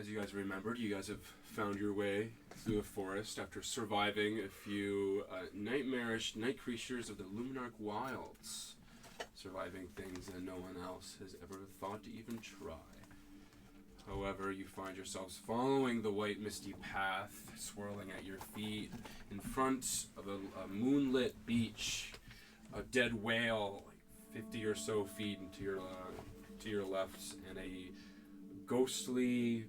as you guys remembered, you guys have found your way through a forest after surviving a few nightmarish night creatures of the Luminarch wilds. Surviving things that no one else has ever thought to even try. However, you find yourselves following the white misty path, swirling at your feet, in front of a moonlit beach, a dead whale, like 50 or so feet to your left, and a ghostly,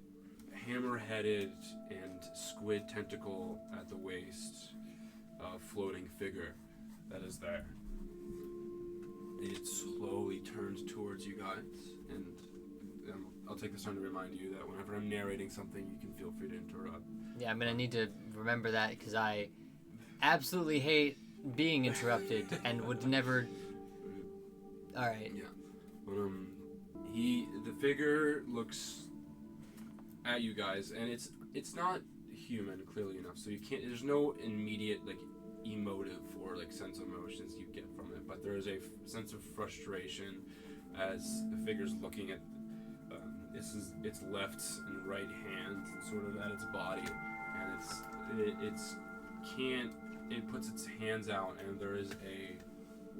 hammer-headed, and squid tentacle at the waist, floating figure that is there. It slowly turns towards you guys, and I'll take this time to remind you that whenever I'm narrating something, you can feel free to interrupt. Yeah, I'm going to need to remember that, because I absolutely hate being interrupted and would never... Alright. Yeah. But, the figure looks at you guys, and it's not human, clearly enough, so you can't, there's no immediate, like, emotive or, like, sense of emotions you get from it, but there is a sense of frustration as the figure's looking at its left and right hand, sort of at its body, and it puts its hands out, and there is a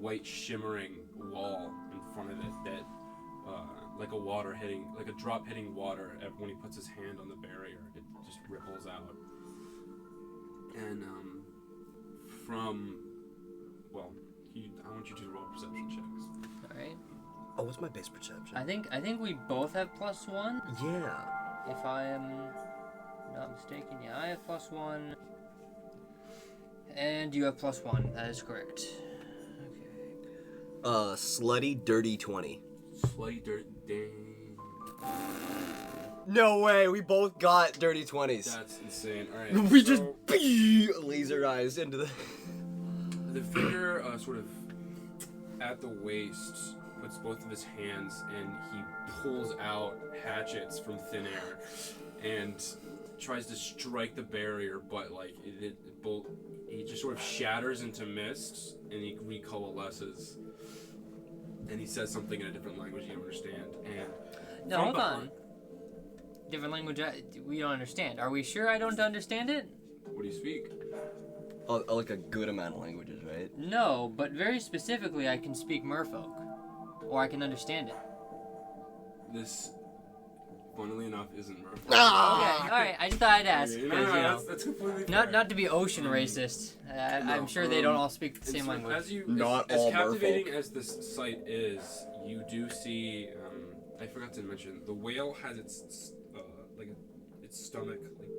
white shimmering wall in front of it that, like a drop hitting water, when he puts his hand on the barrier, it just ripples out. And, I want you to roll perception checks. Alright. Oh, what's my base perception? I think we both have +1. Yeah. If I am not mistaken, yeah, I have +1. And you have +1. That is correct. Okay. Slutty dirty 20. Slutty dirty, dang. No way, we both got dirty 20s. That's insane. Alright. We just laser eyes into the... The figure, sort of at the waist, puts both of his hands, and he pulls out hatchets from thin air and tries to strike the barrier, but like he just sort of shatters into mist, and he recoalesces, and he says something in a different language you don't understand. And no, hold on. Different language we don't understand. Are we sure I don't understand it? What do you speak? Oh, like a good amount of languages, right? No, but very specifically, I can speak Merfolk. Or I can understand it. This, funnily enough, isn't Merfolk. Okay, alright, I just thought I'd ask. No, that's completely fair. Not to be ocean racist. I'm sure they don't all speak the same language. As captivating as this site is, you do see, I forgot to mention, the whale has its stomach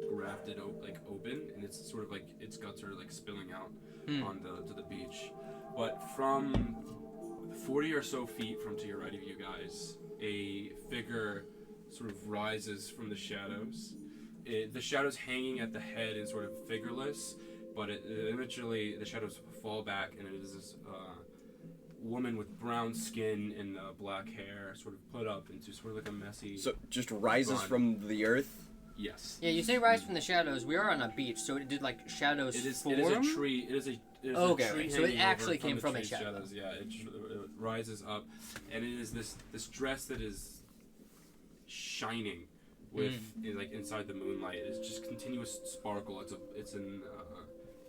grafted open, and it's sort of like its guts are like spilling out to the beach. But from 40 or so feet from to your right of you guys, a figure sort of rises from the shadows. The shadows hanging at the head and sort of figureless, but eventually the shadows fall back, and it is this woman with brown skin and black hair sort of put up into sort of like a messy... So just rises from the earth? Yes. Yeah, you say rise from the shadows. We are on a beach, so it did like shadows form? It is a tree. It is a tree. So it actually came from a shadow. Shadows. Yeah, it rises up, and it is this dress that is shining with like inside the moonlight. It's just continuous sparkle. It's in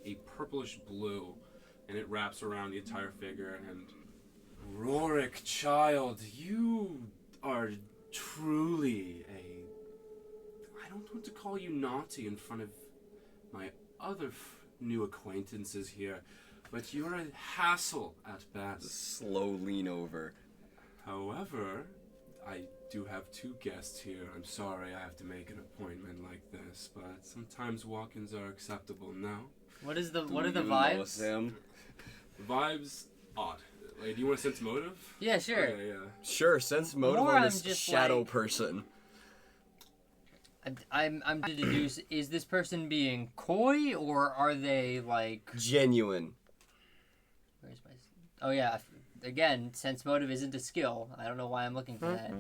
a purplish blue, and it wraps around the entire figure. And Rorik, child, you are truly I don't want to call you naughty in front of my other new acquaintances here, but you're a hassle at best. Slow lean over. However, I do have 2 guests here. I'm sorry I have to make an appointment like this, but sometimes walk-ins are acceptable, no? What are the vibes? Sam? The vibes, odd. Like, do you want to sense motive? Yeah, sure. Okay, yeah. Sure, sense motive More on this just shadow like... person. I'm to deduce, is this person being coy, or are they, like... Genuine. Where's my... Oh, yeah. Again, sense motive isn't a skill. I don't know why I'm looking for that.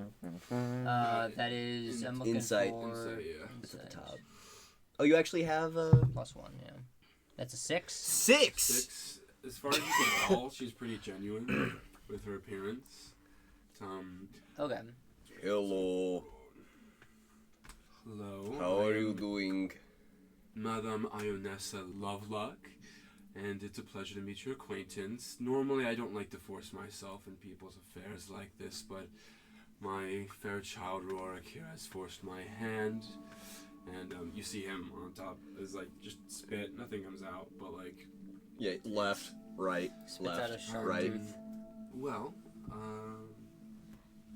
That is... I'm looking Insight. for... Insight, yeah. It's at the top. Oh, you actually have +1, yeah. That's a 6? 6! As far as you can tell, she's pretty genuine with her appearance. Okay. Hello. Hello. How are you doing? Madame Iollus Loveluck, and it's a pleasure to meet your acquaintance. Normally, I don't like to force myself in people's affairs like this, but my fair child Rorik here has forced my hand, and you see him on top is like just spit, nothing comes out, but like Yeah, left, right, Spits out a left, sharp right. tooth. well,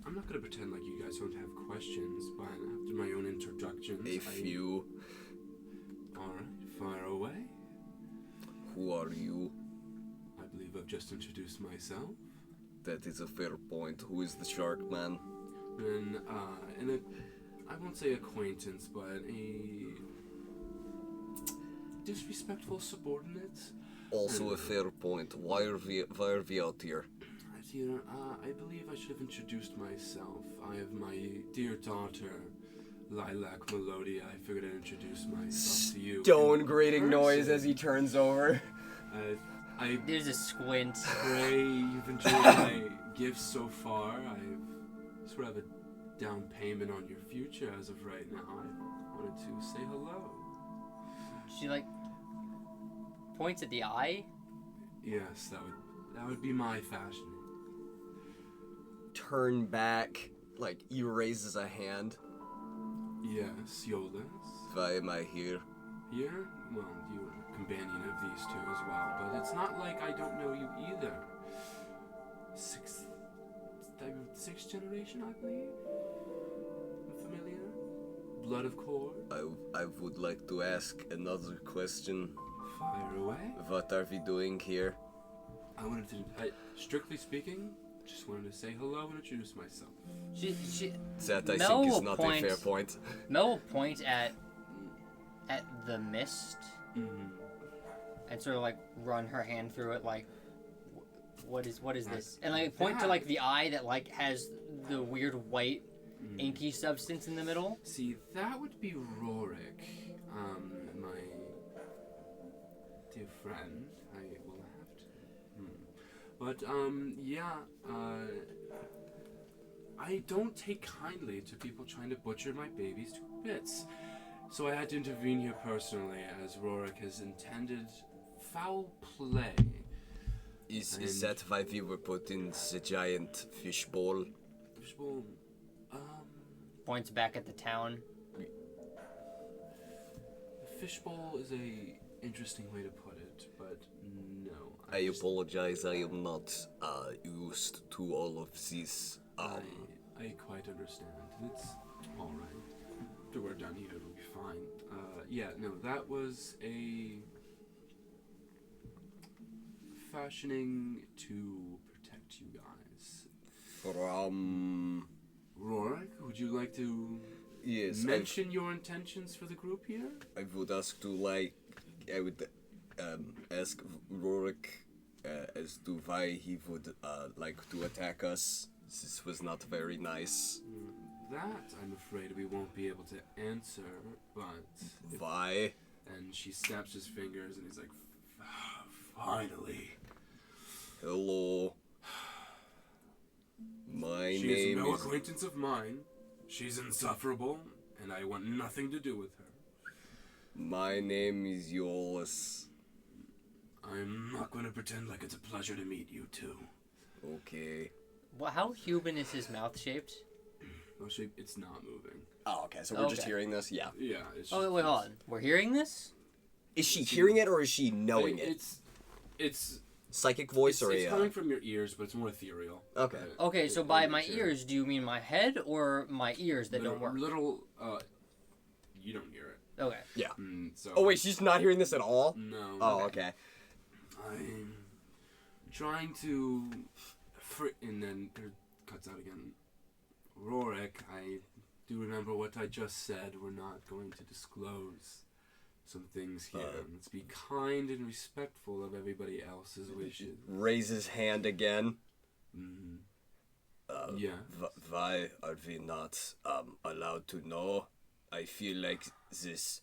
I'm not gonna pretend like you guys don't have questions, but after my own introductions, A few. Alright, fire away. Who are you? I believe I've just introduced myself. That is a fair point. Who is the shark man? And I won't say acquaintance, but a disrespectful subordinate. Also a fair point. Why are we out here? Dear, I believe I should have introduced myself. I have my dear daughter, Lilac Melodia. I figured I'd introduce myself to you. Stone in grating noise person. as he turns over. I There's a squint. pray you've enjoyed my gifts so far. I sort of have a down payment on your future as of right now. I wanted to say hello. She like points at the eye. Yes, that would be my fashion. Turn back. Like, he raises a hand. Yes, Iollus. Why am I here? Here? Well, you're a companion of these two as well, but it's not like I don't know you either. Sixth generation, I believe? Familiar? Blood of cord? I would like to ask another question. Fire away. What are we doing here? I wanted to, strictly speaking, just wanted to say hello and introduce myself. She That I Mel think is will not point- a fair point. Mel will point at the mist Mm-hmm. and sort of like run her hand through it, like, what is this? And like point to like the eye that like has the weird white inky substance in the middle. See, that would be Rorik, my dear friend. I will have to. But, yeah, I don't take kindly to people trying to butcher my babies to bits. So I had to intervene here personally, as Rorik has intended foul play. Is that why we were put in the giant fishbowl? Fishbowl, Points back at the town. the fishbowl is a interesting way to put it, but no. I just- apologize, I am not used to all of this. I quite understand. It's all right. After we're done here, it'll be fine. Yeah, no, that was a fashioning to protect you guys. From... Rorik, would you like to Yes, mention your intentions for the group here? I would ask to I would ask Rorik as to why he would like to attack us. This was not very nice. That, I'm afraid, we won't be able to answer, but... Why? And she snaps his fingers, and he's like, finally. Hello. My She name is no is... acquaintance of mine. She's insufferable, and I want nothing to do with her. My name is Iollus. I'm not going to pretend like it's a pleasure to meet you two. Okay. Well, how human is his mouth shaped? Well, it's not moving. Oh, okay, so we're just Okay. hearing this? Yeah. Yeah, it's Oh, wait, hold on. We're hearing this? Is she hearing it or is she knowing it? It's Psychic voice or it's a... coming from your ears, but it's more ethereal. Okay. Okay, so by my ears, do you mean my head or my ears that don't work? Little, you don't hear it. Okay. Yeah. So. Oh, wait, she's not hearing this at all? No. Oh, okay. I'm trying to, and then it cuts out again. Rorik, I do remember what I just said. We're not going to disclose some things here. Let's be kind and respectful of everybody else's wishes. Raise his hand again. Yeah. Why are we not allowed to know? I feel like this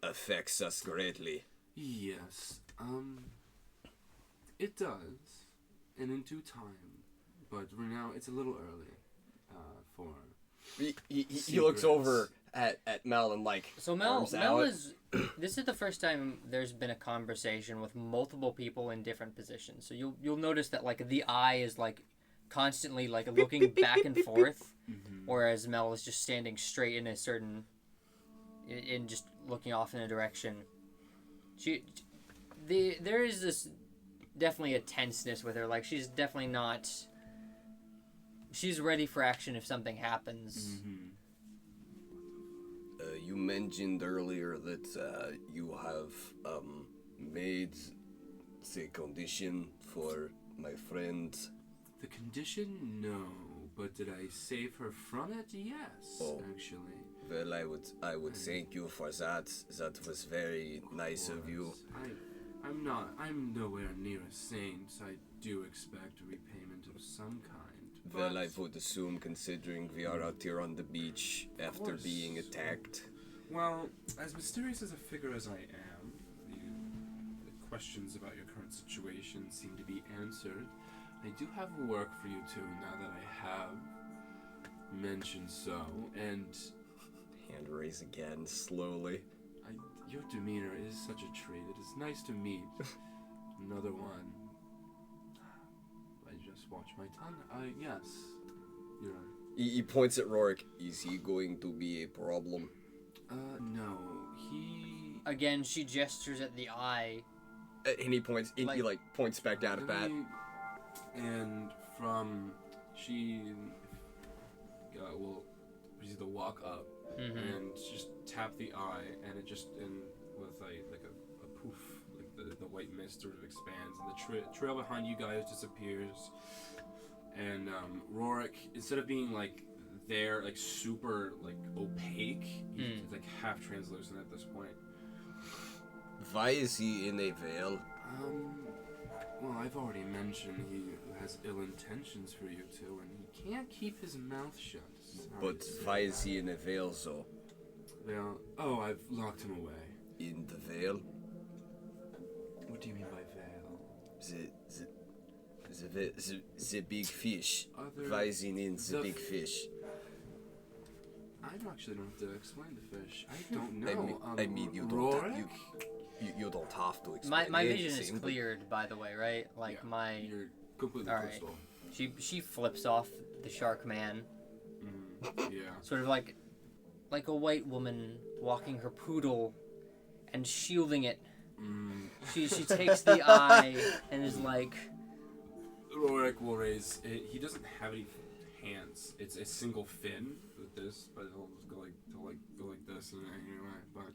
affects us greatly. Yes. It does, and in due time. But right now, it's a little early for. He looks over at Mel and like So Mel arms out. is. This is the first time there's been a conversation with multiple people in different positions. So you'll notice that like the eye is like constantly like looking back and forth, whereas Mel is just standing straight in a certain, in just looking off in a direction. There is this definitely a tenseness with her. Like she's definitely not. She's ready for action if something happens. You mentioned earlier that you have made the condition for my friend. The condition, no. But did I save her from it? Yes, actually. Well, I would thank you for that. That was very nice of you. I'm nowhere near a saint. I do expect a repayment of some kind. Well, I would assume, considering we are out here on the beach after being attacked. Well, as mysterious as a figure as I am, the questions about your current situation seem to be answered. I do have work for you two now that I have mentioned so, and... Hand raise again, slowly. Your demeanor is such a treat. It is nice to meet. Another one. I just watched my tongue. Yes. You're... He points at Rorik. Is he going to be a problem? No. He... Again, she gestures at the eye. And he points, he points back down at Bat. And from... She... will either walk up and just tap the eye, and it just, with a poof, like the white mist sort of expands, and the trail behind you guys disappears. And Rorik, instead of being like there, like super like opaque, he's like half translucent at this point. Why is he in a veil? Well, I've already mentioned he has ill intentions for you two, and he can't keep his mouth shut. But why is he in a veil, though? Well, I've locked him away. In the veil? What do you mean by veil? The big fish. Why is he in the big fish? I actually don't have to explain the fish. I don't know. I mean, you don't. Rorik? You don't have to explain. My vision is cleared, by the way, right? Like You're completely crystal. She flips off the shark man. Yeah. Sort of like a white woman walking her poodle and shielding it. She takes the eye and is like... Rorik will raise... He doesn't have any hands. It's a single fin with this, but he'll just go like this anyway. But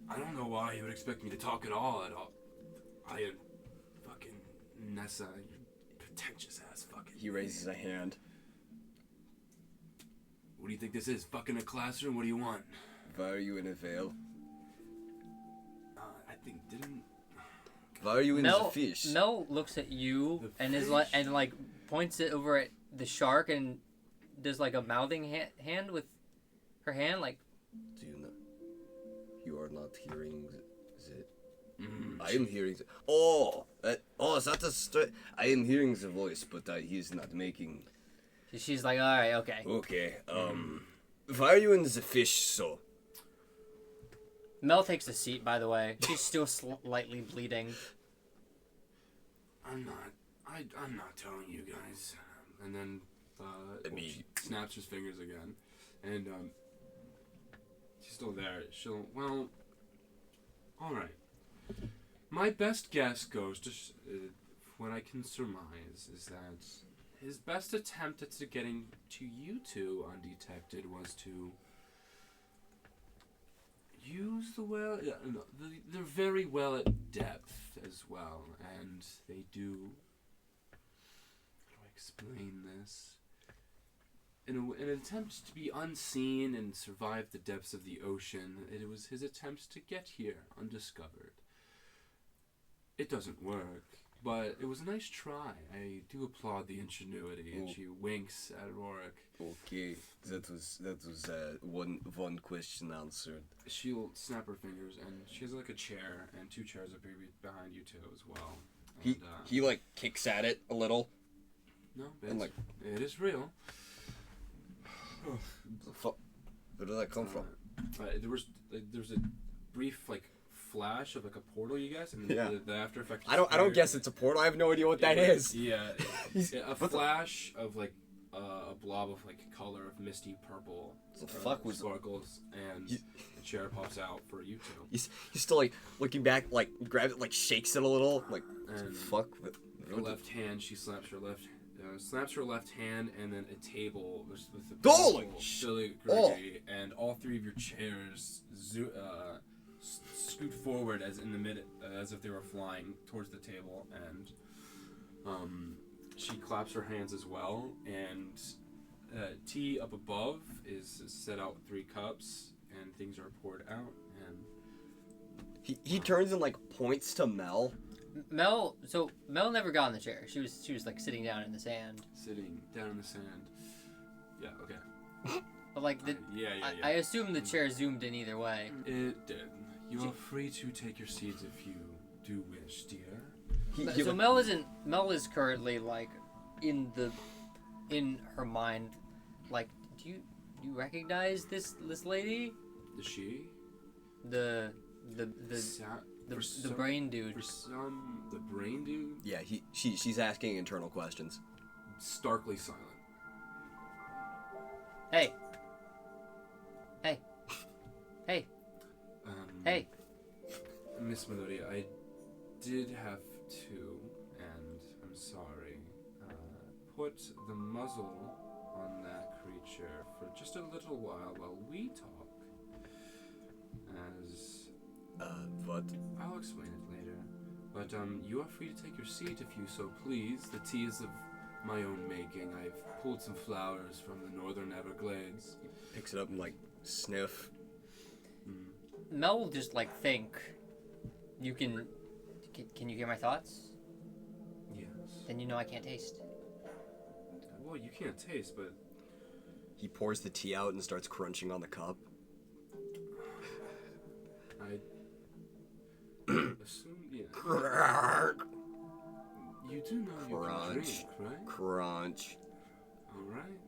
I don't know why you would expect me to talk at all. I fucking Nessa, you pretentious ass fucking... He raises a hand. What do you think this is? Fucking a classroom? What do you want? Why are you in a veil? I think didn't... Why are you in the fish? Mel looks at you and is like points it over at the shark and does like a mouthing hand with her hand, like... Do you know? You are not hearing the... I am hearing the... is that a straight... I am hearing the voice, but he's not making... She's like, alright, okay. Okay, why are you in the fish, so? Mel takes a seat, by the way. She's still slightly bleeding. I'm not telling you guys. And then, she snaps his fingers again. And, she's still there. Well, alright. My best guess goes to, what I can surmise is that his best attempt at getting to you two undetected was to use the well. They're very well at depth as well, and they do. How do I explain this? In an attempt to be unseen and survive the depths of the ocean, it was his attempt to get here undiscovered. It doesn't work, but it was a nice try. I do applaud the ingenuity, and she winks at Rorik. Okay, that was one question answered. She'll snap her fingers, and she has like a chair, and two chairs up here behind you two as well. And, he like kicks at it a little. No, it is real. Where did that come from? There's a brief like flash of like a portal, you guess, and Yeah. the after effect. I don't guess it's a portal. I have no idea what that is. Yeah, a flash of like a blob of like color of misty purple. The fuck was sparkles, and a chair pops out for you two. He's still like looking back, like grabs it, like shakes it a little, like And fuck. her left hand, she slaps her left hand, and then a table with the Holy filigree, and all three of your chairs scoot forward as if they were flying towards the table, and she claps her hands as well, and tea up above is set out 3 cups, and things are poured out, and he turns and like points to Mel. Mel never got in the chair. She was like sitting down in the sand. sitting down in the sand. Yeah, okay. But like I assume the chair zoomed in either way. It did. You are free to take your seats if you do wish, dear. So Mel is currently like in her mind, like, do you recognize this lady? Is she? The brain dude. For the brain dude? Yeah, she's asking internal questions. Starkly silent. Hey. Hey. Hey. Hey. Miss Melodia, I did have to, and I'm sorry, put the muzzle on that creature for just a little while we talk. As What? I'll explain it later. But you are free to take your seat if you so please. The tea is of my own making. I've pulled some flowers from the northern Everglades. Picks it up and like sniff. Mel will just like think. Can you hear my thoughts? Yes. Then you know I can't taste. Well, you can't taste, but He pours the tea out and starts crunching on the cup. I assume, yeah. You do know you can drink, right? Crunch. All right.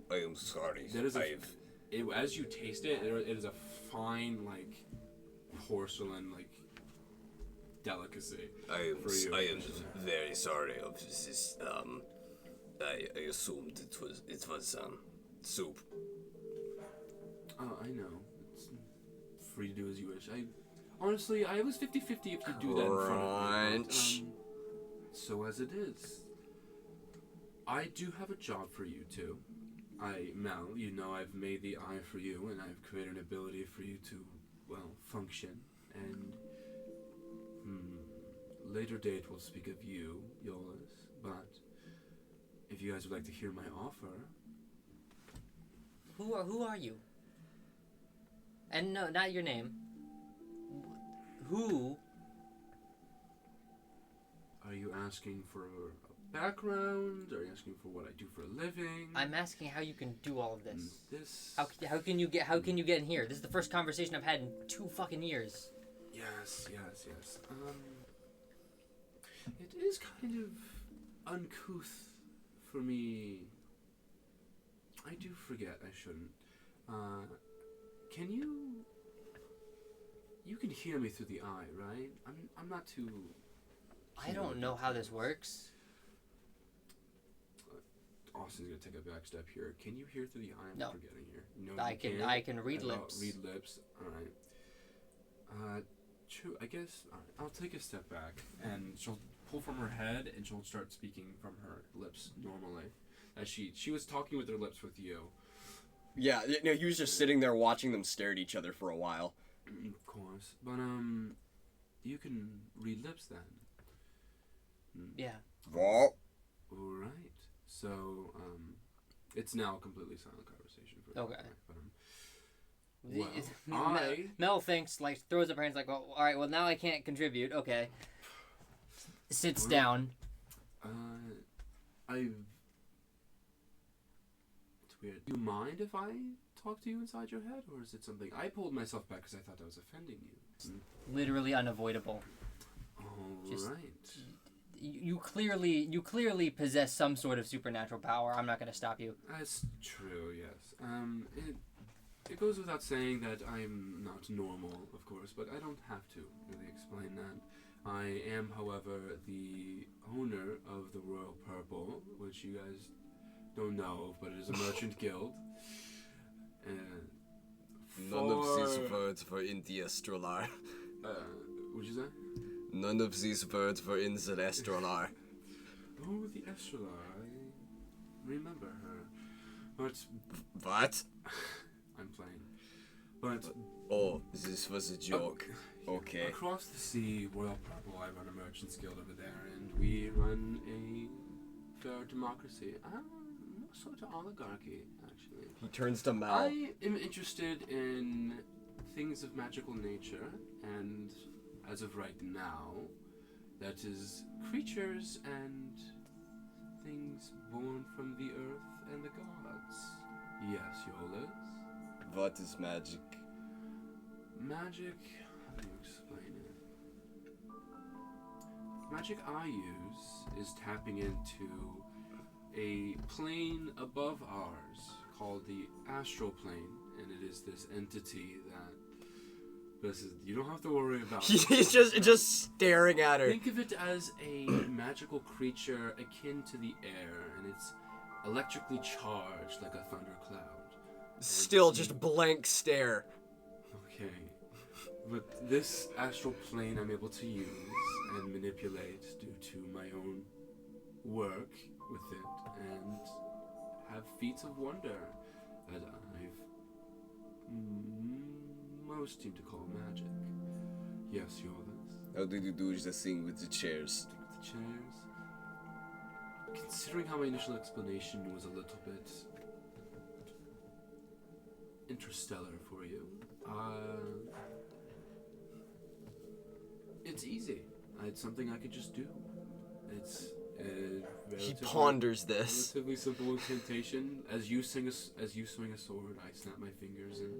I am sorry. That is as you taste it, it is a fine, like, porcelain, like, delicacy. I for you. am very sorry of this. I assumed it was soup. Oh, I know. It's free to do as you wish. Honestly, I was 50-50 if you do that in front of me. But, so as it is, I do have a job for you too. Mel, you know I've made the eye for you, and I've created an ability for you to, well, function. And later date we'll speak of you, Iollus. But if you guys would like to hear my offer, Who are you? And no, not your name. Who? are you asking for a background? Are you asking for what I do for a living? I'm asking how you can do all of this. This. How can you get in here? This is the first conversation I've had in 2 fucking years. Yes. It is kind of uncouth for me. I do forget. I shouldn't. Can you? You can hear me through the eye, right? I'm not too. I don't know how this works. Austin's gonna take a back step here. Can you hear through the eye? I'm No. forgetting here. No, you can't? I can read lips. Read lips. All right. True. I guess. All right. I'll take a step back, and she'll pull from her head, and she'll start speaking from her lips normally. As she was talking with her lips with you. Yeah, no, he was just sitting there watching them stare at each other for a while. Of course, but you can read lips then. Yeah. What? All right. So it's now a completely silent conversation for you. Okay. But, well, Mel thinks, like, throws up her hands, like, well, all right, well, now I can't contribute. Okay. Sits down. It's weird. Do you mind if I talk to you inside your head, or is it something I pulled myself back because I thought I was offending you? Literally unavoidable. All Just- right. you clearly possess some sort of supernatural power. I'm not going to stop you. That's true, yes. It goes without saying that I'm not normal, of course, but I don't have to really explain that. I am, however, the owner of the Royal Purple, which you guys don't know, but it is a merchant guild. None of these words were in the Astralar. What'd you say? None of these words were in the Astralar. Oh, the Estralar. I remember her. But... What? I'm playing. But... Oh, this was a joke. Okay. Across the sea, Royal Purple, I run a merchant's guild over there, and we run a fair democracy. More sort of oligarchy, actually. He turns to Mal. I am interested in things of magical nature, and as of right now, that is creatures and things born from the earth and the gods. Yes, Iollus. What is magic? Magic, how do you explain it? Magic I use is tapping into a plane above ours called the astral plane, and it is this entity that you don't have to worry about. He's just staring at her. Think of it as a magical creature akin to the air, and it's electrically charged like a thundercloud. Still just blank stare. Okay. But this astral plane I'm able to use and manipulate due to my own work with it, and have feats of wonder that I've most seem to call magic. Yes, Iollus. How did you do the thing with the chairs? With the chairs? Considering how my initial explanation was a little bit interstellar for you, it's easy. It's something I could just do. It's he ponders this. Relatively simple incantation. As you swing a sword, I snap my fingers and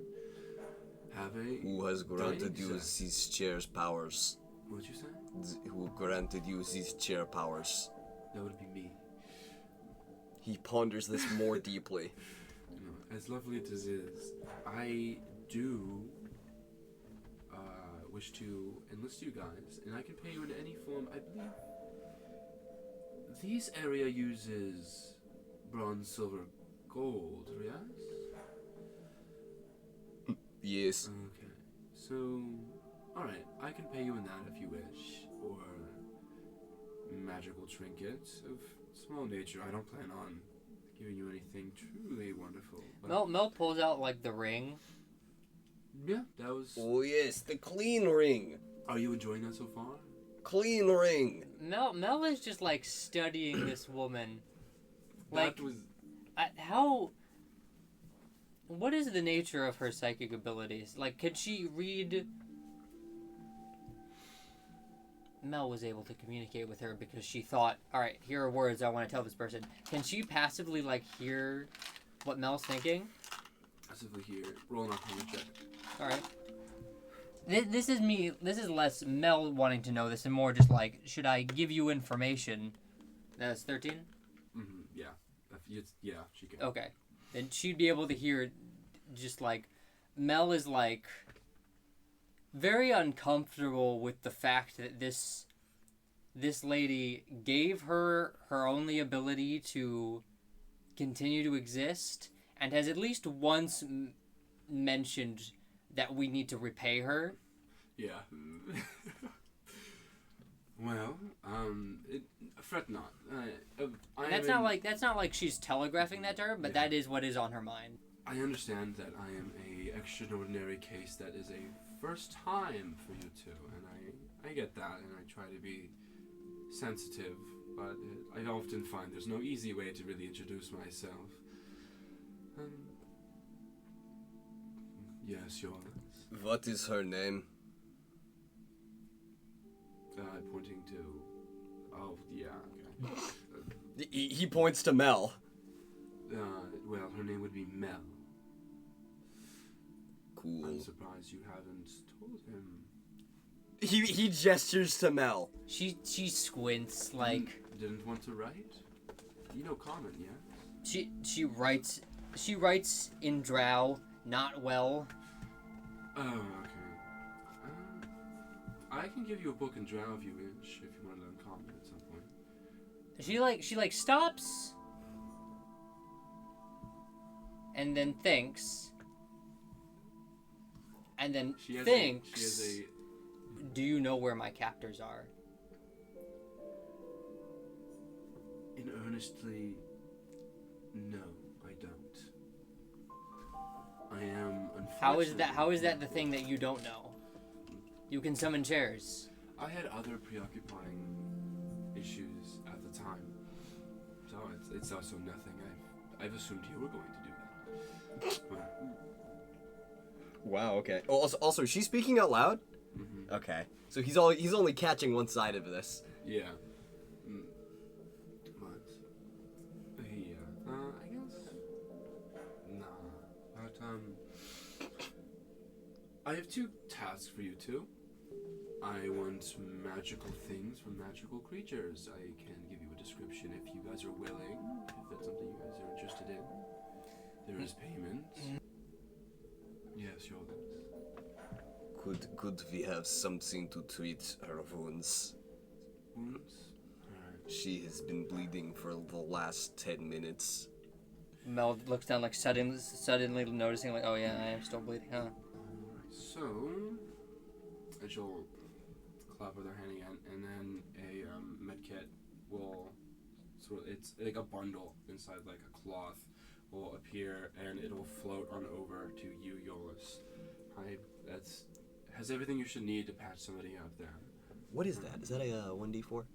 have a. Who has granted you set. these chairs powers? What'd you say? Who granted you these chair powers? That would be me. He ponders this more deeply. You know, as lovely as it is, I do wish to enlist you guys, and I can pay you in any form. I believe this area uses bronze, silver, gold, yes? Yes. Okay. So, alright, I can pay you in that if you wish, or magical trinkets of small nature. I don't plan on giving you anything truly wonderful. But Mel pulls out like the ring. yeah, that was... Oh yes, the clean ring. Are you enjoying that so far? Clean ring. Mel is just like studying this woman. Like, That was... how... What is the nature of her psychic abilities? Like, could she read... Mel was able to communicate with her because she thought, alright, here are words I want to tell this person. Can she passively, like, hear what Mel's thinking? Passively here. Roll an arcana check. Alright. This is less Mel wanting to know this and more just like, should I give you information? That's 13? Mm-hmm, yeah. Yeah, she can. Okay. Then she'd be able to hear just like, Mel is like, very uncomfortable with the fact that this lady gave her only ability to continue to exist and has at least once mentioned that we need to repay her. Yeah. Well, fret not. That's not like she's telegraphing that to her, but that is what is on her mind. I understand that I am a extraordinary case that is a first time for you two, and I get that, and I try to be sensitive, but I often find there's no easy way to really introduce myself. Yes, yours. What is her name? Pointing to... Oh, yeah, okay. He points to Mel. Well, her name would be Mel. Cool. I'm surprised you haven't told him He gestures to Mel. She squints like Didn't want to write? You know common, yeah? she writes in Drow, not well. Oh, okay. I can give you a book in Drow if you wish, if you want to learn common at some point. She stops and then thinks and then thinks. She has a. Do you know where my captors are? In earnestly, no, I don't. I am unfortunately. How is that the thing that you don't know? You can summon chairs. I had other preoccupying issues at the time, so it's also nothing. I've assumed you were going to do that. Wow. Okay. Also, she's speaking out loud. Mm-hmm. Okay. So he's only catching one side of this. Yeah. But yeah. I guess. Nah. But I have 2 tasks for you two. I want magical things from magical creatures. I can give you a description if you guys are willing. If that's something you guys are interested in. There is payment. Yes, yours. Could we have something to treat her wounds? Wounds? Alright. She has been bleeding for the last 10 minutes. Mel looks down like suddenly noticing like, oh yeah, I am still bleeding, huh? So, and she'll clap with her hand again, and then a medkit will it's like a bundle inside like a cloth will appear, and it'll float on over to you, Iollus. That's has everything you should need to patch somebody up there. What is that? Is that a 1d4?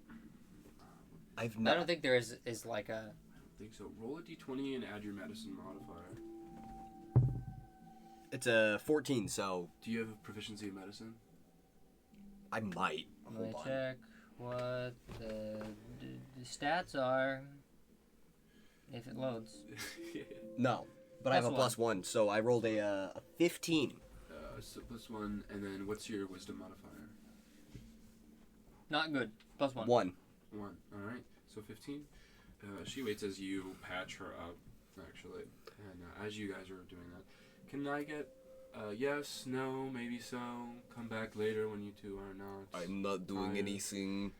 I don't think there is like a. I don't think so. Roll a d20 and add your medicine modifier. It's a 14, so Do you have a proficiency in medicine? I might. Let me Hold on. check what the stats are. If it loads. No, but I have a Plus +1, so I rolled a 15. So +1, and then what's your wisdom modifier? Not good. +1. 1. 1. Alright, so 15. She waits as you patch her up, actually. And as you guys are doing that, can I get yes, no, maybe so, come back later when you two are not? I'm not doing anything.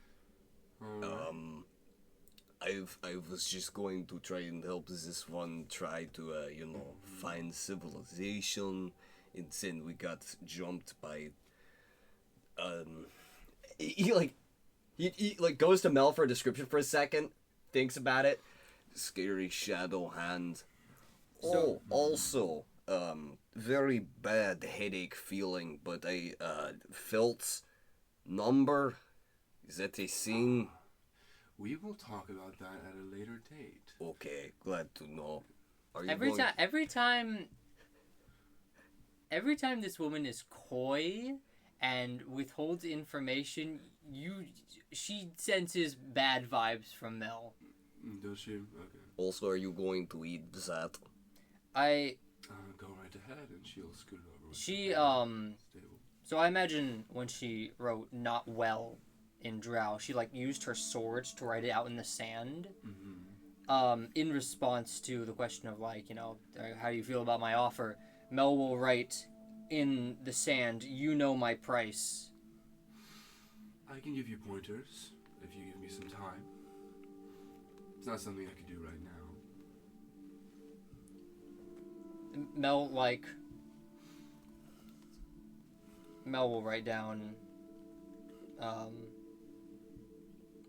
Alright. I was just going to try and help this one try to, find civilization. And then we got jumped by, he goes to Mel for a description for a second, thinks about it. Scary shadow hand. So- Also, very bad headache feeling, but I, felt number. Is that a thing? We will talk about that at a later date. Okay, glad to know. Are you Every time this woman is coy and withholds information, she senses bad vibes from Mel. Does she? Okay. Also, are you going to eat that? Go right ahead, and she'll scoot over. With She the table. So I imagine when she wrote "not well" in Drow, she used her swords to write it out in the sand. Mm-hmm. In response to the question of how do you feel about my offer? Mel will write in the sand, "You know my price." I can give you pointers if you give me some time. It's not something I could do right now. Mel will write down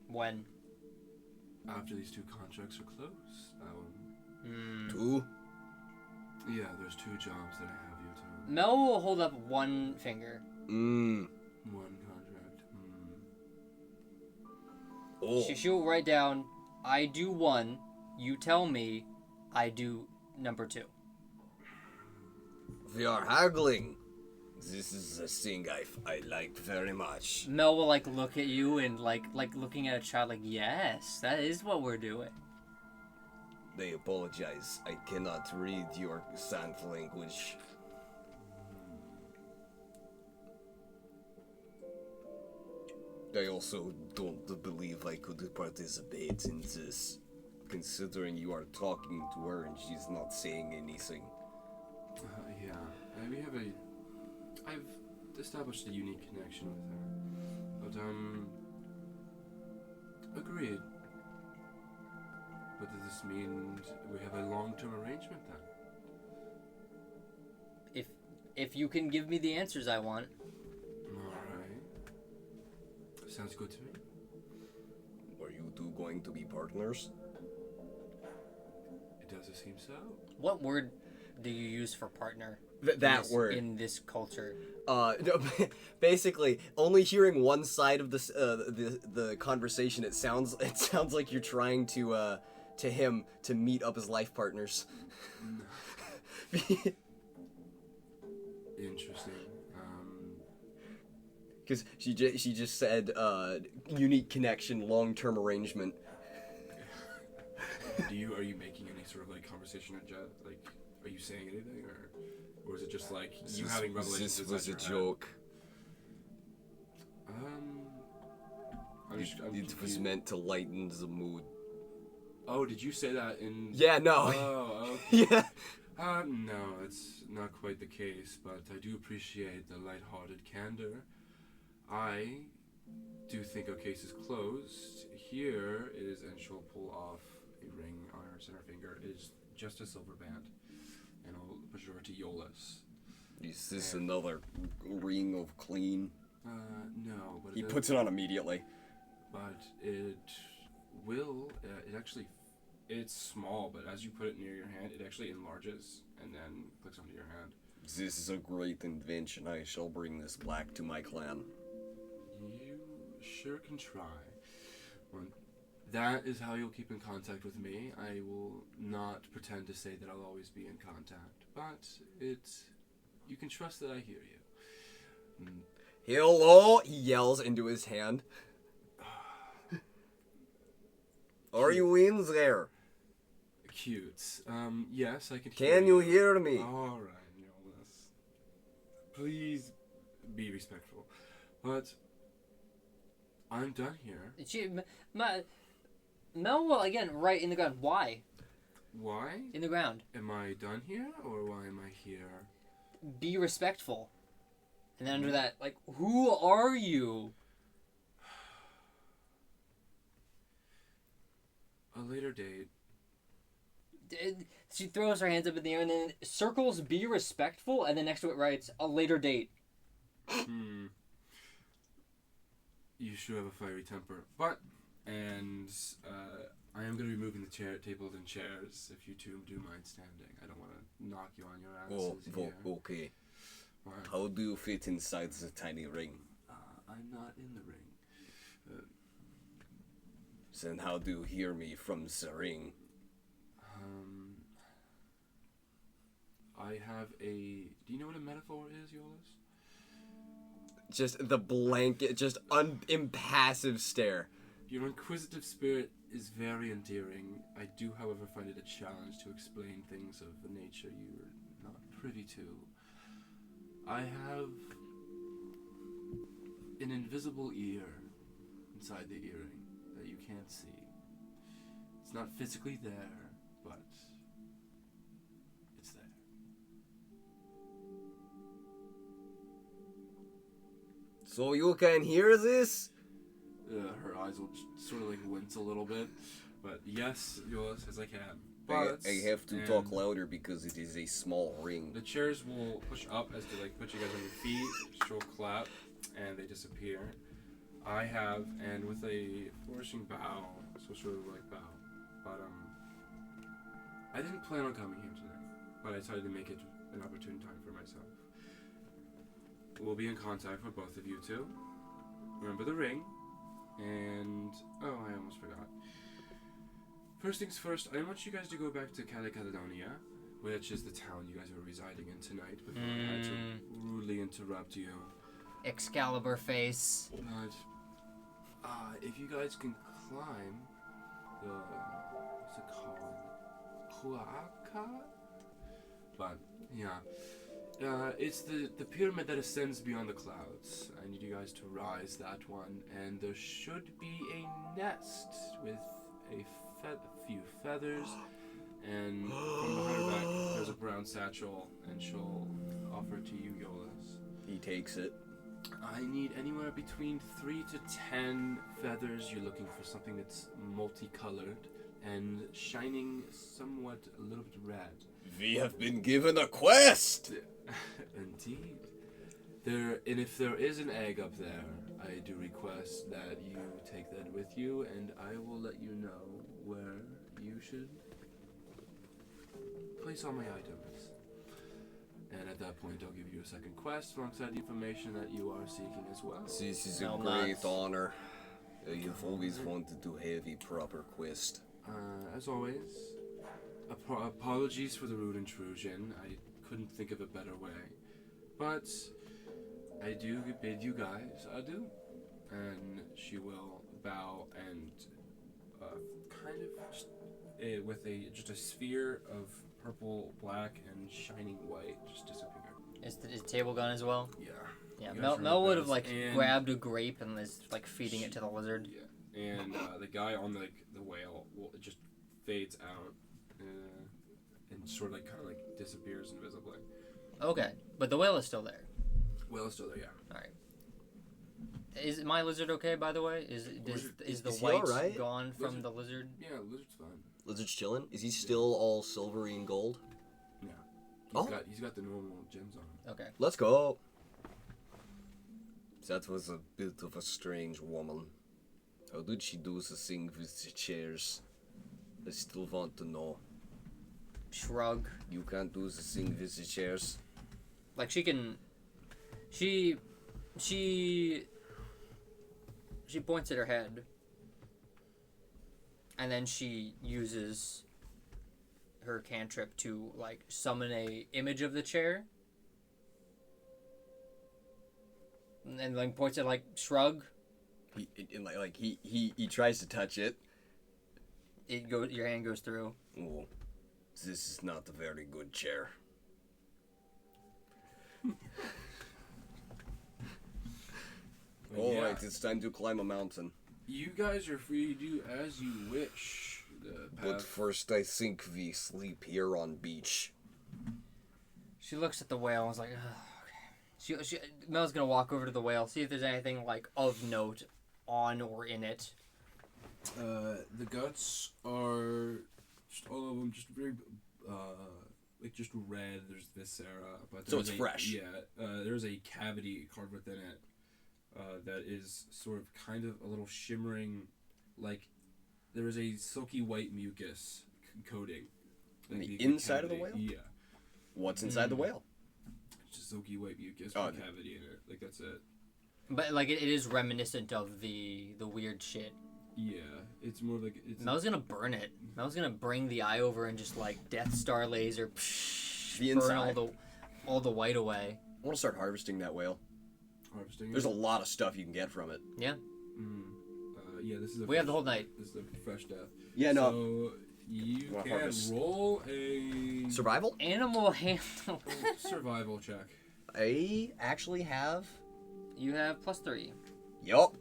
when. After these 2 contracts are closed, I will. 2? Yeah, there's 2 jobs that I have you to. Mel will hold up one finger. 1 contract. Oh. She'll write down, "I do 1. You tell me, I do number 2." We are haggling. This is a thing I like very much. Mel will look at you and like looking at a child yes, that is what we're doing. They apologize. I cannot read your sand language. I also don't believe I could participate in this, considering you are talking to her and she's not saying anything. Yeah, I've established a unique connection with her, but agreed. But does this mean we have a long-term arrangement then? If you can give me the answers I want. Alright. Sounds good to me. Are you two going to be partners? It does seem so. What word do you use for partner? That word. In this culture. No, basically, only hearing one side of this, the conversation, it sounds like you're trying to him to meet up as life partners. Interesting. Because she just said unique connection, long-term arrangement. Are you making any sort of like conversation or like, are you saying anything, or is it just like you having revelations? This was a inside your joke. I'm It was meant to lighten the mood. Oh, did you say that in? Yeah, no. Oh, okay. Yeah. No, it's not quite the case, but I do appreciate the light-hearted candor. I do think our case is closed. Here is, and she'll pull off a ring on her center finger. It is just a silver band, and I'll push it over to Iollus. Is this another ring of clean? No, but He puts it on immediately. But it will. It's small, but as you put it near your hand, it actually enlarges and then clicks onto your hand. This is a great invention. I shall bring this back to my clan. You sure can try. Well, that is how you'll keep in contact with me. I will not pretend to say that I'll always be in contact, but you can trust that I hear you. Hello, he yells into his hand. Are you in there? Cute. Yes, I can hear Can you hear me? All right, Iollus. Please be respectful. But I'm done here. Mel will again right in the ground. Why? Why? In the ground. Am I done here, or why am I here? Be respectful. And then under that, like, who are you? A later date. She throws her hands up in the air and then circles "be respectful" and then next to it writes "a later date." You sure have a fiery temper. But, I am going to be moving the tables and chairs if you two do mind standing. I don't want to knock you on your asses here. Okay. Right. How do you fit inside the tiny ring? I'm not in the ring. Then how do you hear me from the ring? I have a... Do you know what a metaphor is, Iollus? Just the blanket, just impassive stare. Your inquisitive spirit is very endearing. I do, however, find it a challenge to explain things of the nature you're not privy to. I have an invisible ear inside the earring that you can't see. It's not physically there, but it's there. So you can hear this? Her eyes will sort of like wince a little bit, but yes, Iollus, as I can. But I have to talk louder because it is a small ring. The chairs will push up as to like put you guys on your feet. She'll clap, and they disappear. I have, and with a flourishing bow, so sort of like bow. But I didn't plan on coming here today, but I decided to make it an opportune time for myself. We'll be in contact with both of you two. Remember the ring, and oh, I almost forgot. First things first, I want you guys to go back to Caledonia, which is the town you guys were residing in tonight, before I had to rudely interrupt you. Excalibur face. But, if you guys can climb the, what's it called? Huaca? But, yeah. It's the pyramid that ascends beyond the clouds. I need you guys to rise that one, and there should be a nest with a few feathers, and from behind her back there's a brown satchel, and she'll offer it to you, Iollus. He takes it. I need anywhere between 3 to 10 feathers. You're looking for something that's multicolored and shining somewhat a little bit red. We have been given a quest! Indeed. And if there is an egg up there, I do request that you take that with you, and I will let you know where you should place all my items. And at that point, I'll give you a second quest alongside the information that you are seeking as well. This is a No, great not. honor. You've always wanted to have a proper quest. As always, apologies for the rude intrusion. I couldn't think of a better way. But I do bid you guys adieu. And she will bow and kind of just, with just a sphere of purple, black, and shining white just disappear. Is the table gone as well? Yeah. Yeah, You guys Mel, are Mel the would have best. like And- grabbed a grape and is like feeding it to the lizard. Yeah. And the guy on the whale it just fades out and sort of kind of disappears invisibly. Okay, but the whale is still there. Whale is still there, yeah. All right. Is my lizard okay? By the way, is the is he white alright? gone from Lizard- the lizard? Yeah, lizard's fine. Lizard's chilling? Is he still all silvery and gold? Yeah. Oh. He's got the normal gems on him. Okay. Let's go. That was a bit of a strange woman. How did she do the thing with the chairs? I still want to know. Shrug. You can't do the thing with the chairs. Like she can. She points at her head. And then she uses her cantrip to like summon a image of the chair. And then like points at like shrug. He tries to touch it. It goes. Your hand goes through. Oh, this is not a very good chair. But All yeah, right, it's time to climb a mountain. You guys are free to do as you wish. The But path. first, I think we sleep here on beach. She looks at the whale and is like, okay. Mel's gonna walk over to the whale, see if there's anything like of note on or in it. The guts are just all of them just very just red. There's viscera, but So there's it's fresh. Yeah, there's a cavity carved within it that is sort of kind of a little shimmering, like there is a silky white mucus coating. In like the inside of the cavity. whale? Yeah, What's inside the whale? just silky white mucus Oh, with a cavity in it. Like that's it. But like it is reminiscent of the weird shit. Yeah, it's more like it's. Mel's gonna burn it. Mel's gonna bring the eye over and just like Death Star laser, The burn inside. all the white away. I want to start harvesting that whale. Harvesting. There's a it. lot of stuff you can get from it. Yeah, Yeah, this is a we have the whole night. This is a fresh death. Yeah, no. So you Wanna can harvest. roll a Survival? Animal handle. survival check. I actually have. You have +3. Yup.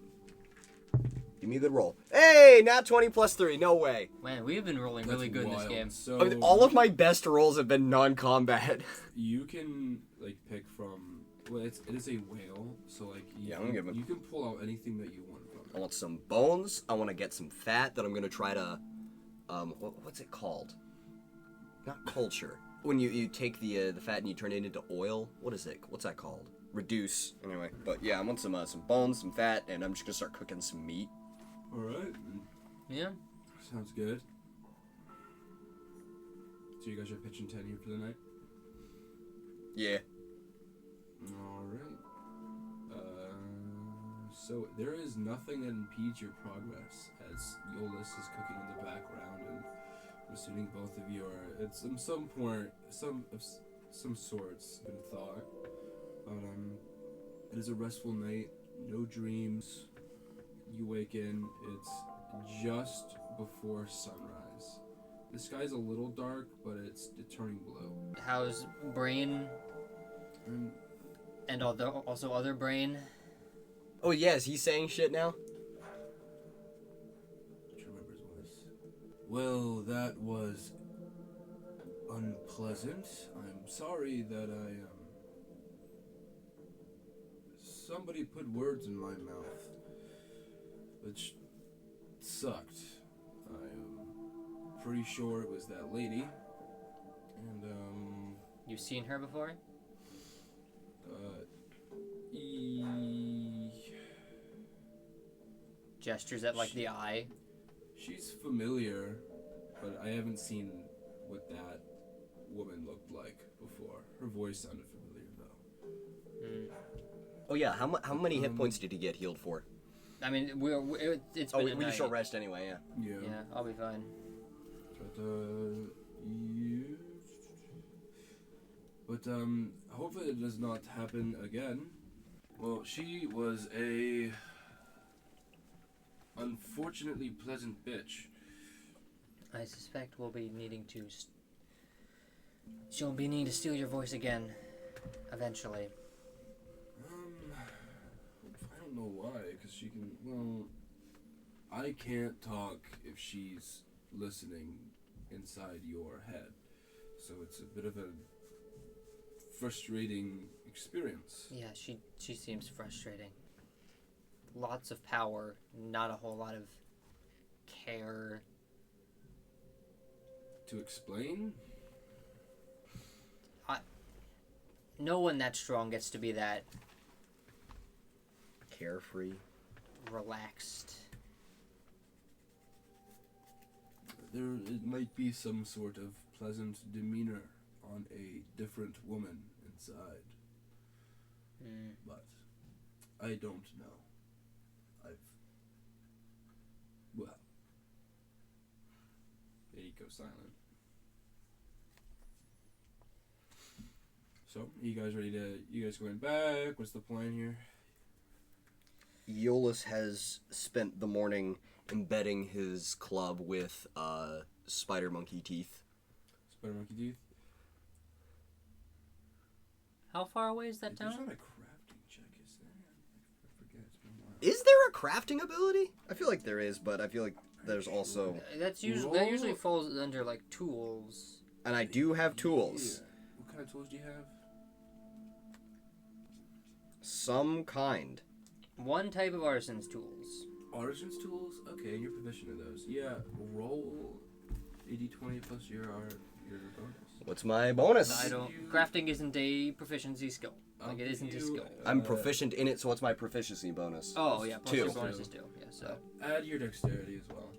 Give me a good roll. Hey, not 20 plus 3. No way. Man, we have been rolling really That's good in this wild. game. So I mean, all of my best rolls have been non-combat. you can pick from. Well, it is a whale, so you Yeah, I'm can, gonna give it- you can pull out anything that you want from I it. want some bones. I want to get some fat that I'm gonna try to, what's it called? Not culture. When you take the fat and you turn it into oil. What is it? What's that called? Reduce. Anyway, but yeah, I want some bones, some fat, and I'm just gonna start cooking some meat. All right, Yeah. sounds good. So you guys are pitching 10 here for the night. Yeah. All right. So there is nothing that impedes your progress as Iollus is cooking in the background, and I'm assuming both of you are at some point, some sorts in thought. It is a restful night, no dreams. You wake in, it's just before sunrise. The sky's a little dark, but it's turning blue. How's brain And also other brain. Oh, yes, he's saying shit now? I don't remember his voice. Well, that was unpleasant. I'm sorry that somebody put words in my mouth, which sucked. I'm pretty sure it was that lady. And, You've seen her before? Gestures at, like, the eye. She's familiar, but I haven't seen what that woman looked like before. Her voice sounded familiar, though. Oh, yeah, how many hit points did he get healed for? I mean, it's been a we just night. short rest anyway, yeah. Yeah, I'll be fine. But, hopefully it does not happen again. Well, she was a unfortunately pleasant bitch. I suspect we'll be needing to... She'll be needing to steal your voice again, eventually. I don't know why, because she can... Well, I can't talk if she's listening inside your head. So it's a bit of a frustrating experience. Yeah, she seems frustrating. Lots of power, not a whole lot of care. To explain? No one that strong gets to be that Carefree. relaxed. It might be some sort of pleasant demeanor on a different woman inside. But I don't know. Then he goes silent. So, you guys going back? What's the plan here? Iollus has spent the morning embedding his club with spider monkey teeth. Spider monkey teeth? How far away is that There's town? not a crafting check, is there? I forget, it's been a while. Is there a crafting ability? I feel like there is, but I feel like there's also... That usually falls under, like, tools. And I do have tools. Yeah. What kind of tools do you have? Some kind. One type of artisan's tools. Artisan's tools? Okay, and you're proficient in those. Yeah, roll a d20 plus your bonus. What's my bonus? I don't... Crafting isn't a proficiency skill. Like, it isn't a skill. I'm proficient in it, so what's my proficiency bonus? Oh, yeah, plus 2. your bonus is 2. Yeah, so... Add your dexterity as well.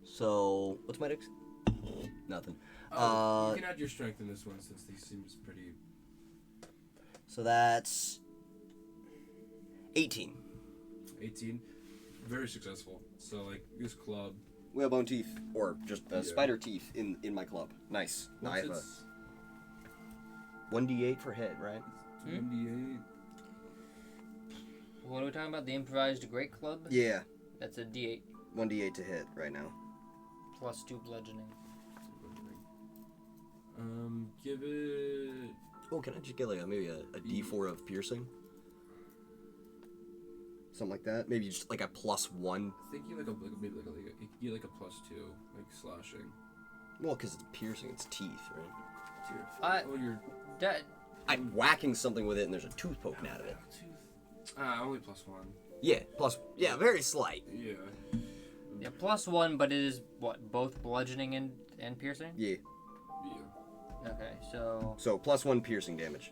So, what's my dex? Nothing. You can add your strength in this one since these seems pretty... So that's 18. 18. Very successful. So, like, this club... Whalebone teeth, or just spider teeth in my club. Nice. I have a 1d8 for hit, right? 1d8. What are we talking about? The improvised great club? Yeah. That's a d8. 1d8 to hit right now. Plus 2 bludgeoning. Give it... Oh, can I just get like maybe a d4 of piercing? Something like that. Maybe just like a +1. Thinking like maybe like you could get like a +2, like slashing. Well, because it's piercing, it's teeth, right? You're... I'm whacking something with it, and there's a tooth poking out of it. Only +1. Yeah, very slight. Yeah. Yeah, +1, but it is, what, both bludgeoning and piercing? Yeah. Yeah. Okay, so... So, +1 piercing damage.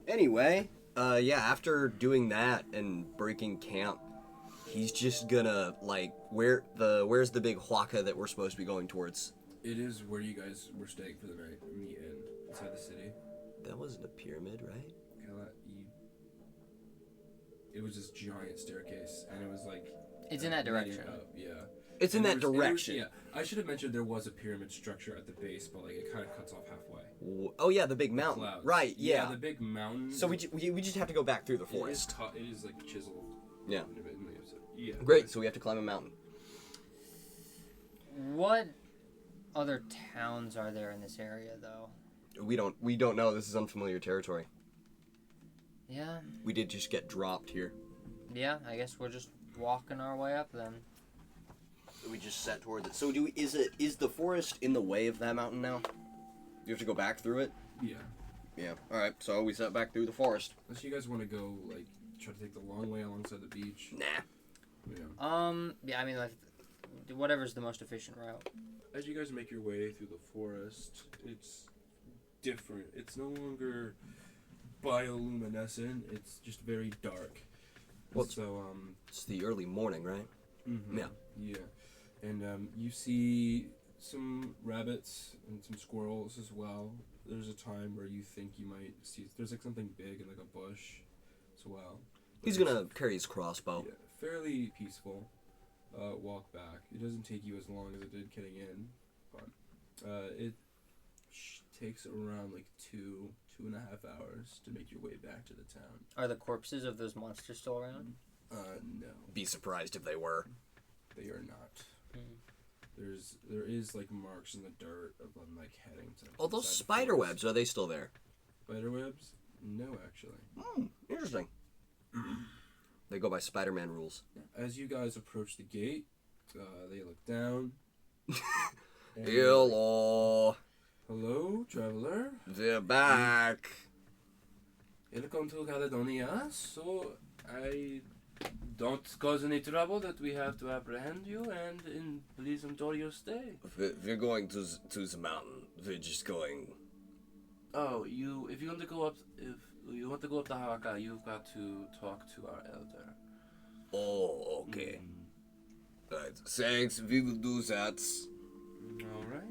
Anyway, after doing that and breaking camp, he's just gonna, like, where's the big huaca that we're supposed to be going towards? It is where you guys were staying for the night, in the inn, inside the city. That wasn't a pyramid, right? It was this giant staircase, and it was like... It's in that direction. Yeah. It's in that direction. Yeah, I should have mentioned there was a pyramid structure at the base, but like it kind of cuts off halfway. Oh yeah, the big mountain. Clouds. Right, yeah. The big mountain. So we just have to go back through the forest. It is like chiseled. Yeah. Yeah. Great, so we have to climb a mountain. What other towns are there in this area, though? We don't know. This is unfamiliar territory. Yeah. We did just get dropped here. Yeah, I guess we're just walking our way up then. We just set towards it. So is the forest in the way of that mountain now? You have to go back through it? Yeah. Yeah. Alright, so we set back through the forest. Unless you guys want to go, like, try to take the long way alongside the beach. Nah. Yeah. Yeah, I mean, like, whatever's the most efficient route. As you guys make your way through the forest, it's different. It's no longer bioluminescent. It's just very dark. Well, so, it's the early morning, right? mm-hmm. Yeah. Yeah. And you see some rabbits and some squirrels as well. There's a time where you think you might see, there's like something big in like a bush as well. He's gonna carry his crossbow. Yeah, fairly peaceful walk back. It doesn't take you as long as it did getting in, but it takes around like 2.5 hours to make your way back to the town. Are the corpses of those monsters still around? No. Be surprised if they were. They are not. Mm. There is like marks in the dirt of them like heading to. Oh, those spider webs, are they still there? Spider webs? No, actually. Interesting. They go by Spider-Man rules. As you guys approach the gate, they look down. Hello. Hello, traveler. They're back. Welcome to Caledonia. So I don't cause any trouble that we have to apprehend you, and please enjoy your stay. We're going to the mountain. We're just going. Oh, if you want to go up the Haka, you've got to talk to our elder. Oh, okay. Right. Thanks. We will do that. All right.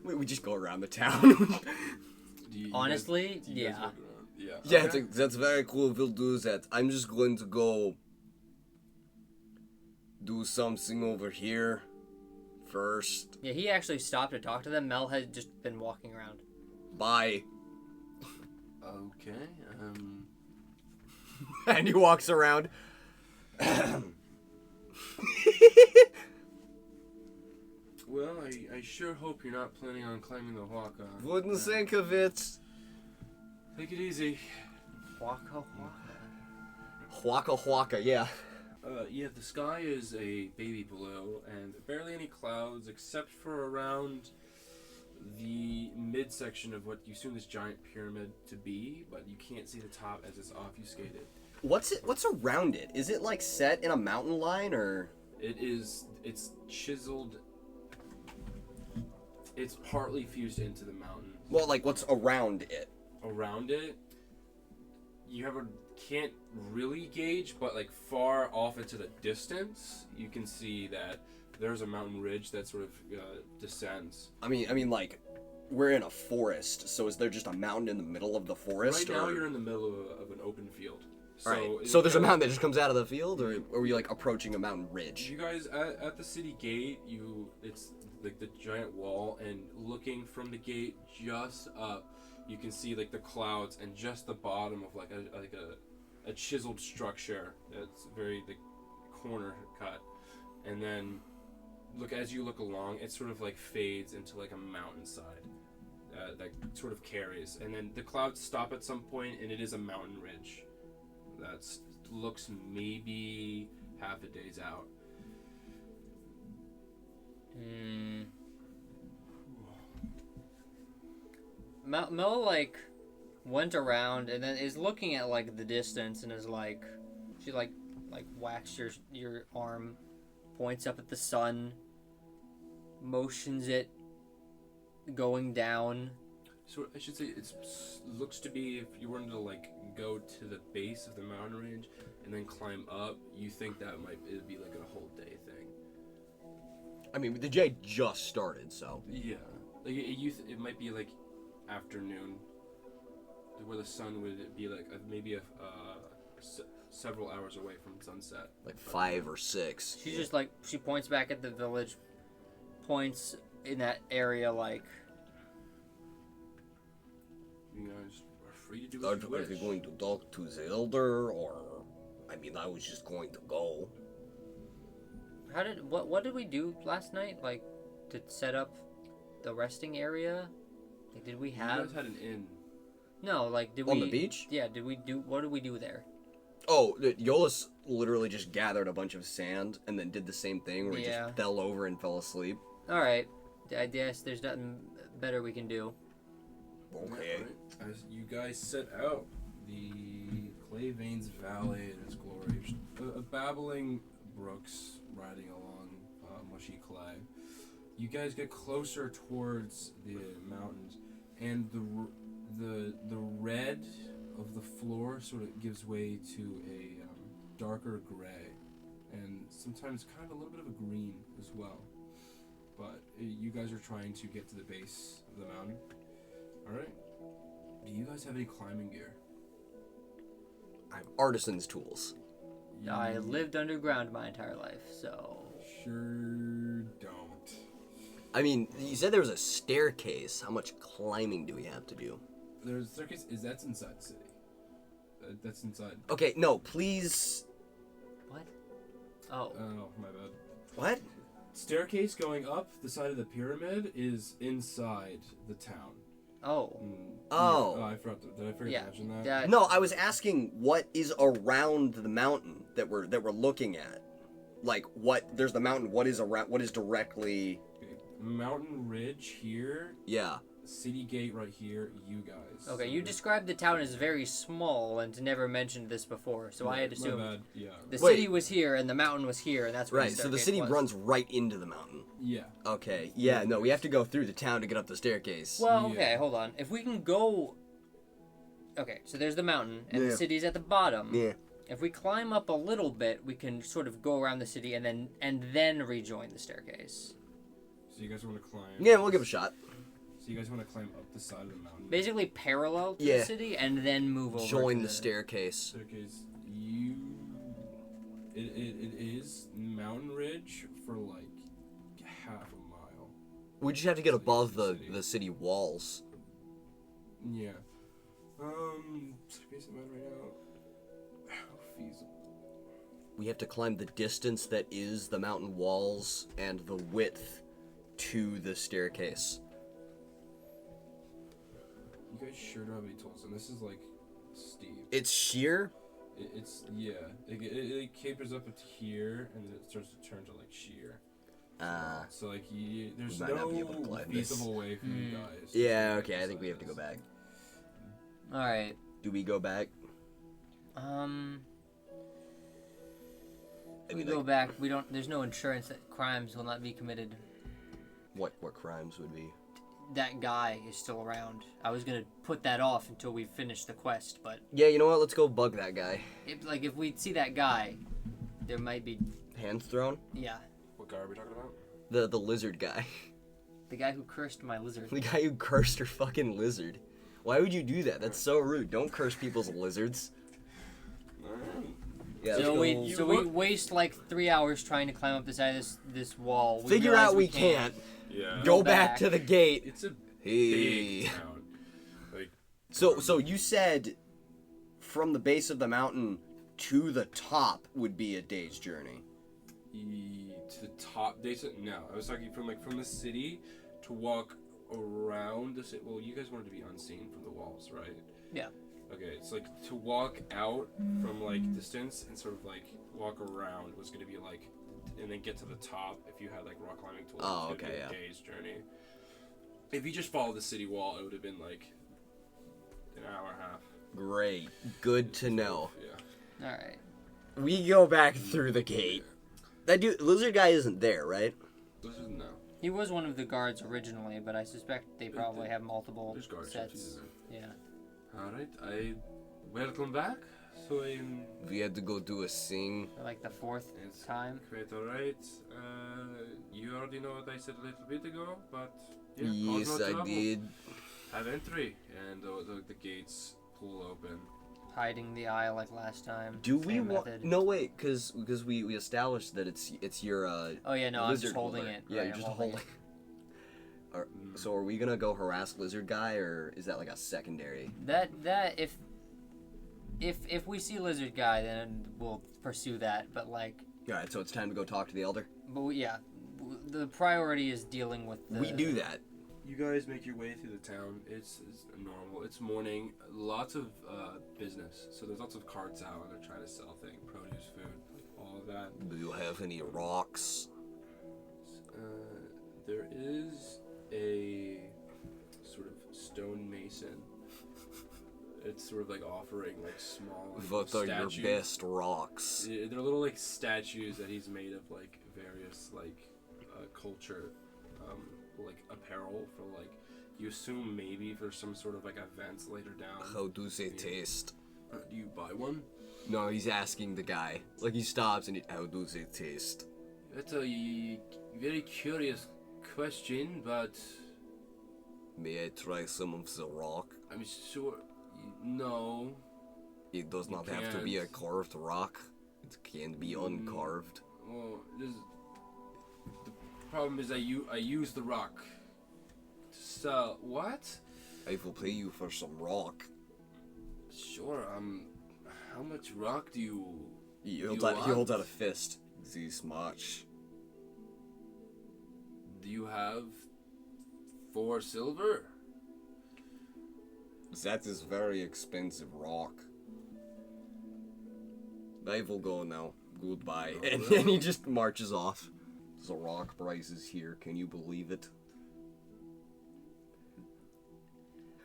We just go around the town. Honestly, do you guys yeah. walk around? Yeah. Yeah, Okay. that's very cool. We'll do that. I'm just going to go do something over here first. Yeah, he actually stopped to talk to them. Mel had just been walking around. Bye. Okay. And he walks around. Well, I sure hope you're not planning on climbing the Haka. Wouldn't think of it. Take it easy. Waka waka. Waka waka, yeah. Yeah, the sky is a baby blue, and barely any clouds except for around the midsection of what you assume this giant pyramid to be, but you can't see the top as it's obfuscated. What's around it? Is it like set in a mountain line or? It's chiseled. It's partly fused into the mountain. Well, like what's around it? Around it, can't really gauge, but like far off into the distance, you can see that there's a mountain ridge that sort of descends. I mean, like we're in a forest, so is there just a mountain in the middle of the forest? Right now, you're in the middle of an open field. So, Alright, so there's a mountain that just comes out of the field, or are we like approaching a mountain ridge? You guys at the city gate, it's like the giant wall, and looking from the gate just up, you can see like the clouds and just the bottom of like a chiseled structure that's very the corner cut, and then as you look along, it sort of like fades into like a mountainside that sort of carries, and then the clouds stop at some point, and it is a mountain ridge that looks maybe half a day's out. Mel like went around and then is looking at like the distance and is like, she like whacks your arm, points up at the sun, motions it going down. So I should say it looks to be, if you wanted to like go to the base of the mountain range and then climb up, you think it'd be like a whole day thing. I mean, the day just started, so. Yeah, like it might be like afternoon, where the sun would be like maybe several hours away from sunset. Like 5 or 6. She's just like, she points back at the village, points in that area like. You guys are free to do Are what you we wish. going to talk to the elder, or? I mean, I was just going to go. What did we do last night? Like, to set up the resting area? Like, did we You have? guys had an inn. No, like did we? On the beach? Yeah. Did we do? What did we do there? Oh, Iollus literally just gathered a bunch of sand and then did the same thing where he Yeah. just fell over and fell asleep. All right. I guess there's nothing better we can do. Okay. Right. As you guys set out, the Clay Veins Valley in its glory, a babbling brooks riding along mushy clay. You guys get closer towards the mountains, and the red of the floor sort of gives way to a darker gray, and sometimes kind of a little bit of a green as well. But you guys are trying to get to the base of the mountain. All right. Do you guys have any climbing gear? I have artisan's tools. I lived underground my entire life, so. Sure don't. I mean, you said there was a staircase. How much climbing do we have to do? There's a staircase. That's inside the city. That's inside. Okay, no, please. What? Oh. Oh, my bad. What? Staircase going up the side of the pyramid is inside the town. Oh. Oh. I forgot. Did I forget Yeah. to mention that? That. No, I was asking what is around the mountain that we're looking at. Like what? There's the mountain. What is around? What is directly? Okay. Mountain Ridge here. Yeah. City Gate right here. You guys. Okay, you described the town as very small and never mentioned this before, so I had My assumed bad. Yeah. the Wait. city was here and the mountain was here, and that's where Right. the So the staircase city was. runs right into the mountain. Yeah. Okay. Yeah. No, we have to go through the town to get up the staircase. Well, Yeah. okay, hold on. If we can go. Okay, so there's the mountain, and Yeah. the city's at the bottom. Yeah. If we climb up a little bit, we can sort of go around the city and then rejoin the staircase. So you guys want to climb? Yeah, we'll give it a shot. So you guys want to climb up the side of the mountain? Basically parallel to Yeah. the city, and then move over. Join to the staircase. Staircase. It is Mountain Ridge for like half a mile. We just have to get So above the the city. city walls. Yeah. Space about right now. How feasible? We have to climb the distance that is the mountain walls and the width to the staircase. You guys sure don't have any tools, and this is like steep. It's sheer? It's yeah. It capers up to here, and then it starts to turn to like sheer. So like there's We might not be no able to climb this. feasible way for you guys. Yeah, okay, I think we have to go back. Alright. Do we go back? If we go back, we don't. There's no insurance that crimes will not be committed. What crimes would be? That guy is still around. I was gonna put that off until we finish the quest, but Yeah, you know what? Let's go bug that guy. if we see that guy, there might be. Hands thrown? Yeah, What guy are we talking about? The lizard guy. the guy who cursed my lizard. The guy who cursed her fucking lizard. Why would you do that? That's so rude. Don't curse people's lizards. Yeah, let's So go. we waste like 3 hours trying to climb up the side of this wall. We Figure realize out we can't. Yeah. Go Go back back. to the gate. It's a Hey. big town. Like So you said from the base of the mountain to the top would be a day's journey. to the top. No, I was talking from the city to walk around the city. Well, you guys wanted to be unseen from the walls, right? Yeah. Okay, it's like to walk out from like distance and sort of like walk around was going to be like, and then get to the top if you had like rock climbing tools. Oh, it's gonna okay, be a yeah. day's journey. If you just followed the city wall, it would have been like an hour and a half. Great. Good to know. Yeah. All right. We go back through the gate. That dude, lizard guy isn't there, right? This is no. He was one of the guards originally, but I suspect they probably have multiple There's guard sets. Yeah. Alright, I welcome back. So We had to go do a sing. For like the fourth it's time. quite alright. You already know what I said a little bit ago, but yeah, Yes, cause no I trouble. did. Have entry, and the gates pull open. Hiding the eye like last time. Do we Same want? method. No, wait, because we established that it's your Oh yeah, no, I'm lizard just holding holder. it. Yeah, Right, you're I'm just holding holding. So are we gonna go harass lizard guy, or is that like a secondary? That if we see lizard guy, then we'll pursue that. But like, All right, so it's time to go talk to the elder. the priority is dealing with the. We do that. You guys make your way through the town. It's normal. It's morning. Lots of business. So there's lots of carts out and they're trying to sell things, produce, food, like all of that. Do you have any rocks? There is a sort of stone mason. It's sort of like offering like small like, What are statues. your best rocks? They're little like statues that he's made of like various like culture, like apparel for like you assume maybe for some sort of like events later down. How do they taste? Do you buy one? No, he's asking the guy. Like he stops and how do they taste? That's a very curious question, but May I try some of the rock? I'm sure. No. It does You not have to be a can't. carved rock. It can be uncarved. Well, the problem is I use the rock to sell. What? I will pay you for some rock. Sure. How much rock do you? He You holds out want? a fist. This much. Do you have 4 silver? That is very expensive rock. I will go now. Goodbye. And then he just marches off. The rock price is here. Can you believe it?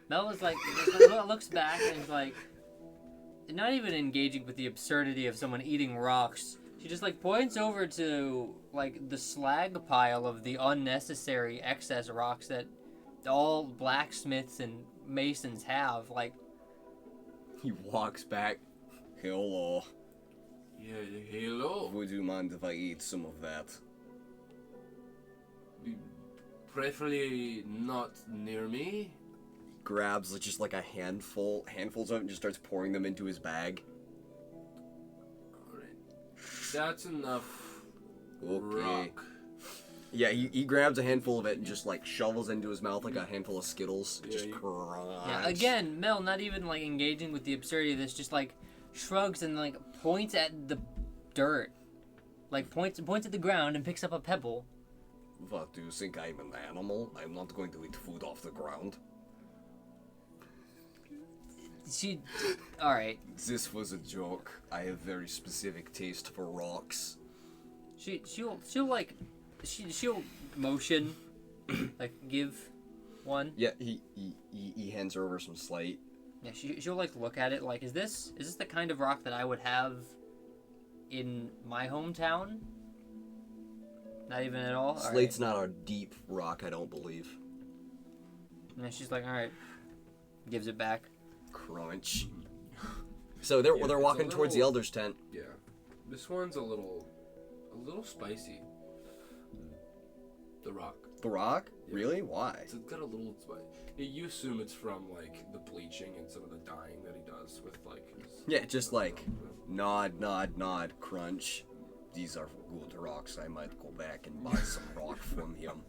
Mel was like, looks back and is like, not even engaging with the absurdity of someone eating rocks. She just like points over to like the slag pile of the unnecessary excess rocks that all blacksmiths and masons have. Like, He walks back. Hello. Yeah. Hello. Would you mind if I eat some of that? Preferably not near me. Grabs just like handfuls of it and just starts pouring them into his bag. Alright. That's enough Okay. rock. Yeah, he grabs a handful of it and just like shovels into his mouth like a handful of Skittles. Yeah, Just you- crunch. yeah, again, Mel not even like engaging with the absurdity of this, just like shrugs and like points at the dirt, like points at the ground and picks up a pebble. What, do you think I'm an animal? I'm not going to eat food off the ground. She, all right. This was a joke. I have very specific taste for rocks. She'll motion, like give one. Yeah, he hands her over some slate. Yeah, she'll like look at it like, is this the kind of rock that I would have in my hometown? Not even at all. All Slate's not a deep rock, I don't believe. right. And she's like, all right, gives it back. Crunch. So they're Yeah, they're it's walking a towards the little- elder's tent. Yeah. This one's a little spicy. The rock. The rock? Yeah. Really? Why? It's got a little spice. You assume it's from like the bleaching and some of the dyeing that he does with like his. Yeah, just like nod, crunch. These are good rocks. I might go back and buy some rock from him.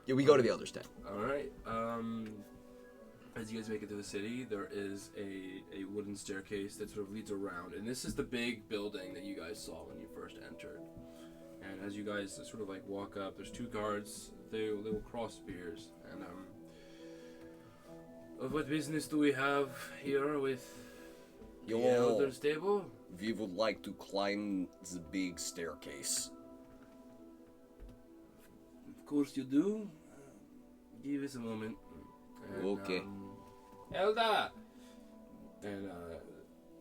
Yeah, we go to the elder's tent. All right. As you guys make it to the city, there is a wooden staircase that sort of leads around, and this is the big building that you guys saw when you first entered. And as you guys sort of like walk up, there's 2 guards. They will cross spears. And of what business do we have here with the Yo, elder's table? we would like to climb the big staircase. Of course you do. Give us a moment. And, Okay. Elda! And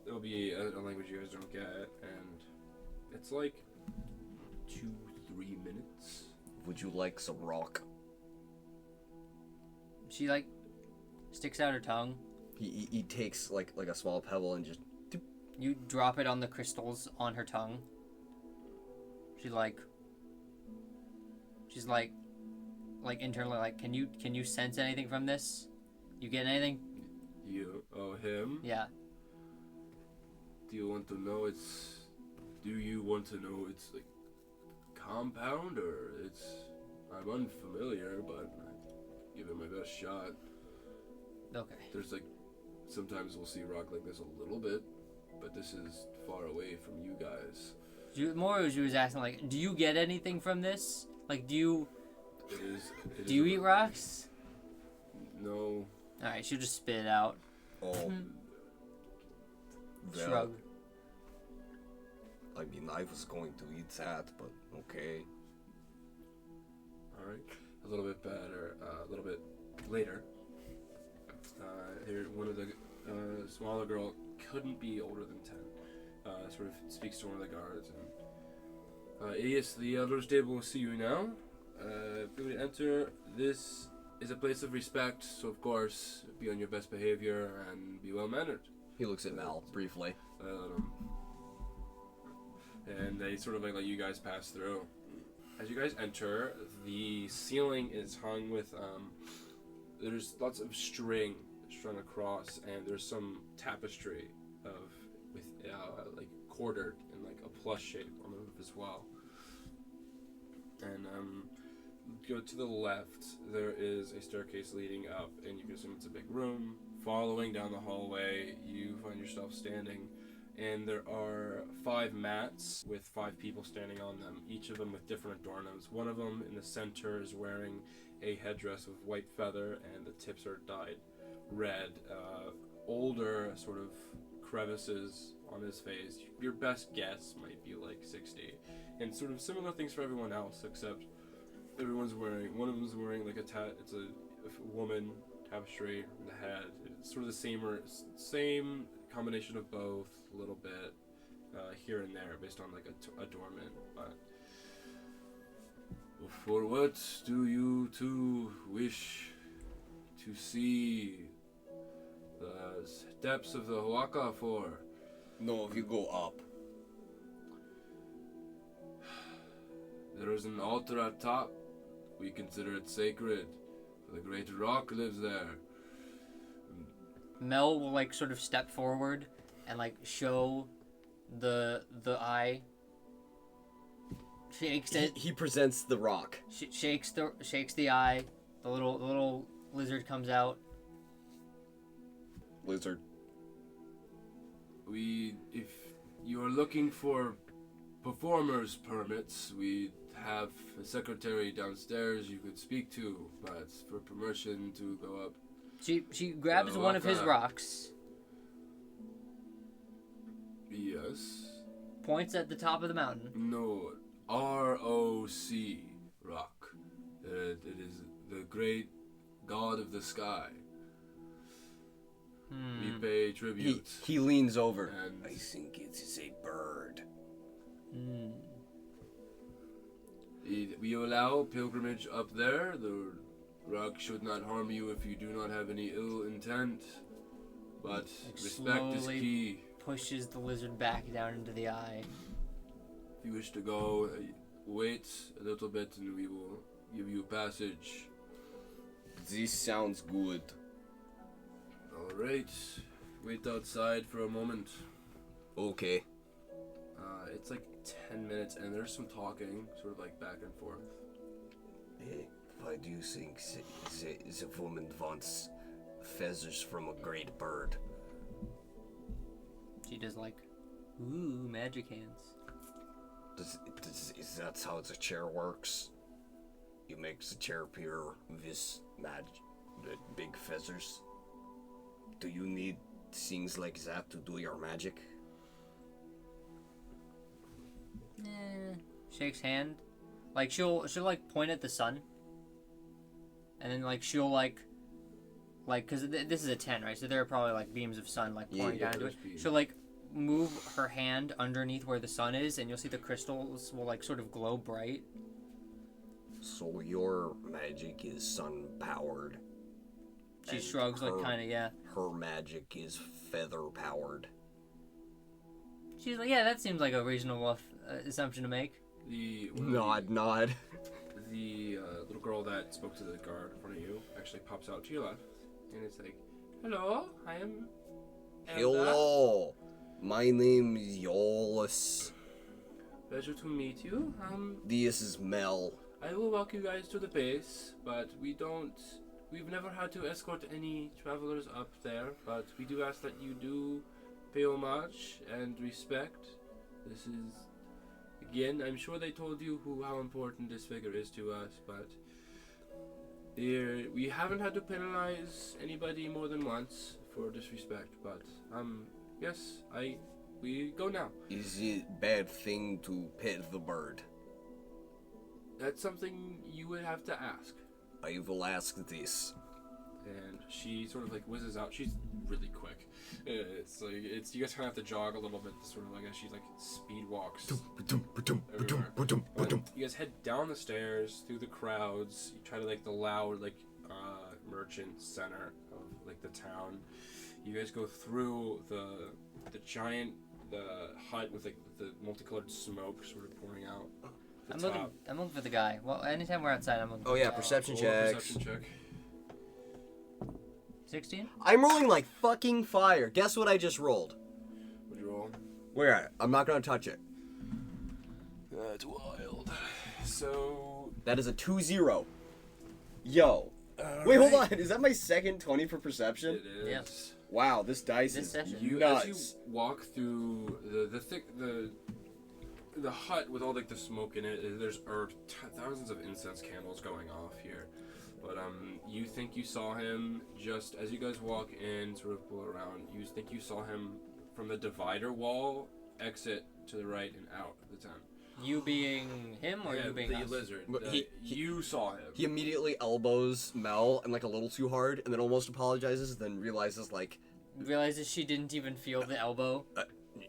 it'll be a language you guys don't get, and it's like 2-3 minutes. Would you like some rock? She like sticks out her tongue. He takes like a small pebble and just You drop it on the crystals on her tongue. She's like internally like, can you sense anything from this? You get anything? You, him? Yeah. Do you want to know it's like compound or it's, I'm unfamiliar, but I give it my best shot. Okay. There's like, sometimes we'll see rock like this a little bit, but this is far away from you guys. She was asking like, do you get anything from this? Like, do you Do you eat rocks? No. Alright, she'll just spit it out. Oh. Shrug. I mean, I was going to eat that, but okay. All right. A little bit better. A little bit later. Here, one of the smaller girl couldn't be older than 10. Sort of speaks to one of the guards and. Yes, the elder stable will see you now. If you would enter, this is a place of respect, so of course, be on your best behavior and be well mannered. He looks at Mal briefly. And they sort of like let you guys pass through. As you guys enter, the ceiling is hung with there's lots of string strung across, and there's some tapestry with like quartered in like a plus shape on the roof as well. And go to the left, there is a staircase leading up, and you can assume it's a big room. Following down the hallway, you find yourself standing, and there are 5 mats with 5 people standing on them, each of them with different adornments. One of them in the center is wearing a headdress of white feather, and the tips are dyed red. Older sort of crevices on his face. Your best guess might be like 60. And sort of similar things for everyone else, except one of them's wearing like it's a woman tapestry in the head. It's sort of the same combination of both, a little bit here and there based on like adornment. But for what do you two wish to see the steps of the Huaca for? No, if you go up. There is an altar at top. We consider it sacred. The great rock lives there. Mel will like sort of step forward and like show the eye. Shakes it. He presents the rock. Shakes the eye. The little lizard comes out. Lizard. If you are looking for performers permits, we have a secretary downstairs you could speak to, but for permission to go up. She grabs one of his rocks. Yes. Points at the top of the mountain. No, R-O-C, rock. It is the great god of the sky. We pay tribute. He leans over. And I think it is a bird. We allow pilgrimage up there. The rock should not harm you if you do not have any ill intent. But respect is key. Pushes the lizard back down into the eye. If you wish to go, wait a little bit and we will give you passage. This sounds good. Alright. Wait outside for a moment. Okay. It's like 10 minutes and there's some talking, sort of like back and forth. Why do you think the woman wants feathers from a great bird? She does like, ooh, magic hands. Is that how the chair works? You make the chair appear with big feathers? Do you need things like that to do your magic? Shakes hand. Like she'll like point at the sun. And then like she'll like cause this is a tent, right? So there are probably like beams of sun like pouring down into it. Beams. She'll like move her hand underneath where the sun is, and you'll see the crystals will like sort of glow bright. So your magic is sun powered. She shrugs like kinda, yeah. Her magic is feather powered. She's like, yeah, that seems like a reasonable assumption to make. Nod. The little girl that spoke to the guard in front of you actually pops out to your left, and it's like, "Hello, I am." Hello, my name is Iollus. Pleasure to meet you. This is Mel. I will walk you guys to the base, but we've never had to escort any travelers up there, but we do ask that you do pay homage and respect. This is, again, I'm sure they told you how important this figure is to us, but We haven't had to penalize anybody more than once for disrespect, but yes, we go now. Is it bad thing to pet the bird? That's something you would have to ask. I will ask this. And she sort of like whizzes out. She's really quick. It's like you guys kind of have to jog a little bit, sort of like as she like speed walks everywhere. You guys head down the stairs through the crowds. You try to like the loud like merchant center of like the town. You guys go through the giant hut with like the multicolored smoke sort of pouring out. I'm looking for the guy. Well, anytime we're outside, I'm looking. Oh yeah, perception checks. Perception check. 16? I'm rolling like fucking fire. Guess what I just rolled? What'd you roll? Where at? I'm not gonna touch it. That's wild. So That is a 2-0. Yo. Wait, hold on. Is that my second 20 for perception? it is. Yes. Wow, this dice This is session. nuts. As you walk through the hut with all like the smoke in it, there's thousands of incense candles going off here. But you think you saw him just as you guys walk in, sort of pull around. You think you saw him from the divider wall exit to the right and out of the tent. You being him or you being the us? lizard? But You saw him. He immediately elbows Mel and like a little too hard, and then almost apologizes, then realizes like Realizes she didn't even feel the elbow.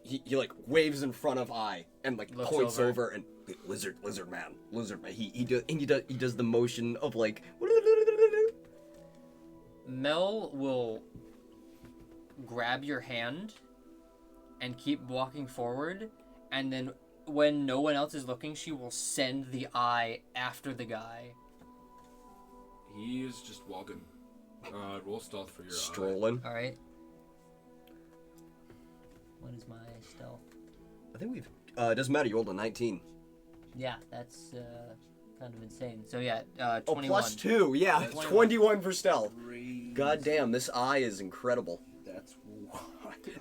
he like waves in front of I and like Looks points over. over and lizard man. He does the motion of like Mel will grab your hand and keep walking forward, and then when no one else is looking, she will send the eye after the guy. He is just walking. Roll stealth for your eye. strolling. All right. What is my stealth? I think we've it doesn't matter. You rolled a 19. Yeah, that's kind of insane. So yeah, Oh, 21. plus 2. Yeah, That's 21 for stealth. Crazy. God damn, this eye is incredible. That's wild.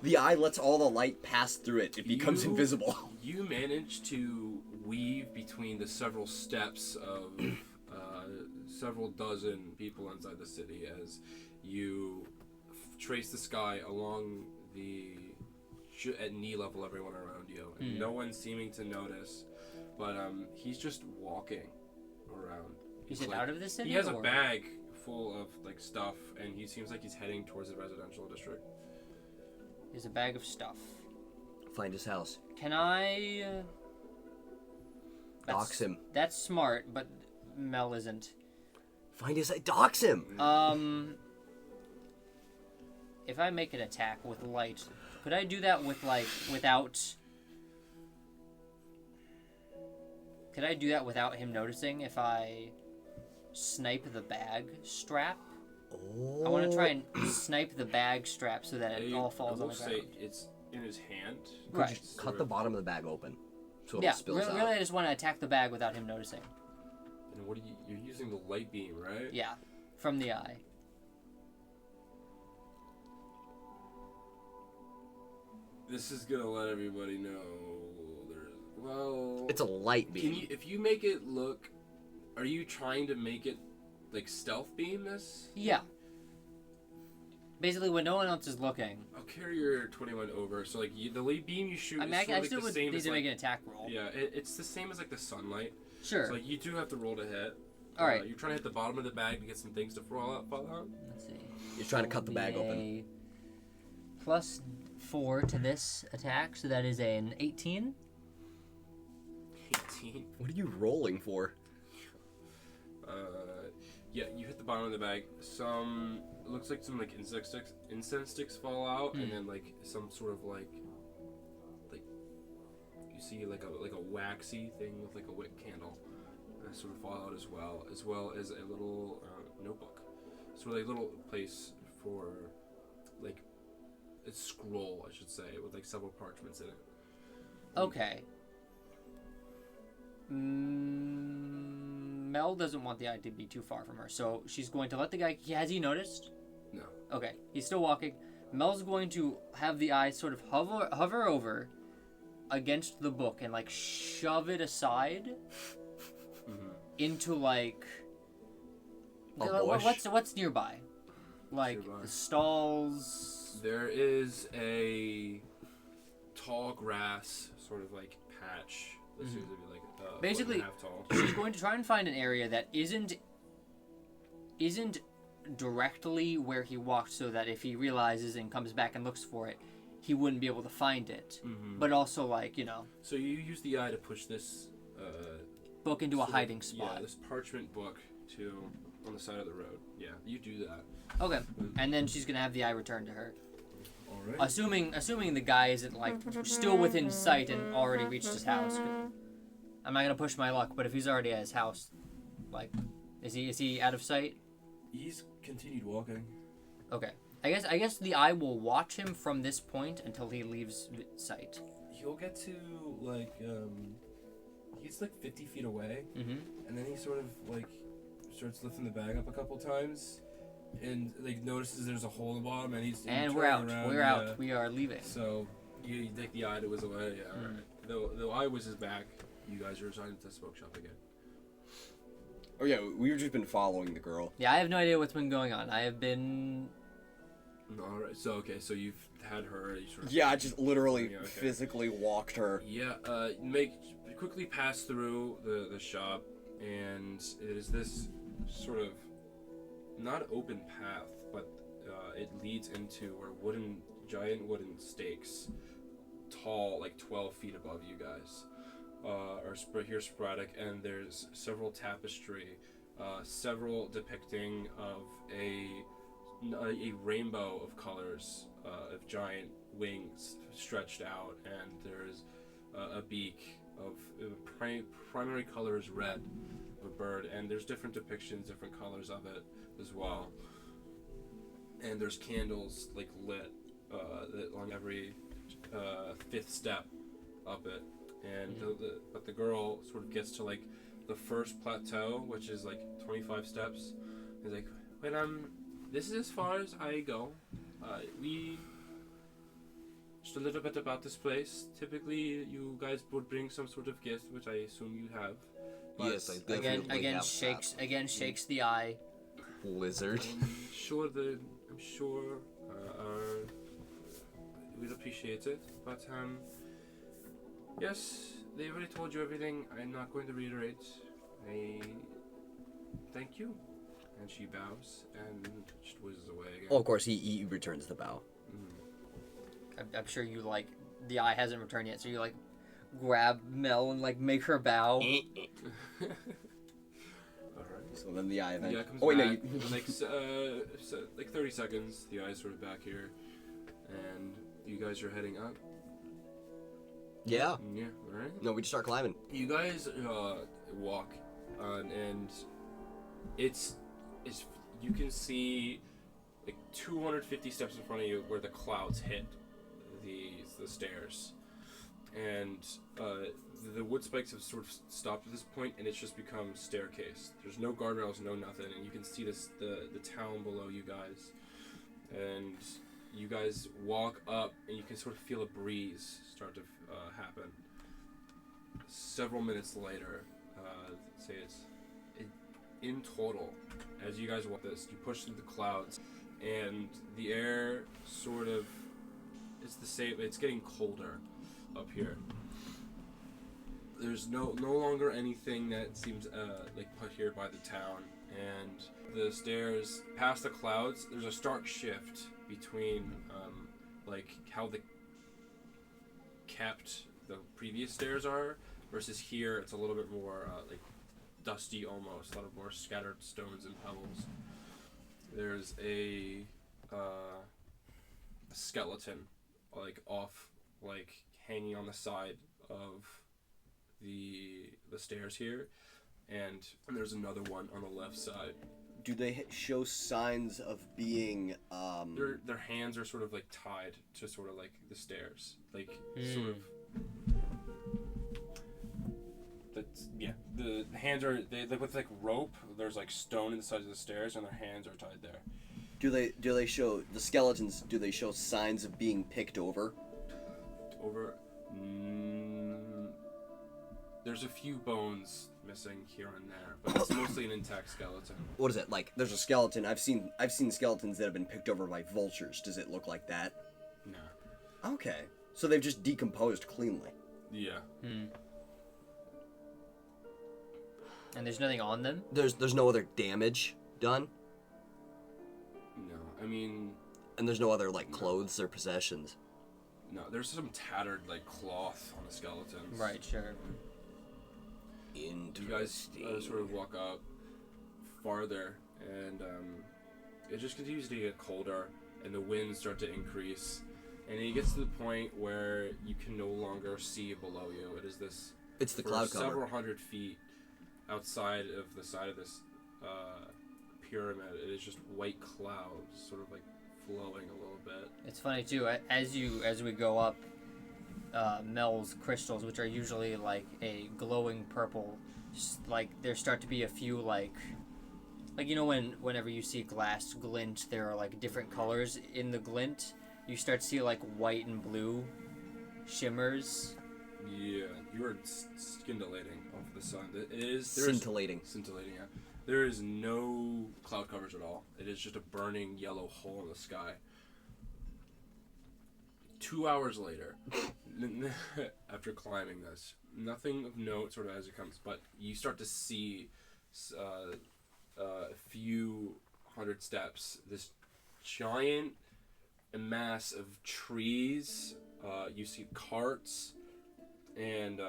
The eye lets all the light pass through it. It becomes You- invisible. You manage to weave between the several steps of several dozen people inside the city as you trace the sky along at knee level everyone around you. And no one seeming to notice, but he's just walking around. Is He's it out of the city? He has a or- bag full of like stuff, and he seems like he's heading towards the residential district. There's a bag of stuff. Find his house. Can I? Dox him. That's smart, but Mel isn't. Find his dox him. If I make an attack with light, could I do that with like without? Could I do that without him noticing if I snipe the bag strap? Oh. I want to try and snipe the bag strap so that it all falls I on will the say ground. it's in his hand. Right. It's Cut sort the of- bottom of the bag open, so it Yeah, spills out. really, I just want to attack the bag without him noticing. And what are you're using the light beam, right? Yeah, from the eye. This is gonna let everybody know. It's a light beam. Can you, if you make it look, are you trying to make it like stealth beam this? Yeah. Basically, when no one else is looking. I'll carry your 21 over. So like the light beam you shoot I mean, is I sort of still like the would same need as to like, make an attack roll. yeah, it's the same as like the sunlight. Sure. So like you do have to roll to hit. All right. You're trying to hit the bottom of the bag to get some things to fall out. Let's see. You're trying to cut the bag open. A +4 to this attack, so that is an 18. 18. What are you rolling for? Yeah, you hit the bottom of the bag. It looks like some like incense sticks fall out, and then like some sort of like you see like a waxy thing with like a wick candle sort of fall out as well as a little notebook. So like a little place for like a scroll, I should say, with like several parchments in it. Okay. Mel doesn't want the eye to be too far from her, so she's going to let the guy. Has he noticed? No. Okay, he's still walking. Mel's going to have the eye sort of hover over against the book and like shove it aside into like What's nearby? Like Nearby. stalls. There is a tall grass sort of like patch. That seems to be like a Basically, foot and a half tall. She's going to try and find an area that isn't directly where he walked, so that if he realizes and comes back and looks for it, he wouldn't be able to find it. Mm-hmm. But also, like, So you use the eye to push this book into a sort of- hiding spot. Yeah, this parchment book on the side of the road. Yeah, you do that. Okay, and then she's gonna have the eye returned to her. All right. Assuming the guy isn't like still within sight and already reached his house. 'Cause I'm not gonna push my luck, but if he's already at his house, like, is he out of sight? He's continued walking. Okay, I guess the eye will watch him from this point until he leaves sight. He'll get to like he's like 50 feet away, Mm-hmm. and then he sort of like starts lifting the bag up a couple times, and like notices there's a hole in the bottom, and he's And we're turning out. around, We're yeah. out. We are leaving. So you take the eye to whiz away. Yeah. All right. The eye whizzes back. You guys are assigned to the smoke shop again. Oh yeah, we've just been following the girl. Yeah, I have no idea what's been going on. I have been. All right. So so you've had her. You sort of Yeah, I just literally Yeah, okay. physically walked her. Yeah, quickly pass through the shop, and it is this sort of not open path, but it leads into where giant wooden stakes, tall like 12 feet above you guys, are here sporadic, and there's several tapestry, several depicting of a rainbow of colors, of giant wings stretched out, and there's a beak of primary color is red of a bird, and there's different depictions, different colors of it as well. And there's candles like lit on every fifth step up it, and but the girl sort of gets to like the first plateau, which is like 25 steps. He's like, this is as far as I go. We just a little bit about this place. Typically, you guys would bring some sort of gift, which I assume you have. But Yes, I definitely have shakes the eye. Lizard. I'm sure we'd appreciate it. But yes, they already told you everything. I'm not going to reiterate. I thank you. And she bows and just whizzes away again. Oh, of course, he returns the bow. I'm sure you like the eye hasn't returned yet, so you like grab Mel and like make her bow. All right. So then the eye then. The eye comes Oh wait, back. no. Like 30 seconds. The eye's sort of back here, and you guys are heading up. Yeah. Yeah. All right. No, we just start climbing. You guys walk, and it's you can see like 250 steps in front of you where the clouds hit the stairs, and the wood spikes have sort of stopped at this point, and it's just become staircase. There's no guardrails, no nothing, and you can see the town below you guys, and you guys walk up, and you can sort of feel a breeze start to happen. Several minutes later, in total, as you guys walk this, you push through the clouds, and the air sort of, it's the same, it's getting colder up here. There's no longer anything that seems like put here by the town, and the stairs past the clouds, there's a stark shift between like how the previous stairs are versus here. It's a little bit more like dusty almost, a lot of more scattered stones and pebbles. There's a skeleton like hanging on the side of the stairs here, and there's another one on the left side. Do they show signs of being Their hands are sort of like tied to sort of like the stairs, like sort of. That's, yeah, the hands are they with like rope. There's like stone inside of the stairs, and their hands are tied there. Do they show the skeletons? Do they show signs of being picked over? There's a few bones missing here and there, but it's mostly an intact skeleton. What is it like? There's a skeleton. I've seen skeletons that have been picked over by vultures. Does it look like that? No. Okay, so they've just decomposed cleanly. Yeah. And there's nothing on them? There's no other damage done, No, I mean, and there's no other like clothes or possessions. no. There's some tattered like cloth on the skeletons. Right, sure. You guys sort of walk up farther, and it just continues to get colder, and the winds start to increase, and it gets to the point where you can no longer see below you. It is this. It's the for cloud cover. several hundred feet outside of the side of this pyramid. It is just white clouds, sort of like flowing a little bit. It's funny too. As we go up, Mel's crystals, which are usually like a glowing purple, like there start to be a few like you know whenever you see glass glint, there are like different colors in the glint. You start to see like white and blue shimmers. Yeah, you are scintillating off the sun. It is Scintillating. Scintillating, yeah. There is no cloud covers at all. It is just a burning yellow hole in the sky. 2 hours later, after climbing this, nothing of note sort of as it comes, but you start to see a few hundred steps, this giant mass of trees. You see carts, and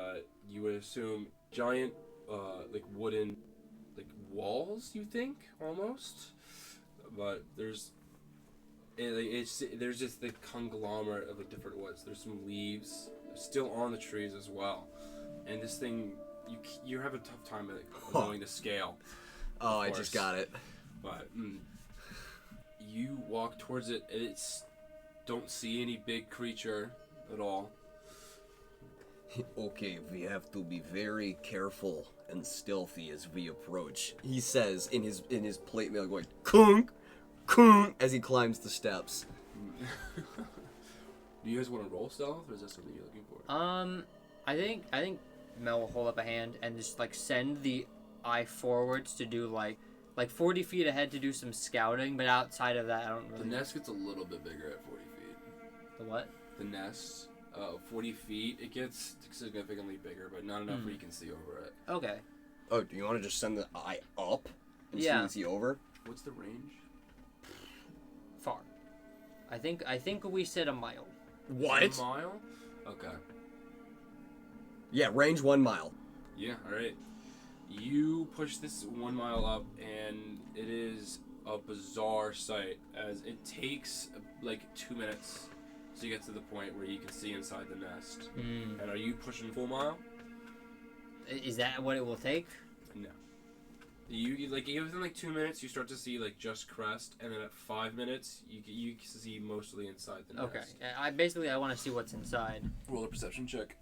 you would assume giant like wooden like walls, you think, almost, but there's just the conglomerate of like different woods. There's some leaves still on the trees as well, and this thing you have a tough time knowing the scale. Oh, I just got it. But you walk towards it, and don't see any big creature at all. Okay, we have to be very careful and stealthy as we approach, he says in his plate mail, going kunk, kunk, as he climbs the steps. Do you guys want to roll stealth, or is that something you're looking for? I think Mel will hold up a hand and just like send the eye forwards to do like 40 feet ahead to do some scouting, but outside of that, I don't really. The nest gets a little bit bigger at 40 feet. The what? The nest, 40 feet, it gets significantly bigger, but not enough where you can see over it. Okay. Oh, do you want to just send the eye up and Yeah. see over? What's the range? Far. I think we said a mile. What? A mile? Okay. Yeah, range 1 mile. Yeah, alright. You push this 1 mile up, and it is a bizarre sight, as it takes like 2 minutes to get to the point where you can see inside the nest. And are you pushing full mile? Is that what it will take? No. You like within like 2 minutes, you start to see like just crest, and then at 5 minutes, you see mostly inside the nest. Okay. I want to see what's inside. Roll a perception check.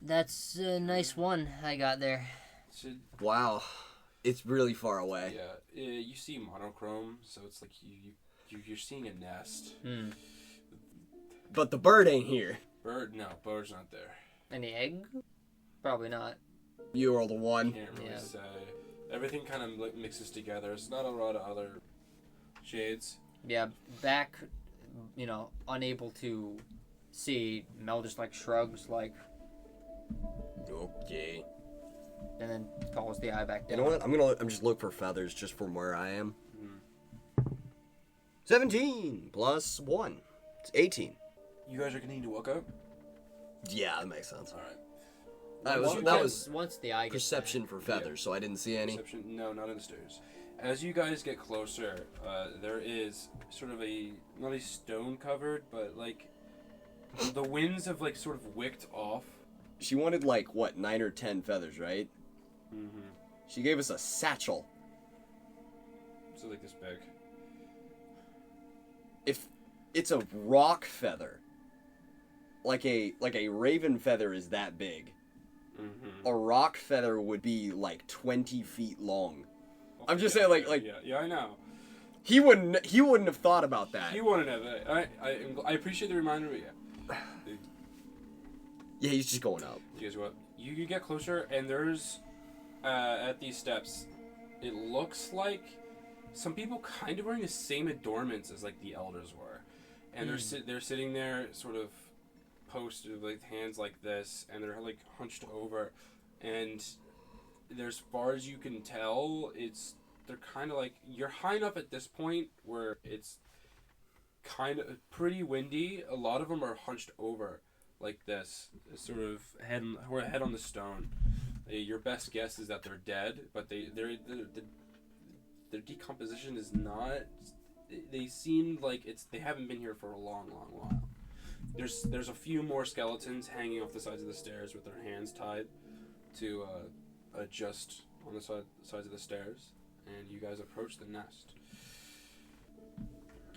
That's a nice one I got there. Wow, it's really far away. Yeah, you see monochrome, so it's like you're seeing a nest. But the bird ain't here. Bird's not there. Any egg? Probably not. You are the one. Can't really Yeah. say. Everything kind of like mixes together. It's not a lot of other shades. Yeah, back, unable to see, Mel just like shrugs like, Okay. and then calls the eye back You down. know what? I'm just look for feathers just from where I am. 17 plus 1. It's 18. You guys are continuing to walk up. Yeah, that makes sense. All right. That was Once the eye gets perception for feathers, so I didn't see any. Perception? No, not in the stairs. As you guys get closer, there is sort of not a stone covered, but like the winds have like sort of wicked off. She wanted like what 9 or 10 feathers, right? Mm-hmm. She gave us a satchel. So like this big. If it's a rock feather, like a raven feather is that big. Mm-hmm. A rock feather would be like 20 feet long. I'm just saying, like yeah, I know. he wouldn't have thought about that. He wanted to. I appreciate the reminder. But yeah. Yeah, he's just going up. You guys what? You get closer, and there's at these steps, it looks like some people kind of wearing the same adornments as like the elders were, and they're sitting there sort of posted with hands like this, and they're like hunched over, and as far as you can tell, they're kind of like, you're high enough at this point where it's kind of pretty windy. A lot of them are hunched over like this, sort of head on the stone. Your best guess is that they're dead, but their decomposition is not. They seem like they haven't been here for a long while. There's a few more skeletons hanging off the sides of the stairs with their hands tied to adjust on the sides of the stairs, and you guys approach the nest.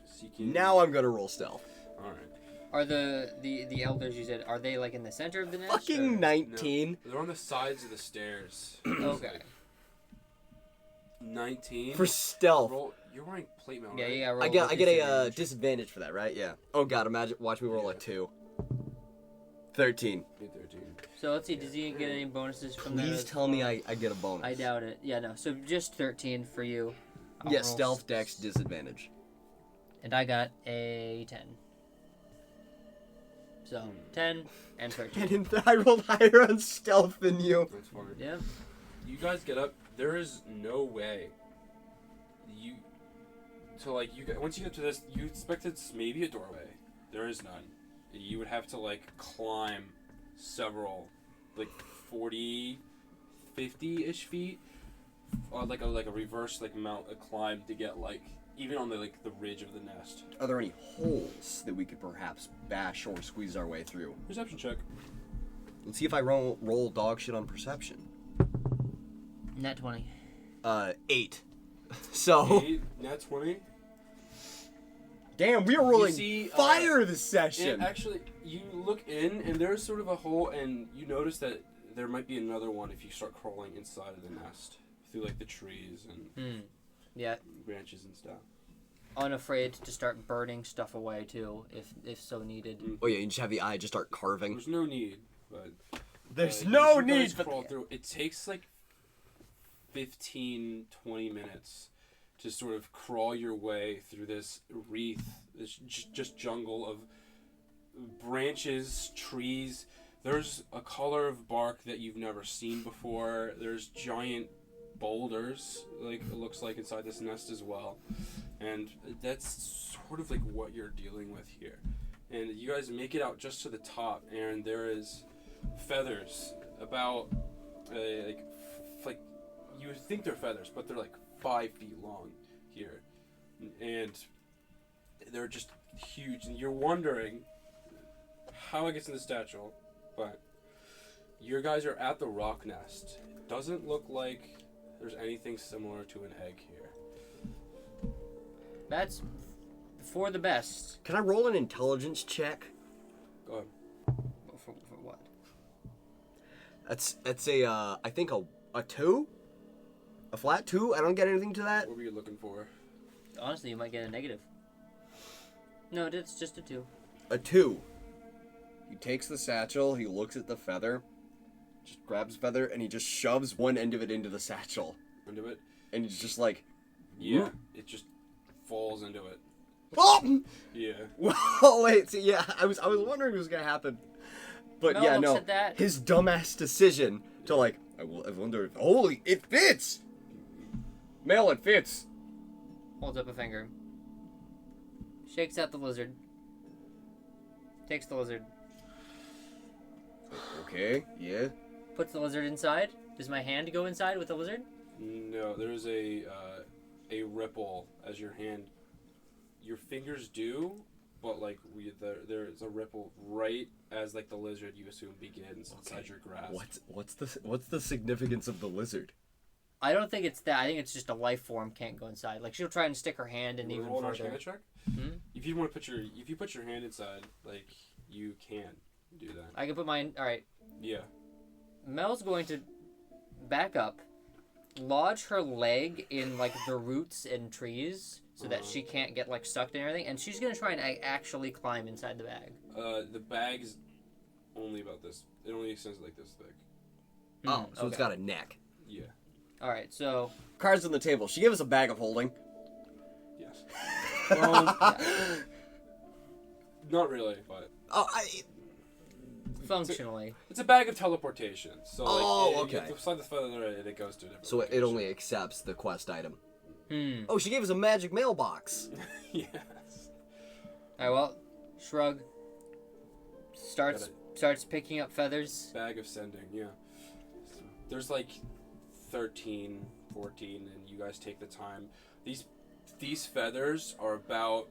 Seeking. Now I'm gonna roll stealth. All right. Are the elders you said, are they like in the center of the nest? Fucking or? 19. No, they're on the sides of the stairs. Okay. 19 For stealth. You're wearing plate mail, Yeah, right? yeah. Roll I get a disadvantage. disadvantage for that, right? Yeah. Oh god, imagine, watch me roll a 2. 13. 13. So let's see, does he get any bonuses from that? Please as tell me well? I get a bonus. I doubt it. Yeah, no. So just 13 for you. I'll Yeah, roll stealth, dex, disadvantage. And I got a 10. So 10 and 13. I rolled higher on stealth than you. That's fine. Yeah. You guys get up. There is no way. Once you get to this, you expect it's maybe a doorway. There is none. You would have to like climb several, like 40, 50-ish feet, like a reverse mount, a climb to get like even on the ridge of the nest. Are there any holes that we could perhaps bash or squeeze our way through? Perception check. Let's see if I roll dog shit on perception. Nat 20. 8. So, 8, nat 20. damn, we are rolling see, fire this session. And actually, you look in, and there's sort of a hole, and you notice that there might be another one if you start crawling inside of the nest through like the trees and Yeah. branches and stuff. Unafraid to start burning stuff away too, if so needed. Oh yeah, you just have the eye just start carving. There's no need, but There's as no you guys need, but crawl through. It takes like 15, 20 minutes to sort of crawl your way through this wreath, this just jungle of branches, trees. There's a color of bark that you've never seen before. There's giant boulders, like it looks like inside this nest as well, and that's sort of like what you're dealing with here. And you guys make it out just to the top, and there is feathers about like you would think they're feathers, but they're like 5 feet long here, and they're just huge. And you're wondering how it gets in the satchel, but your guys are at the rock nest. It doesn't look like there's anything similar to an egg here. That's for the best. can I roll an intelligence check? Go ahead. For what? That's a I think a 2, a flat 2. I don't get anything to that. What were you looking for? Honestly, you might get a negative. No, it's just a 2. A 2. He takes the satchel. He looks at the feather, just grabs the feather, and he just shoves one end of it into the satchel. Into it? And he's just like, Yeah. It just falls into it. oh! Yeah. Well, wait, see, yeah, I was wondering what was gonna happen, but Mel yeah, looks no, at that. his dumbass decision to like, I wonder if, holy, it fits. Mel, it fits. Holds up a finger. Shakes out the lizard. Takes the lizard. Okay, yeah. Puts the lizard inside. Does my hand go inside with the lizard? No, there's a ripple as your hand. Your fingers do, but like there's a ripple right as like the lizard you assume begins inside your grasp. What's the significance of the lizard? I don't think it's that. I think it's just a life form can't go inside. Like she'll try and stick her hand in You even wanna roll an further. Arcana check? Hmm? If you want to put your hand inside, like you can do that. I can put mine. All right. Yeah. Mel's going to back up, lodge her leg in like the roots and trees so that she can't get like sucked in everything, and she's gonna try and actually climb inside the bag. The bag's only about this. It only extends like this thick. Oh, so it's okay. got a neck. Yeah. All right, so Cards on the table. She gave us a bag of holding. Yes. yeah, Not really, but Oh, functionally, it's a bag of teleportation. So Oh, like, okay. You slide the feather and it goes to a different. so it location. only accepts the quest item. hmm. Oh, she gave us a magic mailbox. Yes. All right, well, Shrug starts picking up feathers. Bag of sending. Yeah. So there's like 13, 14, and you guys take the time. These feathers are about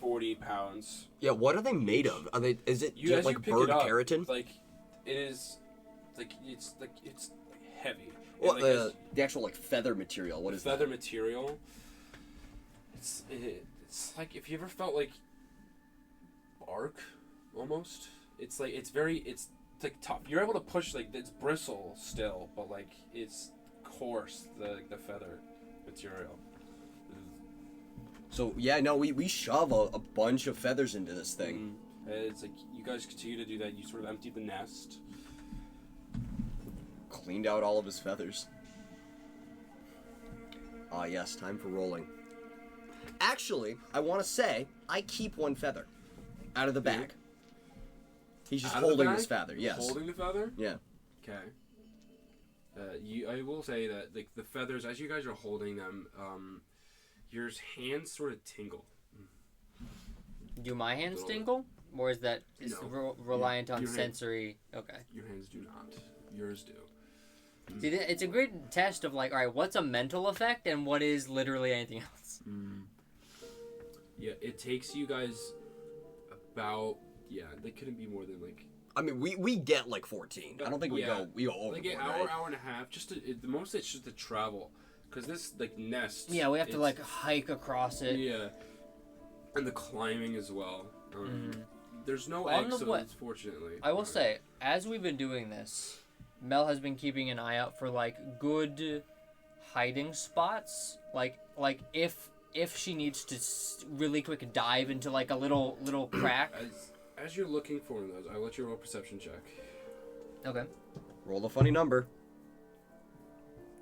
40 pounds. Yeah, what are they made of? Are they? Is it You just as like you pick bird it up, keratin? Like it is, it's heavy. What And, like, the actual like feather material? What is feather that? material. It's like if you ever felt like bark, almost. It's like it's like tough. You're able to push like it's bristle still, but like it's coarse. The feather material. So yeah, no, we shove a bunch of feathers into this thing. It's like you guys continue to do that. You sort of empty the nest. Cleaned out all of his feathers. Ah yes, time for rolling. Actually, I want to say I keep one feather out of the bag. He's just Out of the holding bag? this feather. Yes. Holding the feather. Yeah. Okay. I will say that like the feathers, as you guys are holding them, your hands sort of tingle. Do my hands Little- tingle, or is that is No. reliant on Your hand- sensory? Okay. Your hands do not. Yours do. See, it's a great test of like, all right, what's a mental effect and what is literally anything else. Yeah, it takes you guys about they couldn't be more than like I mean, we get like 14. I don't think we Yeah. go over. like an hour and a half. Just the most it's just the travel, because this like nest. Yeah, we have to it's- like hike across it. Yeah, and the climbing as well. There's no On the exits, way- unfortunately. I will say, as we've been doing this, Mel has been keeping an eye out for like good hiding spots. Like if she needs to really quick dive into like a little crack. As you're looking for one of those, I'll let you roll a perception check. Okay. Roll a funny number.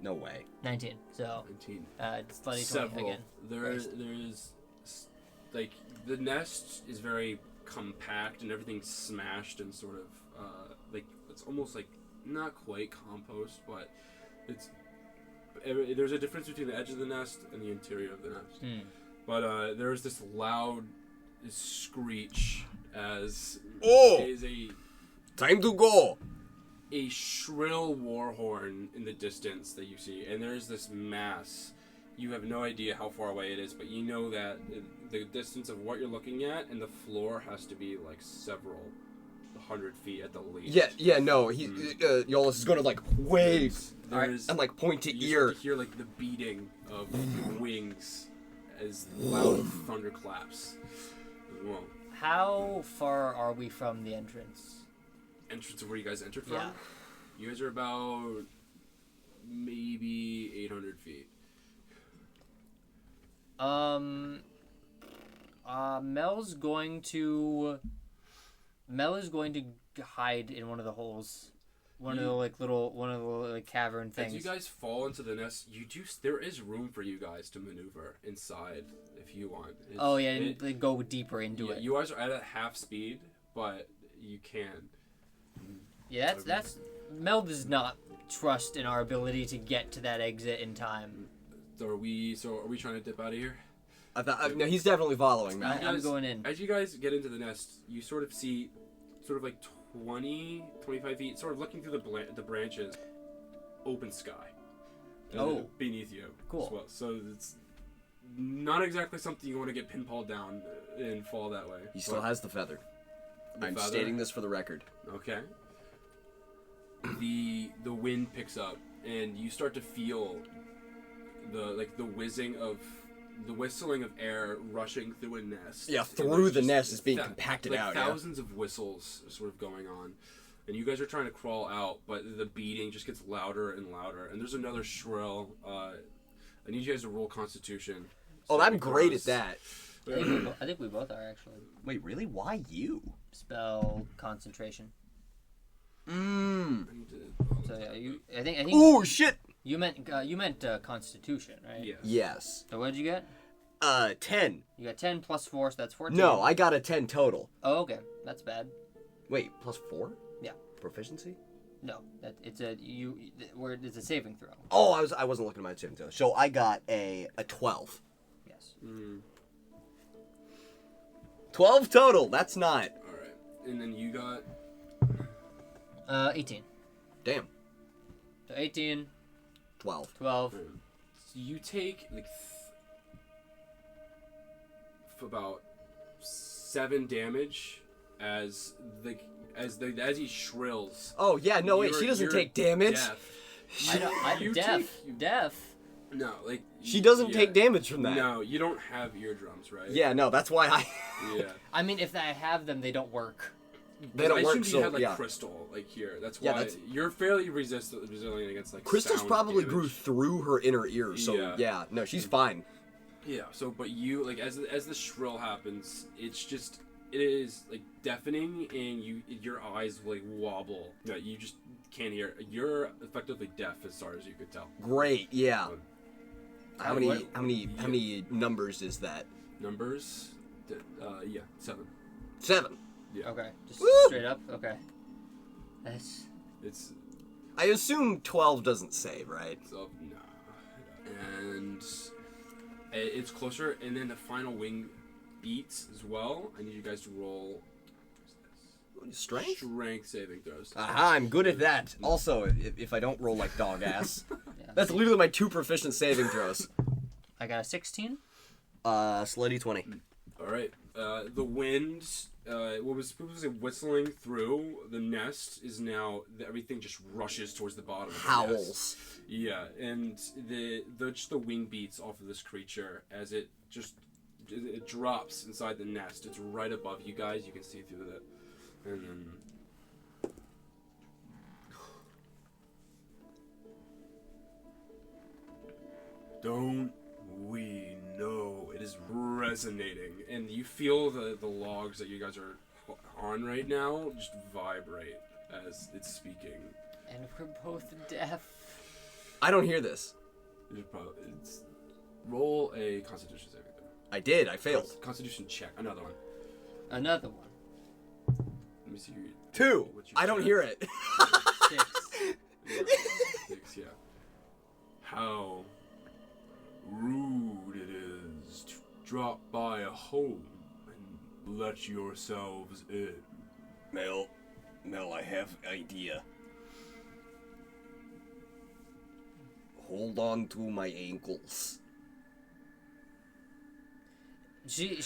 No way. 19. So 19. it's bloody 20 Several. again. There is like the nest is very compact and everything's smashed and sort of like it's almost like not quite compost, but there's a difference between the edge of the nest and the interior of the nest. But there's this loud screech as is Time to go. a shrill war horn in the distance that you see, and there's this mass. You have no idea how far away it is, but you know that the distance of what you're looking at and the floor has to be like several 100 feet at the least. Yeah, no. Iollus is gonna like wave There's and like point to you ear. start to hear like the beating of wings as loud thunder claps. Whoa. How far are we from the entrance? Entrance of where you guys entered from? Yeah. You guys are about maybe 800 feet. Mel is going to hide in one of the holes, one of the cavern things. As you guys fall into the nest, there is room for you guys to maneuver inside if you want. They go deeper into it. You guys are at a half speed, but you can. Yeah, that's Mel does not trust in our ability to get to that exit in time. So are we trying to dip out of here? No, he's definitely following me. I'm going in. As you guys get into the nest, you sort of see like 20, 25 feet, sort of looking through the branches, open sky. Beneath you. Cool. As well. So it's not exactly something you want to get pinballed down and fall that way. He still has the feather. I'm feather? stating this for the record. Okay. The wind picks up and you start to feel the whistling of air rushing through a nest. Yeah, And through there's the just nest is being compacted out. Yeah. Thousands of whistles are sort of going on. And you guys are trying to crawl out, but the beating just gets louder and louder. And there's another shrill. I need you guys to roll Constitution. Oh, I'm great at that. I think we both are actually. Wait, really? Why you? Spell concentration. Mmm. So yeah, I think Oh shit! you meant Constitution, right? Yes. Yes. So what did you get? 10. You got 10 plus 4, so that's 14. No, I got a 10 total. Oh, okay, that's bad. Wait, plus 4? Yeah. Proficiency? No, it's a saving throw. Oh, I wasn't looking at my saving throw. So I got a 12. Yes. 12 total. That's not. All right. And then you got 18. Damn. So 18, 12. 12. So you take like about 7 damage as he shrills. Oh yeah, no wait, she doesn't You're take damage. Deaf. I'm You deaf. take- Deaf. No, like She doesn't yeah. take damage from that. No, you don't have eardrums, right? Yeah, no, that's why I. Yeah. I mean, if I have them, they don't work. They don't I work. assumed So you had like yeah, crystal, like here. That's Yeah, why that's- you're fairly resilient against like crystals sound probably damage. grew through her inner ear. So Yeah. yeah, no, she's fine. Yeah. So, but you like as the shrill happens, it is like deafening, and your eyes like wobble. Yeah, you just can't hear. You're effectively deaf as far as you could tell. Great, yeah. How many? What- How many numbers is that? Numbers, yeah, 7. 7. Yeah. Okay, just Woo! straight up. Okay. That's It's I assume 12 doesn't save, right? so nah, and it's closer, and then the final wing beats as well. I need you guys to roll Strength. strength saving throws. Aha, I'm good at that. Also, if I don't roll like dog ass, yeah. that's literally my 2 proficient saving throws. I got a 16. Slutty 20. All right. The wind, what was previously whistling through the nest, is now everything just rushes towards the bottom. Of the nest. Howls. Yeah, and just the wing beats off of this creature as it drops inside the nest. It's right above you guys. You can see through it, and then. Don't we know it is resonating, and you feel the logs that you guys are on right now just vibrate as it's speaking. And we're both deaf. I don't hear this. It's roll a Constitution saving throw. I did. I failed. Constitution check. Another one. Another one. Let me see. 2. What's your I don't check? hear it. 6. Yeah, 6. Yeah. How rude it is to drop by a home and let yourselves in. Mel, I have idea. Hold on to my ankles. She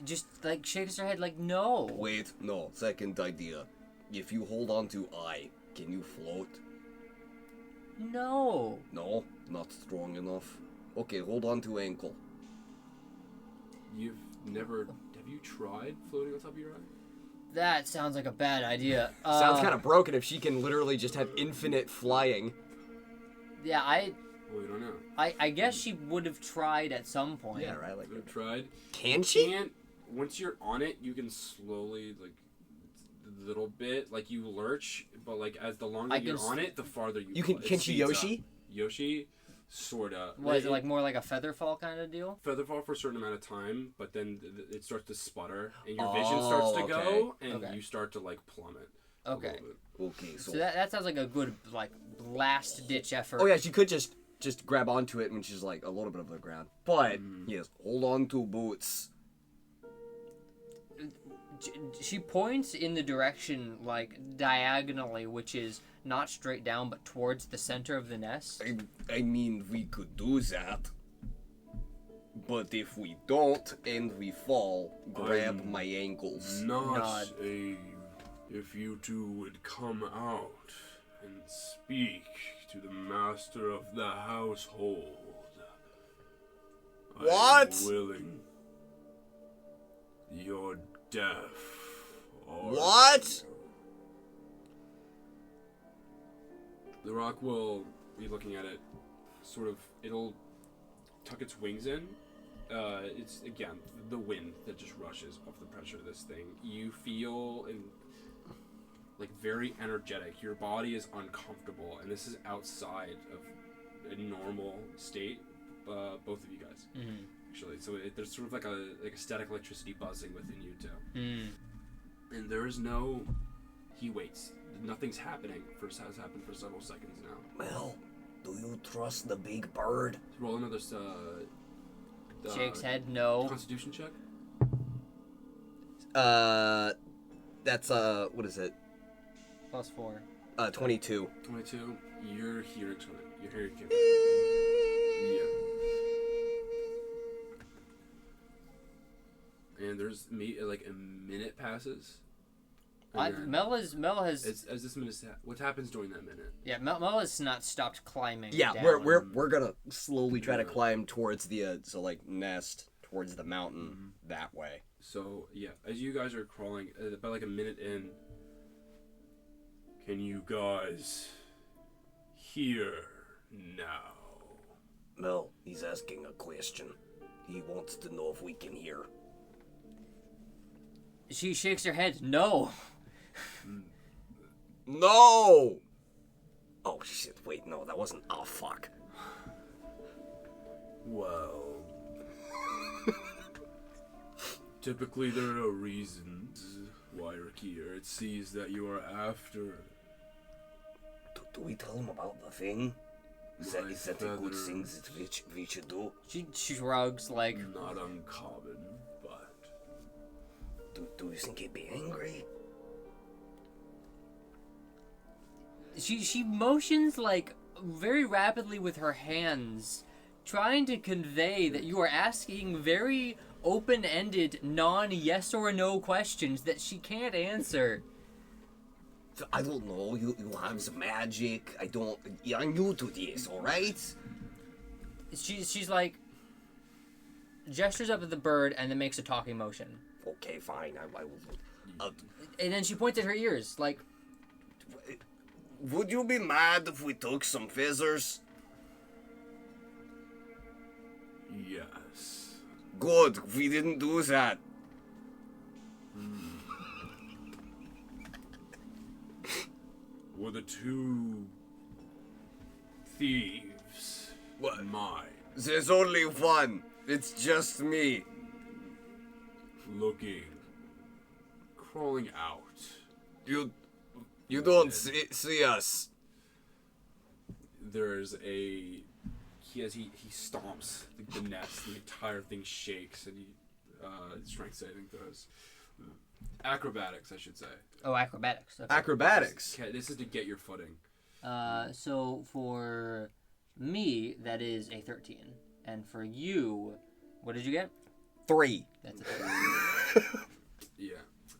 just like shakes her head like no. Wait, no. Second idea. If you hold on to I, can you float? No. No, not strong enough. Okay, hold on to ankle. You've never. Have you tried floating on top of your eye? That sounds like a bad idea. Sounds kind of broken if she can literally just have infinite flying. Yeah, Well, we don't know. I guess she would have tried at some point. Yeah, right. Like, You've tried. can she? Can't. Once you're on it, you can slowly like a little bit, like you lurch, but like as the longer I you're can on it, the farther you. You can. it Can she speeds Yoshi? up. Yoshi, sorta. Was it like more like a feather fall kind of deal? feather fall for a certain amount of time, but then it starts to sputter, and your vision Oh, starts to okay. go, and Okay. you start to like plummet. a Okay. little bit. Okay, So that sounds like a good like last ditch effort. Oh yeah, she could just grab onto it when she's like a little bit of the ground. But yes, hold on to boots. She points in the direction like diagonally, which is not straight down but towards the center of the nest. I mean, we could do that. But if we don't and we fall, grab my ankles. Not Nod. if you two would come out and speak to the master of the household. What? I'm willing. You're deaf. What? The rock will be looking at it. Sort of, it'll tuck its wings in. It's again the wind that just rushes off the pressure of this thing. You feel and like very energetic. Your body is uncomfortable, and this is outside of a normal state. Both of you guys, actually. So there's sort of like a static electricity buzzing within you too. And there is no. He waits. Nothing's happening. Has happened for several seconds now. Mel, do you trust the big bird? Roll another. Shakes head, no. Constitution check. That's what is it? +4. 22. 22. You're hearing something. You're hearing Kepler. Yeah. And there's like a minute passes. Mel has. As this minute, what happens during that minute? Yeah, Mel has not stopped climbing. Yeah, down. we're gonna slowly try to climb towards the nest towards the mountain that way. So yeah, as you guys are crawling, about like a minute in, can you guys hear now? Mel, he's asking a question. He wants to know if we can hear. She shakes her head, no. No! Oh shit, wait, no, that wasn't. Oh fuck. Well, typically there are reasons why you're here. It sees that you are after. Do we tell him about the thing? Is that a good thing that we should do? She shrugs like. Not uncommon, but. Do you think he'd be angry? She motions like very rapidly with her hands, trying to convey that you are asking very open-ended, non-yes or no questions that she can't answer. I don't know. You have some magic. I'm new to this, alright? She's like gestures up at the bird and then makes a talking motion. Okay, fine. I will. And then she points at her ears, like. Would you be mad if we took some feathers? Yes. Good. We didn't do that. Were the two thieves mine? There's only one. It's just me. Crawling out. You don't see us. There's he stomps the nest, and the entire thing shakes, and he strength saving throws. Acrobatics, I should say. Oh, acrobatics. Okay. Acrobatics. This is to get your footing. So for me, that is a 13. And for you, what did you get? 3. That's a 3. Yeah.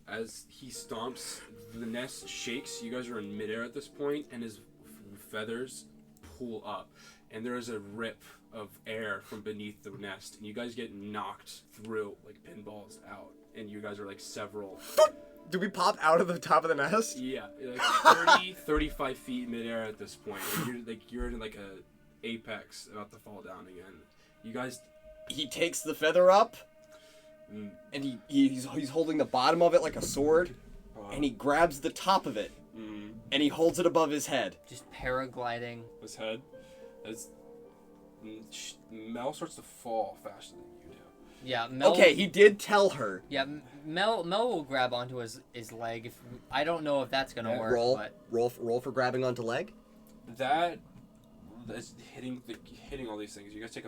As he stomps, the nest shakes. You guys are in midair at this point, and his feathers pull up. And there is a rip of air from beneath the nest, and you guys get knocked through like pinballs out. And you guys are like several... Do we pop out of the top of the nest? Yeah, like 30, 35 feet midair at this point. And you're in like a apex about to fall down again. You guys... He takes the feather up, and he's holding the bottom of it like a sword, and he grabs the top of it, and he holds it above his head. Just paragliding. His head. As Mel starts to fall faster than you do. Yeah, Mel... Okay, he did tell her. Yeah, Mel will grab onto his leg. I don't know if that's gonna work. Roll for grabbing onto leg. That's hitting all these things. You guys take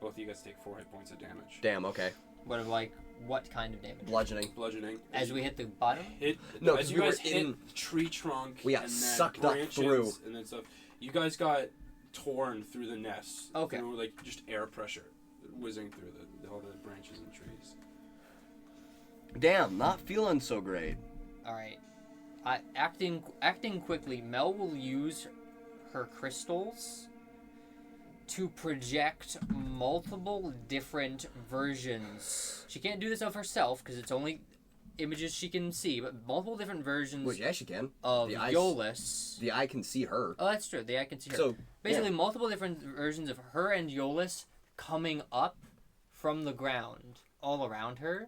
both of you guys take 4 hit points of damage. Damn. Okay. What kind of damage? Bludgeoning. As we hit the bottom. No, as you guys hit tree trunk. We got and sucked then up branches through. and then stuff. You guys got torn through the nest. Okay. Through like just air pressure, whizzing through all the branches and trees. Damn, not feeling so great. All right. Acting quickly, Mel will use her crystals to project multiple different versions. She can't do this of herself because it's only images she can see, but multiple different versions. Well, yeah, she can. Of Iollus. The eye can see her. Oh, that's true. The eye can see her. So basically, multiple different versions of her and Iollus coming up from the ground all around her.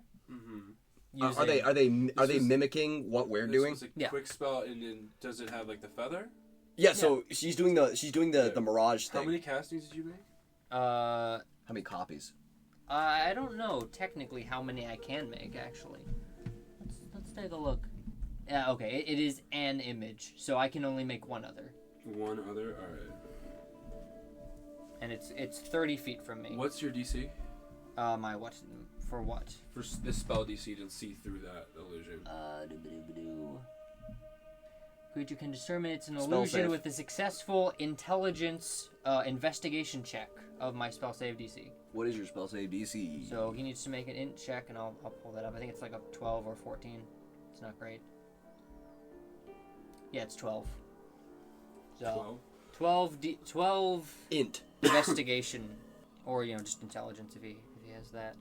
using. Are they was- mimicking what we're This doing? was a Yeah. quick spell, and then does it have like the feather? Yeah. So she's doing the Yeah. mirage How thing. many castings did you make? Uh, How many copies? I don't know technically how many I can make actually. Let's take a look. Yeah, okay. It is an image, so I can only make one other, One other. All right. and it's 30 feet from me. What's your DC My what? For what? for this spell DC to see through that illusion? Doo-ba-doo-ba-doo. Creature can determine it's an Spell illusion save. with a successful intelligence investigation check of my spell save DC. What is your spell save DC? So he needs to make an int check, and I'll pull that up. I think it's like a 12 or 14. It's not great. Yeah, it's 12. So 12. 12 Int. investigation, or just intelligence if he has that.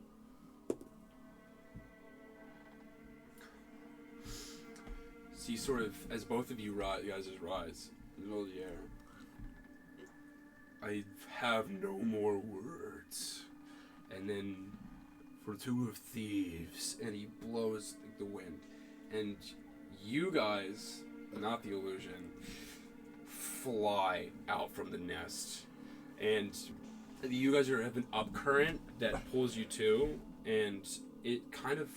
See, sort of, as both of you guys rise in the middle of the air, I have no more words. And then, for two of thieves, and he blows the wind. And you guys, not the illusion, fly out from the nest. And you guys have an upcurrent that pulls you too, and it kind of,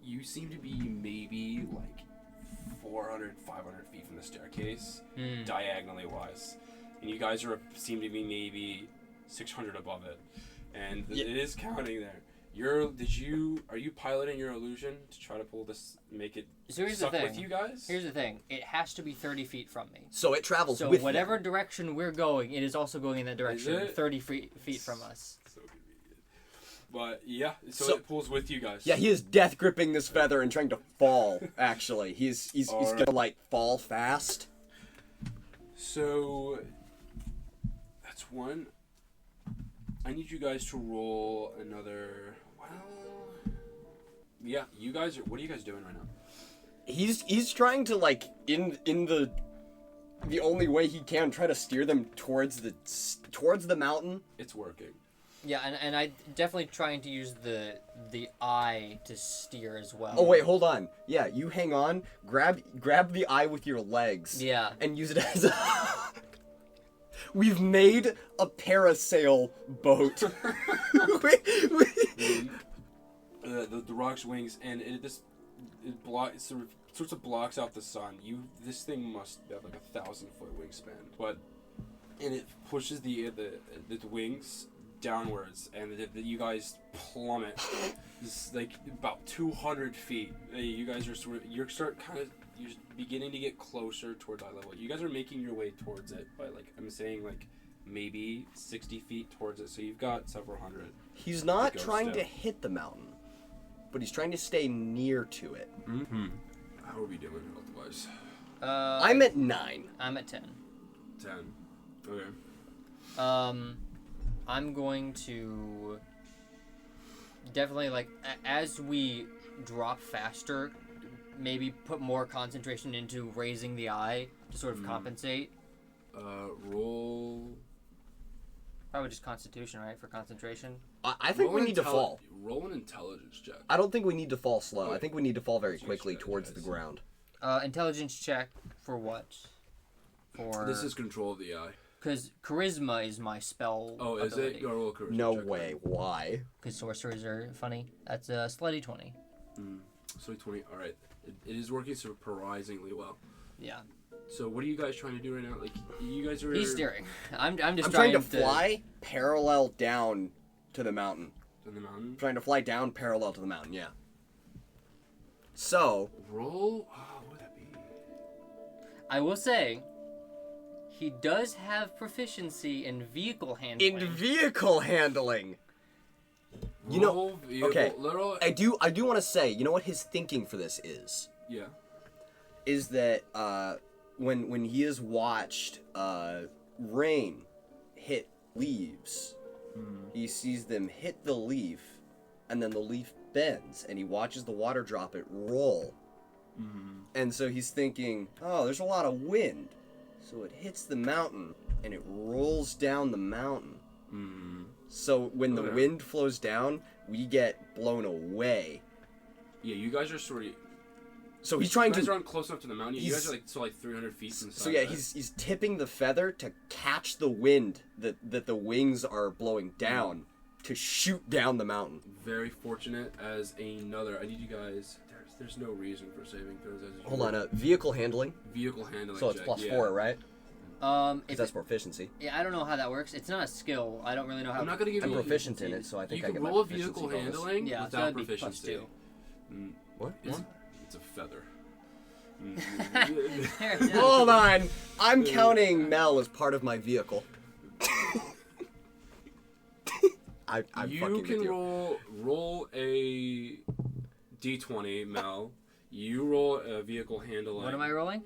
you seem to be maybe like 400, 500 feet from the staircase, diagonally wise. And you guys seem to be maybe 600 above it. And it is counting there. Are you piloting your illusion to try to pull this, make it So here's suck the thing. with you guys? Here's the thing. It has to be 30 feet from me. So it travels So with whatever them. direction we're going, it is also going in that direction, it? 30 feet from us. So convenient. But yeah, so So- it pulls with you guys. Yeah, he is death gripping this feather and trying to fall. Actually, he's Alright. gonna like fall fast. So that's one. I need you guys to roll another. Well, yeah, you guys are. What are you guys doing right now? He's trying to like in the only way he can try to steer them towards the mountain. It's working. Yeah, and I definitely trying to use the eye to steer as well. Oh wait, hold on. Yeah, you hang on. Grab the eye with your legs. Yeah. And use it as a. We've made a parasail boat. The rock's wings, and it sorts of blocks out the sun. This thing must have like 1,000-foot wingspan, and it pushes the wings downwards, and you guys plummet. This like about 200 feet. You guys are you're beginning to get closer towards eye level. You guys are making your way towards it by I'm saying maybe 60 feet towards it. So you've got several hundred. He's not It goes trying to down. hit the mountain, but he's trying to stay near to it. Mm-hmm. How are we doing health-wise? I'm at 9. I'm at 10. 10. Okay. I'm going to definitely as we drop faster, maybe put more concentration into raising the eye to sort of compensate. Roll. Probably just Constitution, right, for concentration. I think we need to fall. Roll an intelligence check. I don't think we need to fall slow. Okay. I think we need to fall very Let's quickly check, towards guys. the ground. Intelligence check for what? For This is control of the eye. because charisma is my spell. Oh, is ability. it? Go roll a charisma No check way. Why? Because sorcerers are funny. That's a slutty 20. then. So 20. All right. It is working surprisingly well. Yeah. So what are you guys trying to do right now? You guys are. He's steering. I'm just I'm trying to fly parallel down to the mountain. on the mountain. Trying to fly down parallel to the mountain, yeah. So, Roll. Oh, what would that be? I will say, he does have proficiency in vehicle handling. in vehicle handling, you know, Roll vehicle, okay, Roll, I do want to say, you know what his thinking for this yeah. is that when he has watched rain hit leaves, he sees them hit the leaf, and then the leaf bends, and he watches the water droplet roll. And so he's thinking, oh, there's a lot of wind. So it hits the mountain, and it rolls down the mountain. So when the Okay. wind flows down, we get blown away. Yeah, you guys are sort of. So he's trying You guys to. aren't close enough to the mountain. You guys are like 300 feet from the side. So yeah, of it. he's tipping the feather to catch the wind that the wings are blowing down to shoot down the mountain. Very fortunate as another. I need you guys. There's no reason for saving throws. As Hold on, vehicle handling. Vehicle handling. So it's check, plus yeah. 4, right? If Because that's proficiency. yeah, I don't know how that works. It's not a skill. I don't really know how. I'm not gonna give I'm you. proficient in it, so I think you I can get my roll a proficiency vehicle bonus. handling Yeah, so without that'd be plus proficiency. 2. What? It's a feather. There it is. Hold on, I'm counting Mel as part of my vehicle. I'm You fucking can with you. roll a d20, Mel. You roll a vehicle handling. What am I rolling?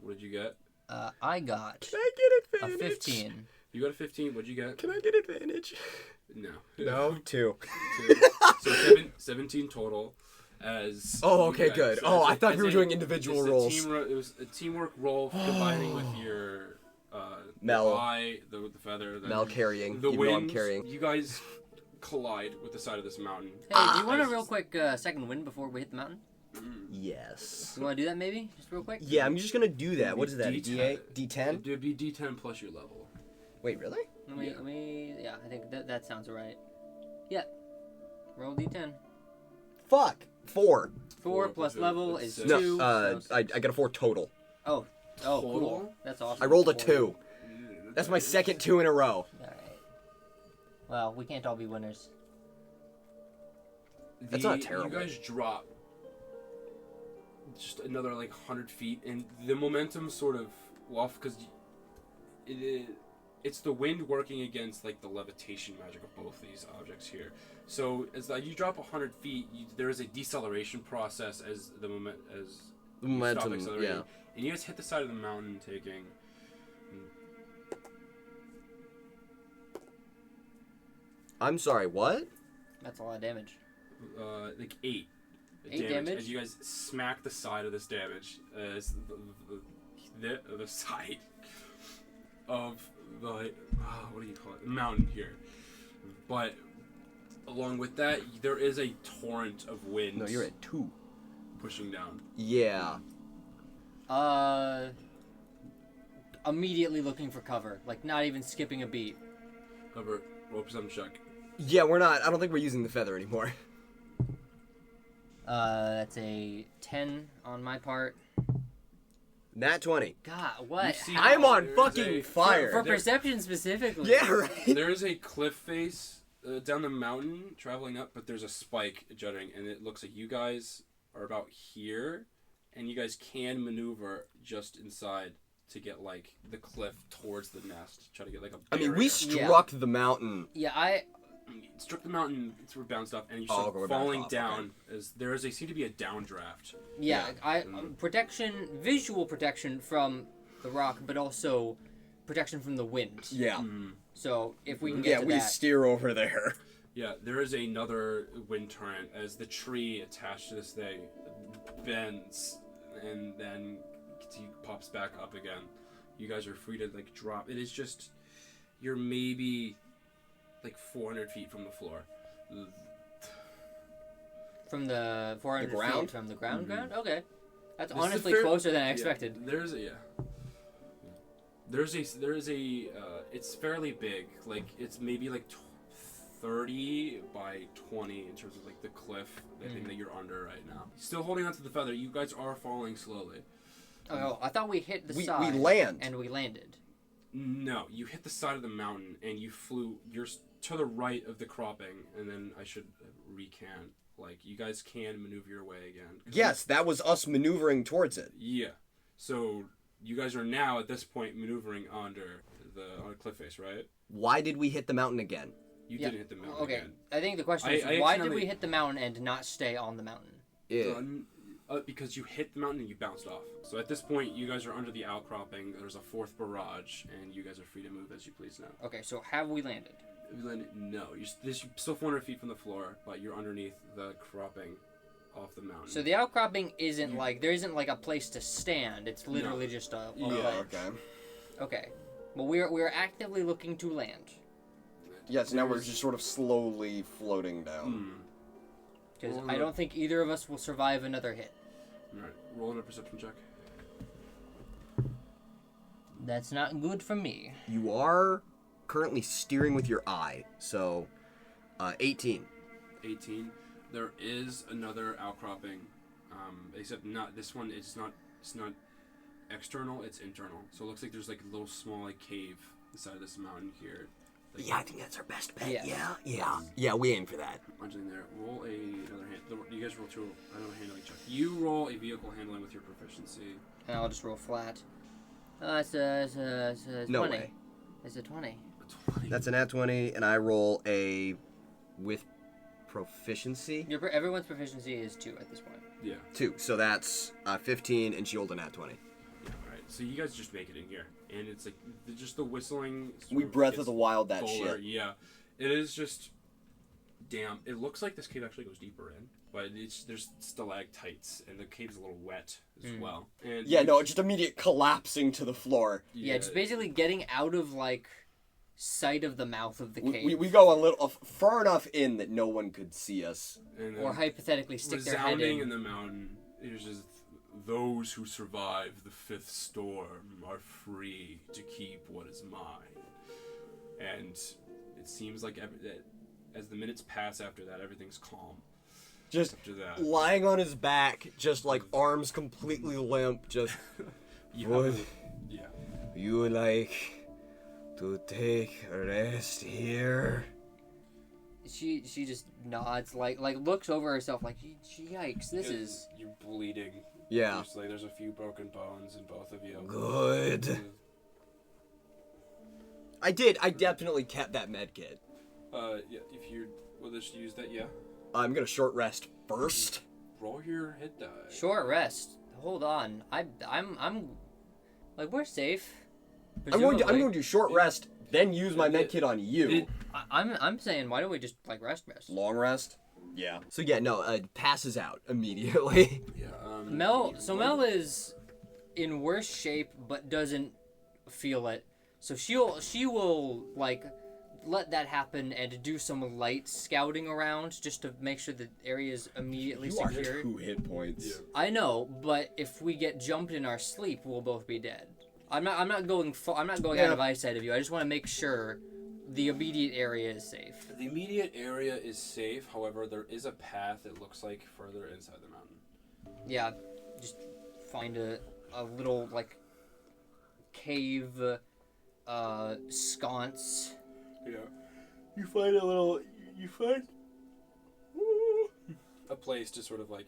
What did you get? I got Can I get a advantage? 15. You got a 15. What'd you get? Can I get advantage? No. No, 2. So 17 total. As Oh, you okay, guys- good. so Oh, as I thought as we were doing individual it's a rolls. it was a teamwork roll combining with your Mel. the eye, the feather, Mel carrying, the even though I'm wind. carrying. You guys collide with the side of this mountain. Hey, do you want a As- real quick second wind before we hit the mountain? Yes. You want to do that maybe? Just real quick? Yeah, I'm just gonna do that. What is that? D10. D8? D10? It would be D10 plus your level. Wait, really? Yeah, I think that sounds right. Yeah. Roll d10. Fuck. 4. 4 plus plus level it's is six. 2. No, I got a 4 total. Oh, Total? cool. That's awesome. I rolled a 4. 2. That's my second 2 in a row. Alright. Well, we can't all be winners. That's not terrible. You guys drop just another like 100 feet, and the momentum sort of off because it's the wind working against like the levitation magic of both these objects here. So as you drop 100 feet, there is a deceleration process as the Momentum, stop accelerating. yeah. And you guys hit the side of the mountain, taking. I'm sorry, what? That's a lot of damage. Like 8. 8 damage? As you guys smack the side of this damage as the side of the what do you call it? The mountain here. But along with that, there is a torrent of wind. No, you're at 2. Pushing down. Yeah. Immediately looking for cover. Like, not even skipping a beat. However, roll perception check. Yeah, we're not. I don't think we're using the feather anymore. That's a 10 on my part. Nat 20. God, what? You see- I'm on There's fucking a- fire. For There- perception specifically. Yeah, right. There is a cliff face down the mountain traveling up, but there's a spike jutting, and it looks like you guys are about here, and you guys can maneuver just inside to get like the cliff towards the nest. Try to get like a I mean, we barrier. struck the mountain. Yeah, struck the mountain, sort of bounced off, and you Oh, start we're back falling off, down as there is seem to be a downdraft. Yeah, Yeah. Protection, visual protection from the rock, but also protection from the wind. Yeah. So if we can Yeah, get to we that, steer over there. Yeah, there is another wind torrent as the tree attached to this thing bends and then pops back up again. You guys are free to like drop. It is just you're maybe like 400 feet from the floor. from the 400 The ground? feet from the ground. Okay, that's This is honestly fair- closer than I yeah, expected. There's a it's fairly big. Like it's maybe like 30 by 20 in terms of like the cliff thing that you're under right now. Still holding onto the feather. You guys are falling slowly. Oh, I thought we hit the We side. land. and we landed. No, you hit the side of the mountain and you flew. You're to the right of the cropping, and then I should recant. Like you guys can maneuver your way again. Yes, that was us maneuvering towards it. Yeah. So you guys are now at this point maneuvering on a cliff face, right? Why did we hit the mountain again? You Yeah. didn't hit the mountain Okay, again. I think the question is I why did accidentally- we hit the mountain and not stay on the mountain? Yeah. Because you hit the mountain and you bounced off. So at this point, you guys are under the outcropping. There's a fourth barrage, and you guys are free to move as you please now. Okay, so have we landed? No, you're still 400 feet from the floor, but you're underneath the cropping off the mountain. So the outcropping isn't like there isn't like a place to stand. It's literally No. just a Yeah, ledge. Okay. Okay. Well, we're actively looking to land. Yes, now we're just sort of slowly floating down. because I don't think either of us will survive another hit. All right, roll in a perception check. That's not good for me. You are currently steering with your eye, so 18. 18. There is another outcropping, except not this one. It's not external. It's internal. So it looks like there's like a little small like cave inside of this mountain here. Like, Yeah, I think that's our best bet. Yeah. Yeah, we aim for that. Punching there. Roll another hand. You guys roll another handling check. You roll a vehicle handling with your proficiency. And I'll just roll flat. It's a 20. No way. It's a 20. A 20. That's an at 20, and I roll a with proficiency. Everyone's proficiency is 2 at this point. Yeah. 2, so that's 15, and she rolled an at 20. Yeah. All right. So you guys just make it in here, and it's like just the whistling. We Breath of the Wild that fuller. shit. Yeah. It is just damn. It looks like this cave actually goes deeper in, but there's stalactites, and the cave's a little wet as well. And Yeah, no, just immediate collapsing to the floor. Yeah, just basically getting out of like sight of the mouth of the cave. We go a little far enough in that no one could see us. And or hypothetically stick their head resounding in. in the mountain. There's just those who survive the fifth storm are free to keep what is mine. And it seems like as the minutes pass after that, everything's calm. Just After that, lying on his back, just like arms completely limp, just... you Would have yeah. you like to take a rest here? She just nods, like looks over herself, like yikes, this is. You're bleeding. Yeah. There's a few broken bones in both of you. Good. I definitely kept that med kit. Yeah. If you will just use that, yeah. I'm gonna short rest first. Roll your hit die. Short rest. Hold on. I'm like we're safe. I'm going Presumably. to do short rest, then use my med kit on you. I'm saying why don't we just like rest? Long rest? Yeah. So yeah, no, passes out immediately. Yeah. Mel is in worse shape but doesn't feel it. So she will like let that happen and do some light scouting around just to make sure the area is immediately You are secure. 2 hit points. Yeah. I know, but if we get jumped in our sleep, we'll both be dead. I'm not going out of eyesight of you. I just want to make sure the immediate area is safe. The immediate area is safe. However, there is a path. It looks like further inside the mountain. Yeah, just find a little like cave sconce. Yeah. You find a place to sort of like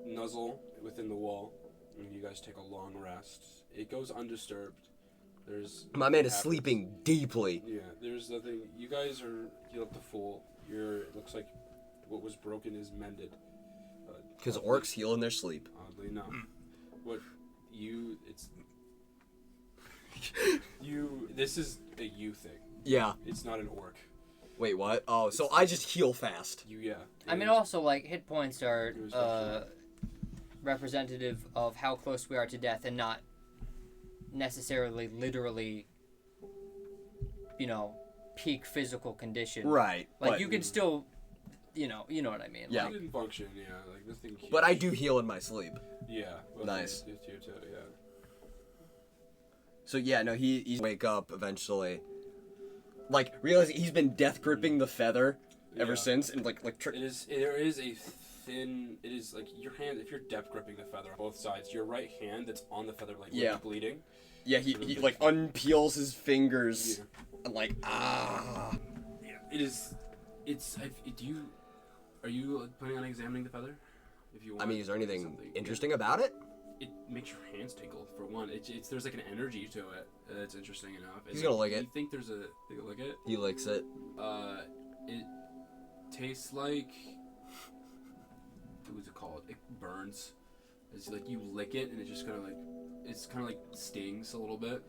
nuzzle within the wall, and you guys take a long rest. It goes undisturbed. My man is sleeping deeply. Yeah, there's nothing. You guys are healed to full. It looks like what was broken is mended. Because orcs heal in their sleep. Oddly enough, This is a you thing. Yeah. It's not an orc. Wait, what? Oh, so I just heal fast. I mean, also like hit points are representative of how close we are to death, and not necessarily literally, peak physical condition. Right. Like but, you can still, you know what I mean. Yeah. Like, It didn't function, yeah. Like this thing. But I do heal in my sleep. Yeah. Well, Nice. You too, yeah. So yeah, no, he's wake up eventually. Like realizing he's been death gripping the feather ever Yeah. since, and like There is a thin. It is like your hand. If you're depth gripping the feather on both sides, your right hand that's on the feather, like Yeah. bleeding. yeah, he like unpeels his fingers and like Yeah. It is. Are you planning on examining the feather? If you want. I mean, is there anything something. interesting about it? It makes your hands tingle for one. It's there's like an energy to it that's interesting enough. He's gonna lick it. You think there's a? You lick it? He licks it. It tastes like. What's it called? It burns. It's like you lick it and it just kind of like stings a little bit.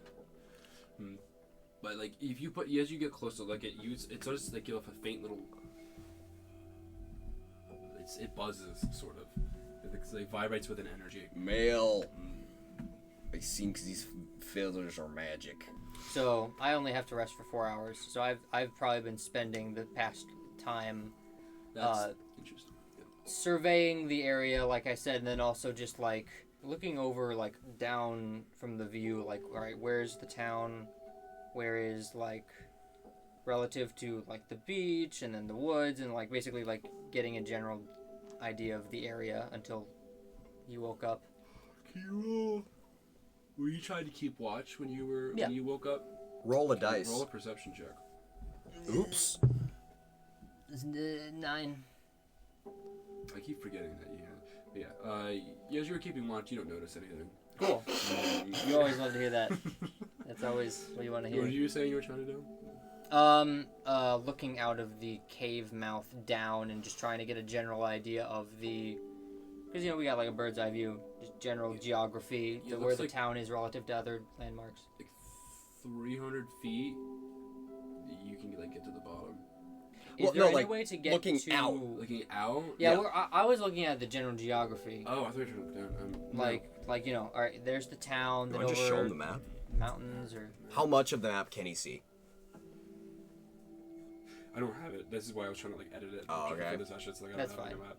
But like if you as you get close to lick it, it sort of like give off a faint little. It buzzes sort of. It like vibrates with an energy. Male. I think these feathers are magic. so I only have to rest for 4 hours. So I've probably been spending the past time That's interesting. Yeah. surveying the area, like I said, and then also just like looking over, like down from the view, like, all right, where's the town? Where is like relative to like the beach and then the woods, and like basically like getting a general idea of the area until you woke up. Can you were you trying to keep watch when you when you woke up? Roll a dice. Roll a perception check. Oops. 9. I keep forgetting that you had. But yeah, as you were keeping watch, you don't notice anything. Cool. You always love to hear that. That's always what you want to hear. What were you saying you were trying to do? Looking out of the cave mouth down and just trying to get a general idea of the, because we got like a bird's eye view, just general geography, Yeah, where the like, town is relative to other landmarks. Like 300 feet, you can like get to the bottom. Is there any way to get looking to out. Looking out? Yeah, I was looking at the general geography. Oh, I thought you were trying to look down. Like all right, there's the town. No, Then just over show him the map. mountains or. How much of the map can he see? I don't have it. This is why I was trying to like edit it. Oh, okay. For the session, so I That's don't have fine. it on the map,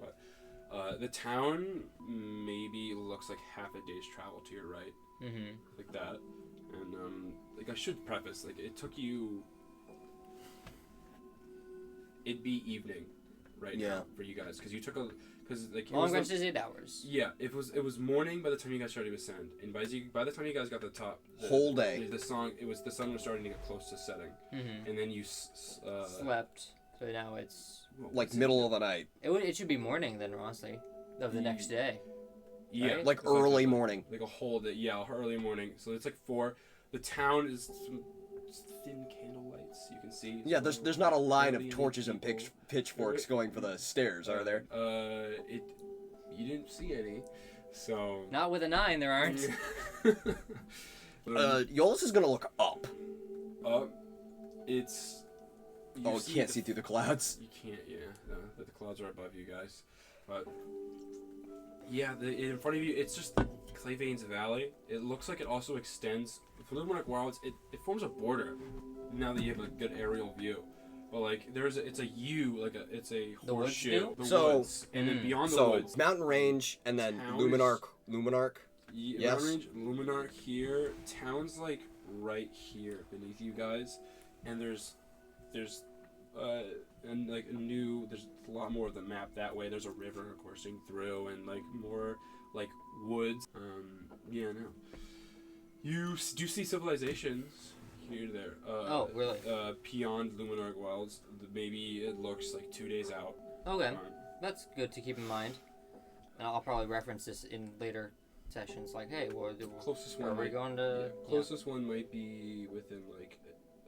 but the town maybe looks like half a day's travel to your right, like that. And like I should preface, like it took you. It'd be evening, right now for you guys, because you took like Long rest is 8 hours. Yeah, it was morning by the time you guys started to ascend, and by the time you guys got to the top, Whole day. The sun was starting to get close to setting, and then you Slept, so now it's Like middle of the night. it should be morning then, honestly, of the next day. Yeah, Right? Like early morning. like a whole day. Yeah, early morning. So it's like 4. The town is some thin candle lights you can see. Yeah, there's not a line of Barely any torches and people. pitchforks going for the stairs, are there? You didn't see any, so. Not with a 9, there aren't. Iollus is gonna look up. It's. You can't see through the clouds. You can't, yeah. The clouds are above you guys, but yeah, in front of you, it's just Clay Veins Valley. It looks like it also extends. For the Luminarch Wilds, it forms a border. Now that you have a good aerial view, but like it's a U, it's a The woods horseshoe. do? The So- woods, and then beyond the So woods, mountain range and then Town Luminarch. Yes. Mountain range, Luminarch here. Town's like right here beneath you guys, and there's and like there's a lot more of the map that way. There's a river coursing through, and like more like woods. Yeah, no. You do see civilizations here to there. Oh, really? Beyond Luminarch Wilds, maybe it looks like 2 days out. Okay, that's good to keep in mind. And I'll probably reference this in later sessions. Like, hey, Closest where one are we going to? closest one might be within like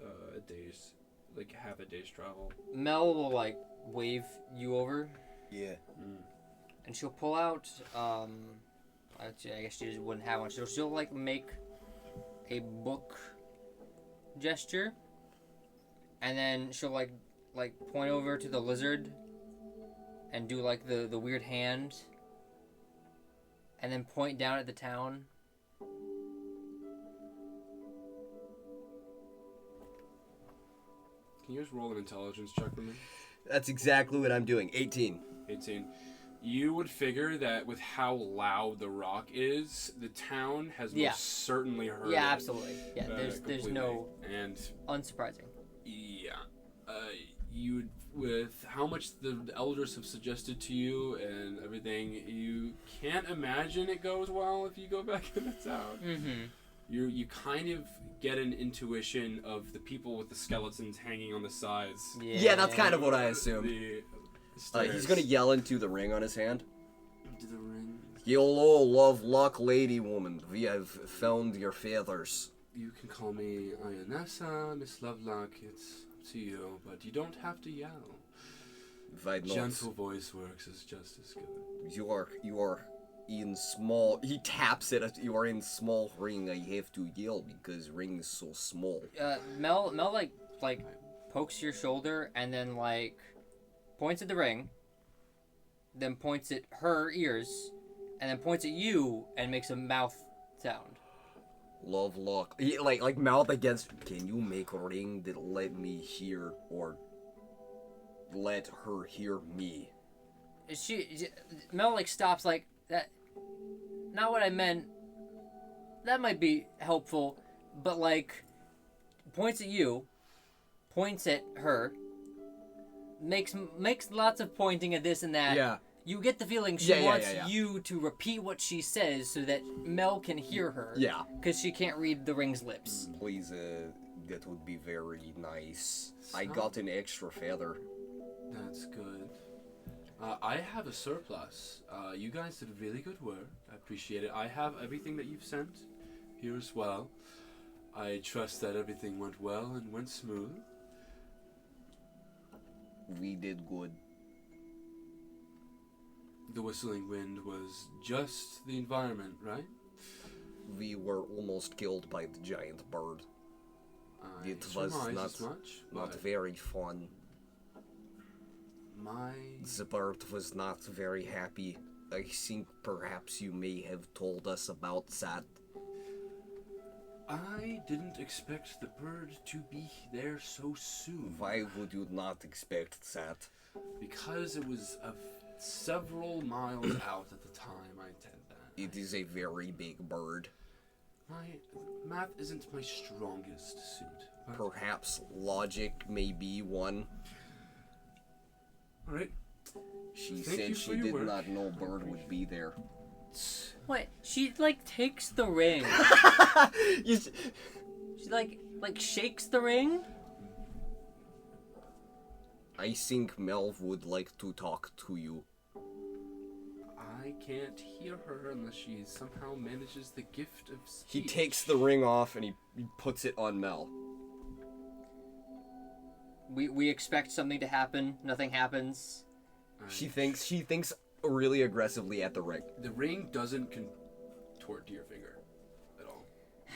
a day's, like half a day's travel. Mel will like wave you over, Yeah. and she'll pull out. Actually, I guess she just wouldn't have one. She'll like make a book gesture, and then she'll like point over to the lizard and do like the weird hand, and then point down at the town. Can you just roll an intelligence check for me? That's exactly what I'm doing. 18. 18. You would figure that with how loud the rock is, the town has most certainly heard it. Yeah, absolutely. Yeah, there's completely. no And unsurprising. yeah, you with how much the elders have suggested to you and everything, you can't imagine it goes well if you go back in the town. Mm-hmm. You kind of get an intuition of the people with the skeletons hanging on the sides. Yeah, that's kind of what I assumed. The He's gonna yell into the ring on his hand. to the ring. Hello, love luck lady woman. We have found your feathers. You can call me Ionessa, Miss Lovelock. It's up to you, but you don't have to yell. Why not? Gentle voice works is just as good. You are in small. He taps it. You are in small ring. I have to yell because ring is so small. Mel like pokes your shoulder and then like points at the ring, then points at her ears, and then points at you and makes a mouth sound. Love luck. He, like mouth against. Can you make a ring that let me hear or let her hear me. Mel like stops like that. Not what I meant. That might be helpful, but like points at you, points at her, makes lots of pointing at this and that. Yeah. You get the feeling she wants you to repeat what she says so that Mel can hear her. Yeah. Because she can't read the ring's lips. Please, that would be very nice. I got an extra feather. That's good. I have a surplus. You guys did really good work. I appreciate it. I have everything that you've sent here as well. I trust that everything went well and went smooth. We did good. The whistling wind was just the environment, right? We were almost killed by the giant bird. It was not very fun. The bird was not very happy. I think perhaps you may have told us about that. I didn't expect the bird to be there so soon. Why would you not expect that? Because it was several miles out at the time I did that. It is a very big bird. My math isn't my strongest suit. Perhaps logic may be one. Alright. She said she did not know bird would be there. What? She like takes the ring. She like shakes the ring. I think Mel would like to talk to you. I can't hear her unless she somehow manages the gift of speech. He takes the ring off and he puts it on Mel. We expect something to happen. Nothing happens. She thinks really aggressively at the ring. The ring doesn't contort to your finger at all.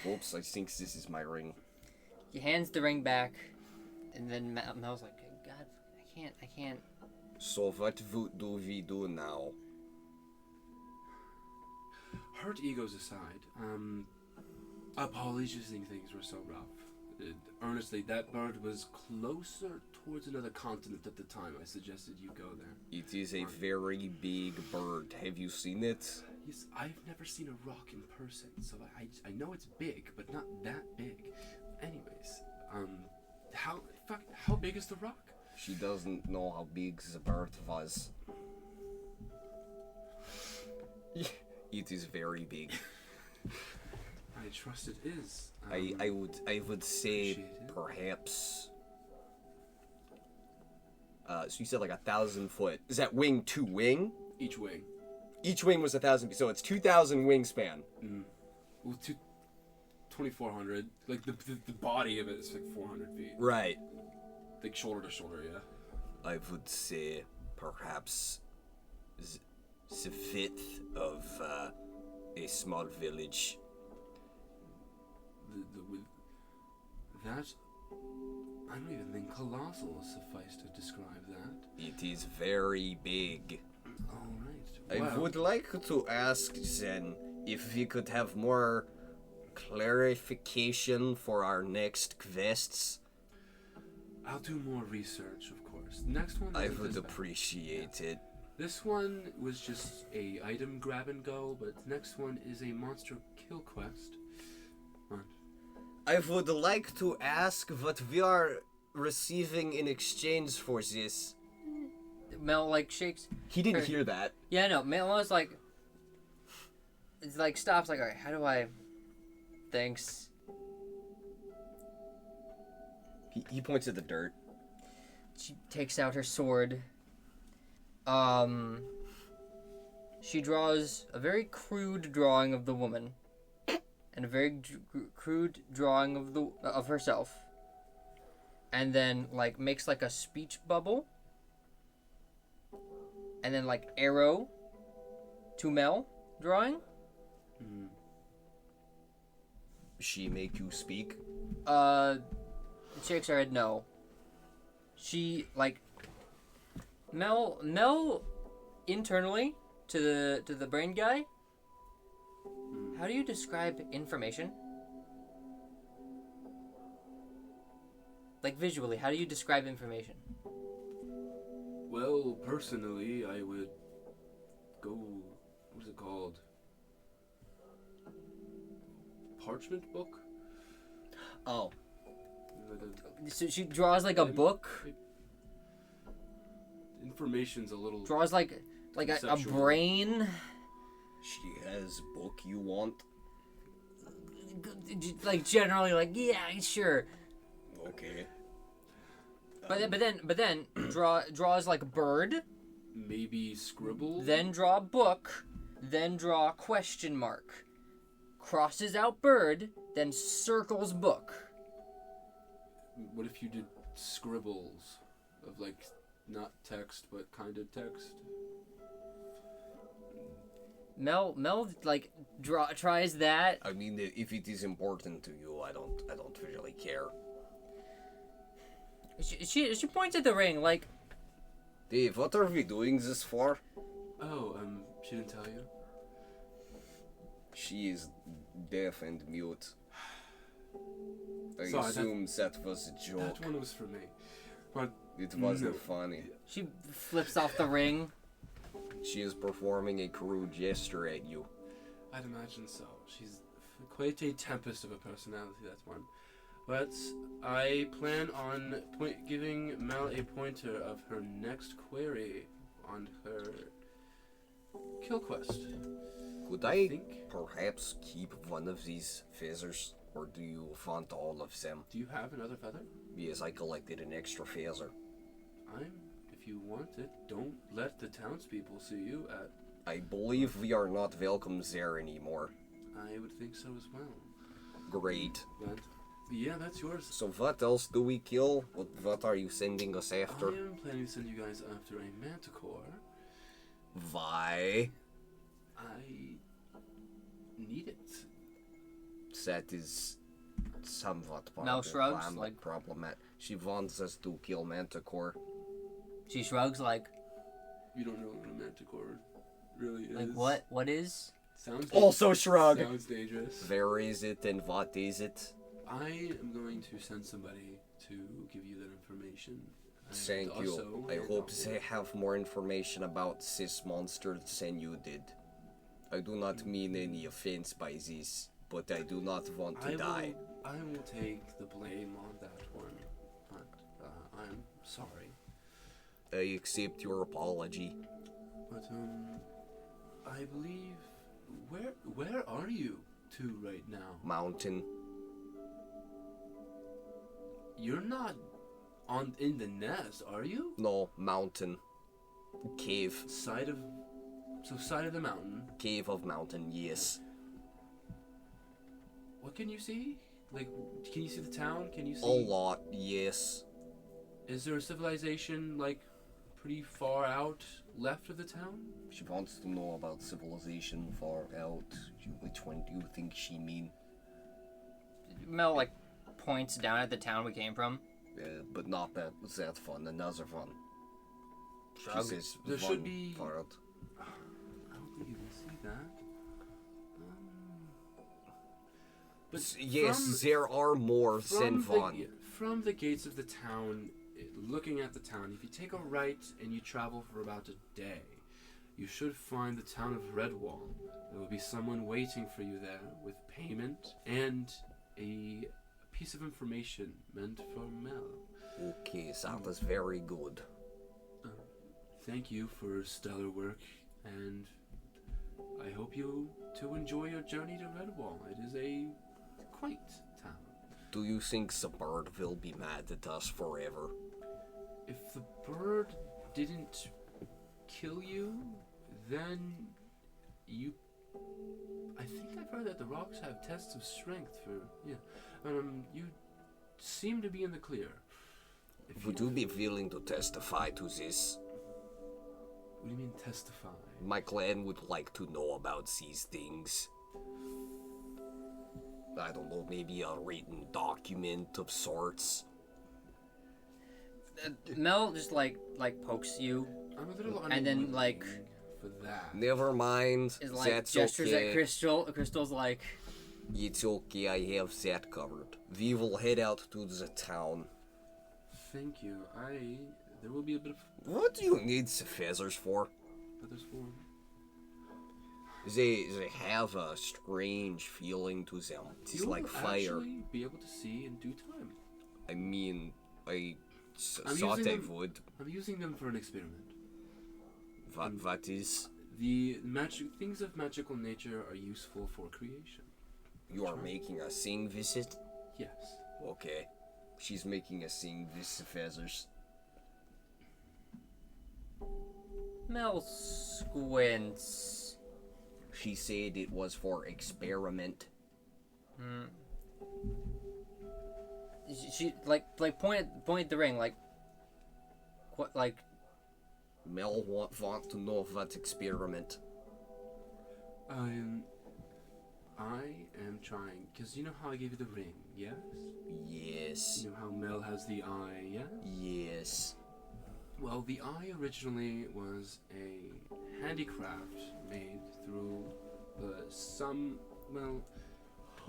Oops, I think this is my ring. He hands the ring back, and then Mel's like, God, I can't. So what do we do now? Hurt egos aside, apologies things were so rough. Earnestly, that bird was closer towards another continent at the time. I suggested you go there. It is a very big bird. Have you seen it? Yes, I've never seen a rock in person, so I know it's big, but not that big. Anyways, how big is the rock? She doesn't know how big the bird was. It is very big. I trust it is. I would say perhaps. So you said like 1,000 foot. Is that wing to wing? Each wing. Each wing was 1,000. So it's 2,000 wingspan. Well, 2,400. Like the body of it is like 400 feet. Right. Like shoulder to shoulder, yeah. I would say perhaps the fifth of a small village. That I don't even think colossal will suffice to describe that. It is very big. All right. I would like to ask then if we could have more clarification for our next quests. I'll do more research, of course. The next one. I would appreciate it. This one was just a item grab and go, but the next one is a monster kill quest. I would like to ask what we are receiving in exchange for this. Mel like shakes. He didn't hear that. Yeah, no. Mel was like, it's like stops. Like, all right, how do I? Thanks. He points at the dirt. She takes out her sword. She draws a very crude drawing of the woman. And a very crude drawing of herself, and then like makes like a speech bubble, and then like arrow to Mel drawing. She make you speak? Shakes her head no. She like Mel internally to the brain guy. How do you describe information? Like visually, how do you describe information? Well, personally, I would go. What is it called? Parchment book? Oh, So she draws like a book. Information's a little. Draws like a Conceptual. brain. she has book you want? Like generally, like yeah, sure. Okay. But then draws like bird. Maybe scribble? Then draw book. Then draw question mark. Crosses out bird. Then circles book. What if you did scribbles of like not text but kind of text? Mel like tries that. I mean, if it is important to you, I don't really care. She points at the ring like, Dave, what are we doing this for? Oh, she didn't tell you? She is deaf and mute. I Sorry, assume that was a joke. That one was for me. But It wasn't No. funny. she flips off the ring. She is performing a crude gesture at you. I'd imagine so. She's quite a tempest of a personality, that's one. But I plan on giving Mel a pointer of her next query on her kill quest. Could I think. perhaps keep one of these feathers? Or do you want all of them? Do you have another feather? Yes, I collected an extra feather. If you want it, don't let the townspeople see you at. I believe we are not welcome there anymore. I would think so as well. Great. But yeah, that's yours. So what else do we kill? What are you sending us after? I am planning to send you guys after a manticore. Why? I need it. That is somewhat Mel shrugs, like- problematic. She wants us to kill Manticore. She shrugs like You don't know what a manticore really is. what is? Sounds Also shrug. Sounds dangerous. Where is it and what is it? I am going to send somebody to give you that information. And Thank you. also, I hope they have more information about this monster than you did. I do not mean any offense by this, but I do not want to die. I will take the blame on that one. But I'm sorry. I accept your apology. But I believe where are you two right now? Mountain. You're not in the nest, are you? No, mountain. Cave. Side of the mountain. Cave of mountain, yes. What can you see? Like, can you see the town? Can you see? A lot, yes. Is there a civilization like pretty far out left of the town? She wants to know about civilization far out. Which one do you think she mean? Mel like points down at the town we came from. But not that fun. Another one. Shrug. She says There one should be- far out. I don't think you can see that. But Yes, there are more than one. From the gates of the town, looking at the town, if you take a right and you travel for about a day, you should find the town of Redwall. There will be someone waiting for you there with payment and a piece of information meant for Mel. Okay, that is very good. Thank you for stellar work, and I hope you to enjoy your journey to Redwall. It is a quaint town. Do you think the bird will be mad at us forever? If the bird didn't kill you, then you... I think I've heard that the rocks have tests of strength for... Yeah. You seem to be in the clear. Would you be willing to testify to this? What do you mean testify? My clan would like to know about these things. I don't know, maybe a written document of sorts. Mel just like pokes you, I'm a little and then like for that. Never mind, is like that's gestures okay. at Crystal. Crystal's like, It's okay, I have that covered. We will head out to the town. Thank you. there will be a bit of What do you need the feathers for? feathers for. They have a strange feeling to them. It's You'll like fire. actually be able to see in due time. I mean, I I'm thought using I them- would. I'm using them for an experiment. What is? The magic things of magical nature are useful for creation. You are making a thing visit? Yes. Okay. She's making a thing with the feathers. Mel squints. She said it was for experiment. She like point at the ring like what like Mel want to know what experiment. I am trying, because you know how I gave you the ring, yes? Yes. You know how Mel has the eye, yes? Yes. Well, the eye originally was a handicraft made through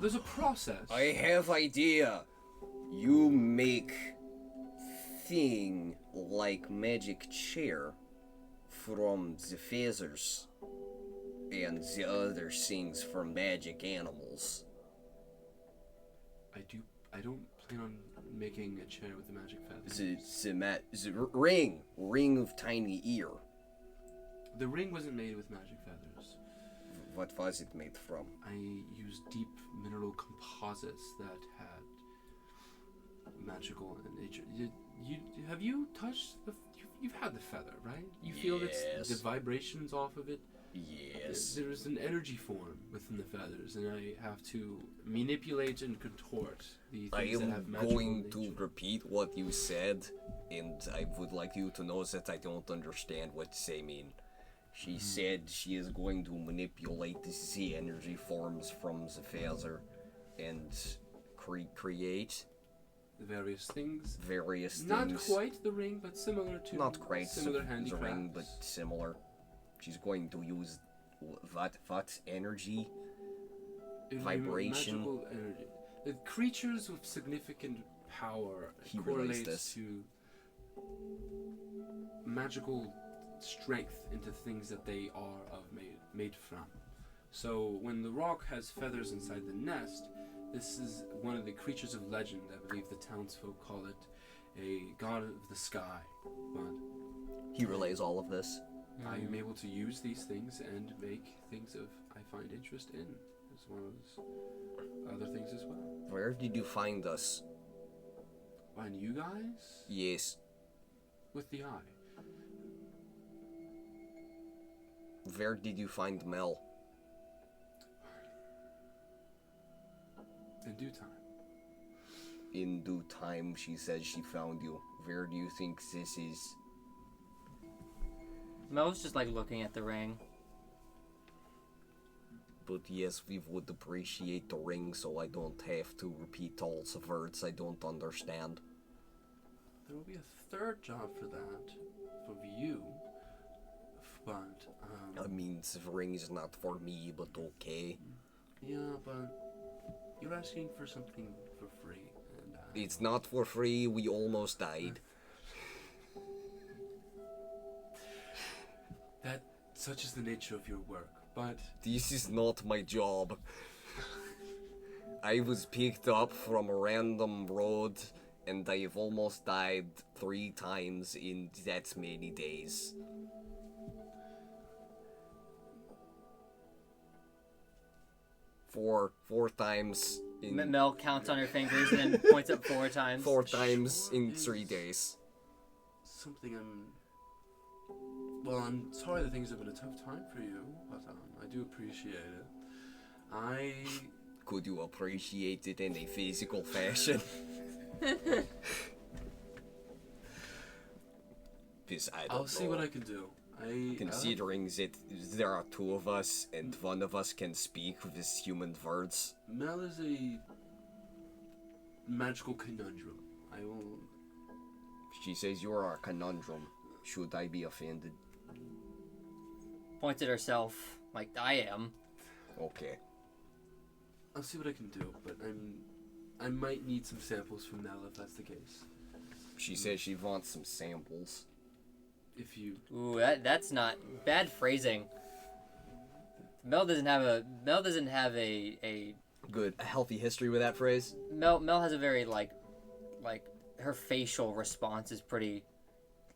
there's a process. I have idea. You make thing like magic chair from the feathers and the other things from magic animals. I don't plan on making a chair with the magic feathers. The ring of tiny ear. The ring wasn't made with magic feathers. What was it made from? I used deep mineral composites that had magical nature. Have you touched you've had the feather, right? You feel Yes. the vibrations off of it. Yes. There's an energy form within the feathers, and I have to manipulate and contort the I things that have am magical going to nature. repeat what you said, and I would like you to know that I don't understand what they mean. She said she is going to manipulate the energy forms from the feather and create The various things. various Not things. quite the ring, but similar to Not quite similar the handicrafts. ring, but similar. She's going to use what energy? Vibration. Magical energy. The creatures with significant power He realized correlates this. to magical strength into things that they are made from. So when the rock has feathers inside the nest, this is one of the creatures of legend. I believe the townsfolk call it a god of the sky. But He relays all of this. I am able to use these things and make things of I find interest in, as well as other things as well. Where did you find us? And you guys Yes. with the eye. Where did you find Mel? In due time. In due time, she said she found you. Where do you think this is? Mel's just like looking at the ring. But yes, we would appreciate the ring so I don't have to repeat all the words I don't understand. There will be a third job for that, for you. But I mean, the ring is not for me, but okay. yeah, but you're asking for something for free, and It's not for free, we almost died. that such is the nature of your work. But This is not my job. I was picked up from a random road and I've almost died 3 times in that many days. Four times in Mel counts on her fingers and then points up 4 times. 4 times in 3 days. something I'm sorry that things have been a tough time for you, but I do appreciate it. Could you appreciate it in a physical fashion? Because I don't I'll see know. what I can do. Considering that there are 2 of us and one of us can speak with human words. Mel is a magical conundrum. I will. She says you are a conundrum. Should I be offended? Points at herself, like I am. Okay. I'll see what I can do, but I might need some samples from Mel if that's the case. She says she wants some samples. If you... Ooh, that's not bad phrasing. Mel doesn't have a Good, a healthy history with that phrase. Mel has a very like her facial response is pretty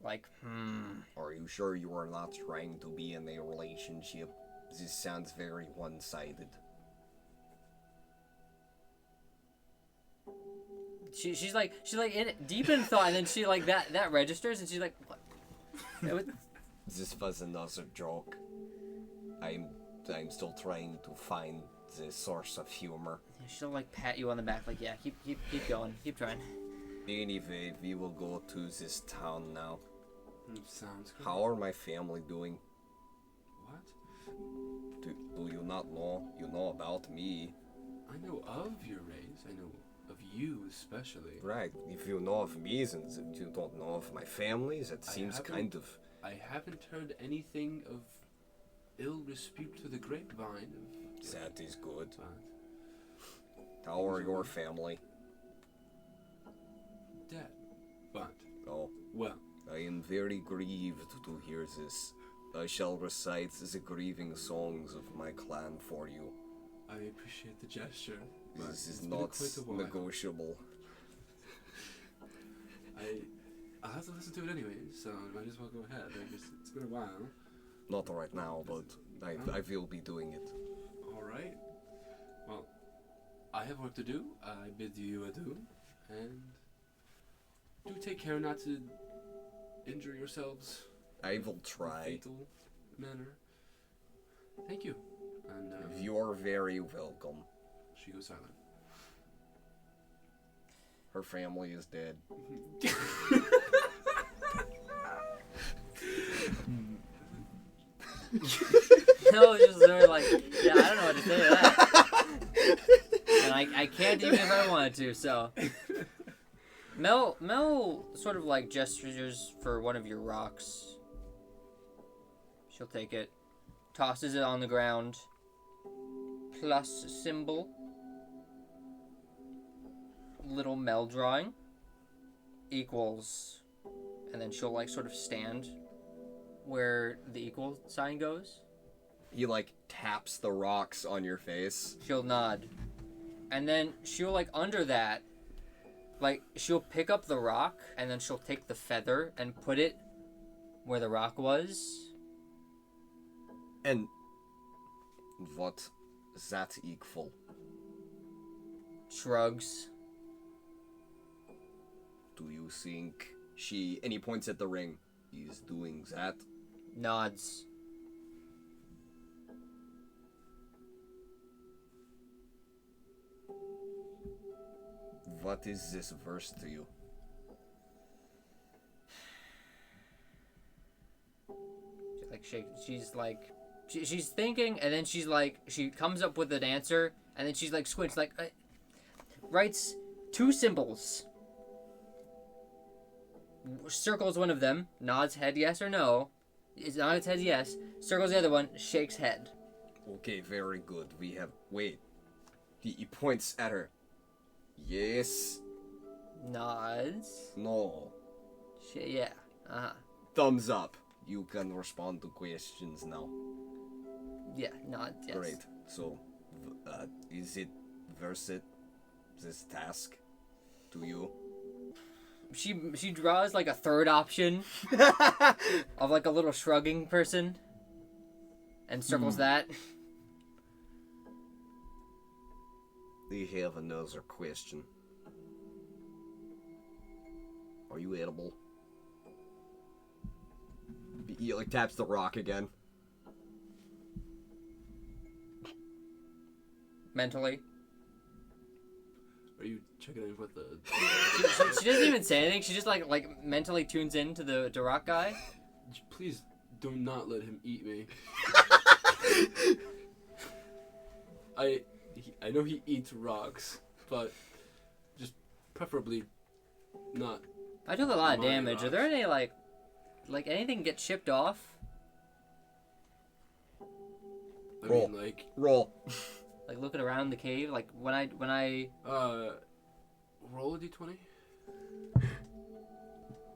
like Are you sure you are not trying to be in a relationship? This sounds very one-sided. she's like in deep in thought, and then she like that registers, and she's like, what? This was another joke. I'm still trying to find the source of humor. She'll like pat you on the back, like, yeah, keep going, keep trying. Anyway, we will go to this town now. Sounds good. How are my family doing? What? Do you not know? You know about me. I know of your race. I know of you especially. Right. If you know of me, then you don't know of my family. That seems kind of... I haven't heard anything of ill repute to the grapevine. That is good. But How are your family? dead. But, Oh, well, I am very grieved to hear this. I shall recite the grieving songs of my clan for you. I appreciate the gesture. but This is it's been not quite a while. negotiable. I'll have to listen to it anyway, so I might as well go ahead. It's been a while. Not right now, but I will be doing it. Alright. Well, I have work to do. I bid you adieu. And do take care not to injure yourselves I will in a try. fatal manner. Thank you. And You're very welcome. she goes silent. Her family is dead. No, it's just sort of like, yeah, I don't know what to say to that. And I can't even if I wanted to, so. Mel sort of like gestures for one of your rocks. She'll take it, tosses it on the ground. Plus symbol. Little Mel drawing. Equals. And then she'll like sort of stand where the equal sign goes. He like taps the rocks on your face. She'll nod. And then she'll like under that, like she'll pick up the rock and then she'll take the feather and put it where the rock was. And what is that equal? Shrugs. Do you think she, and he points at the ring, is doing that? Nods. What is this verse to you? She's thinking, and then she's like, she comes up with an answer, and then she's like squints, like, writes two symbols. Circles one of them, nods head yes or no. Nods head yes. Circles the other one, shakes head. Okay, very good. We have... Wait. He points at her. Yes. Nods. No. Yeah. Uh-huh. Thumbs up. You can respond to questions now. Yeah, nods, yes. Great. So, is it worth it, this task, to you? She draws like a third option of like a little shrugging person and circles that. We have another question. Are you edible? He like taps the rock again. Mentally. Are you checking in with the... She doesn't even say anything. She just like mentally tunes in to the rock guy. Please do not let him eat me. I know he eats rocks, but just preferably not. I took a lot of My damage. Are there rocks. any like anything get chipped off? I Roll. mean, like, Roll. Like looking around the cave, like when I roll a d20.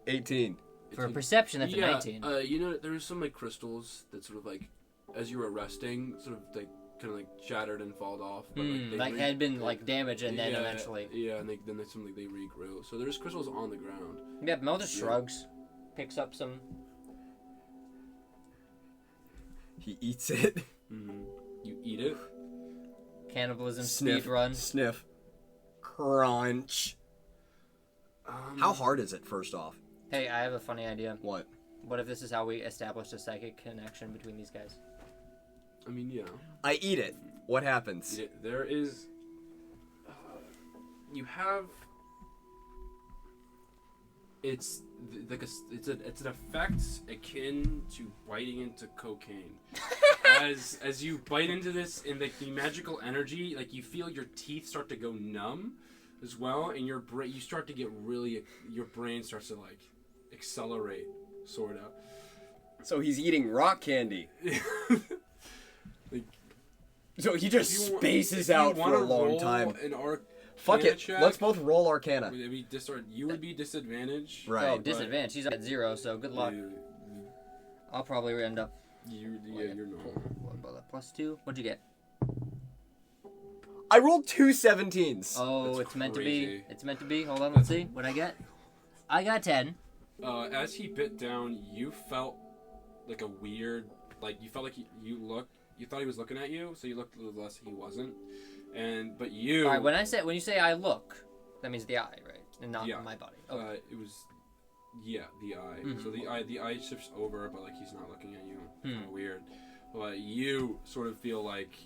18. For perception, that's yeah, a 19. You know, there's some like crystals that sort of like, as you were resting, sort of like kind of like shattered and falled off. But, Like had been like damaged and then eventually. Yeah, and then they something they regrew. So there's crystals on the ground. Yeah, Mel just shrugs, picks up some. He eats it. Mm-hmm. You eat it. Cannibalism Sniff. speed run. Sniff. Crunch. How hard is it, first off? Hey, I have a funny idea. What? What if this is how we established a psychic connection between these guys? I mean, yeah. I eat it. What happens? There is. You have. It's like it's an effect akin to biting into cocaine. as you bite into this, and like the magical energy, like you feel your teeth start to go numb, as well, and your brain you start to get really. Your brain starts to like accelerate, sort of. So he's eating rock candy. Like, So he just spaces out for a long time. Fuck it. Check. Let's both roll Arcana. You would be disadvantaged. Right. Oh, disadvantage. He's at 0, so good luck. I'll probably end up. You're normal. What about that? +2? What'd you get? I rolled 2 17s. Oh, That's it's meant to crazy. be. It's meant to be. Hold on, let's see. What'd I get? I got 10. As he bit down, you felt like a weird, like you felt like you thought he was looking at you, so you looked a little less. He wasn't, but you. All right. When you say I look, that means the eye, right? And not my body. Okay. It was, the eye. Mhm. So the eye shifts over, but like he's not looking at you. Kind of weird. But you sort of feel like,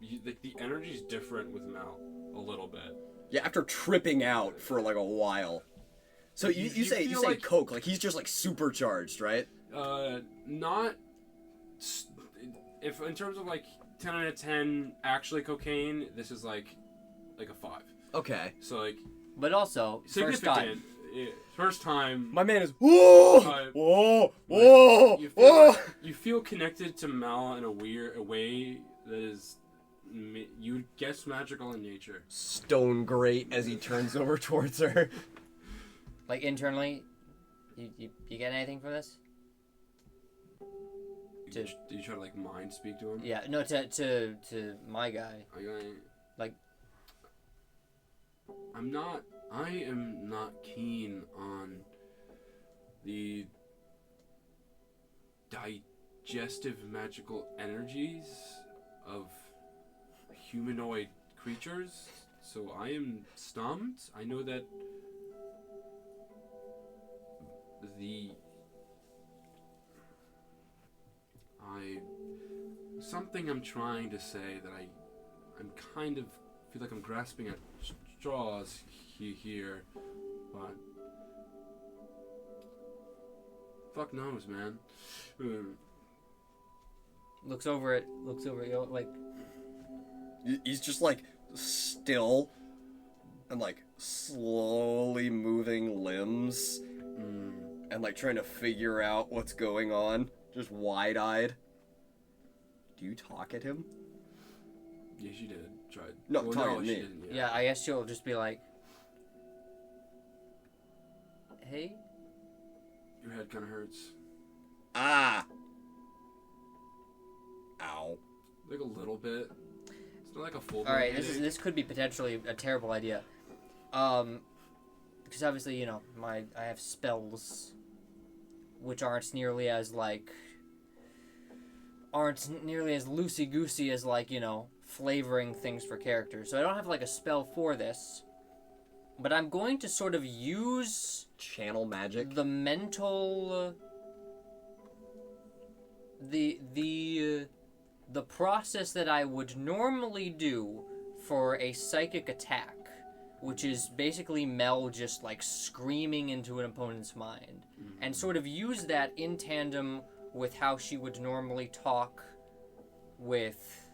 the energy's different with Mel a little bit. Yeah, after tripping out for like a while. So you say like coke, like he's just like supercharged, right? Not. If in terms of like 10 out of 10 actually cocaine, this is like a 5. Okay. So like But also, first time. significant. First time. My man is whoa, whoa. You feel connected to Mel in a way that is, you would guess, magical in nature. Stone great as he turns over towards her. Like internally, you get anything from this? Did you try to like mind speak to him? Yeah, no, to my guy. Like, I am not keen on the digestive magical energies of humanoid creatures, so I am stumped. I know that something I'm trying to say that I'm kind of feel like I'm grasping at straws here, but fuck knows, man. looks over at you, like, He's just like still and like slowly moving limbs and like trying to figure out what's going on, just wide-eyed. Do you talk at him? Yes, you did. Tried. No, talking at she me. didn't, yeah, I guess she'll just be like, hey? Your head kind of hurts. Ah. Ow. Like a little bit. It's not like a full. All right, this could be potentially a terrible idea, because obviously I have spells, which aren't nearly as loosey goosey as flavoring things for characters. So I don't have like a spell for this, but I'm going to sort of use Channel magic. the mental, the process that I would normally do for a psychic attack, which is basically Mel just like screaming into an opponent's mind, and sort of use that in tandem with how she would normally talk with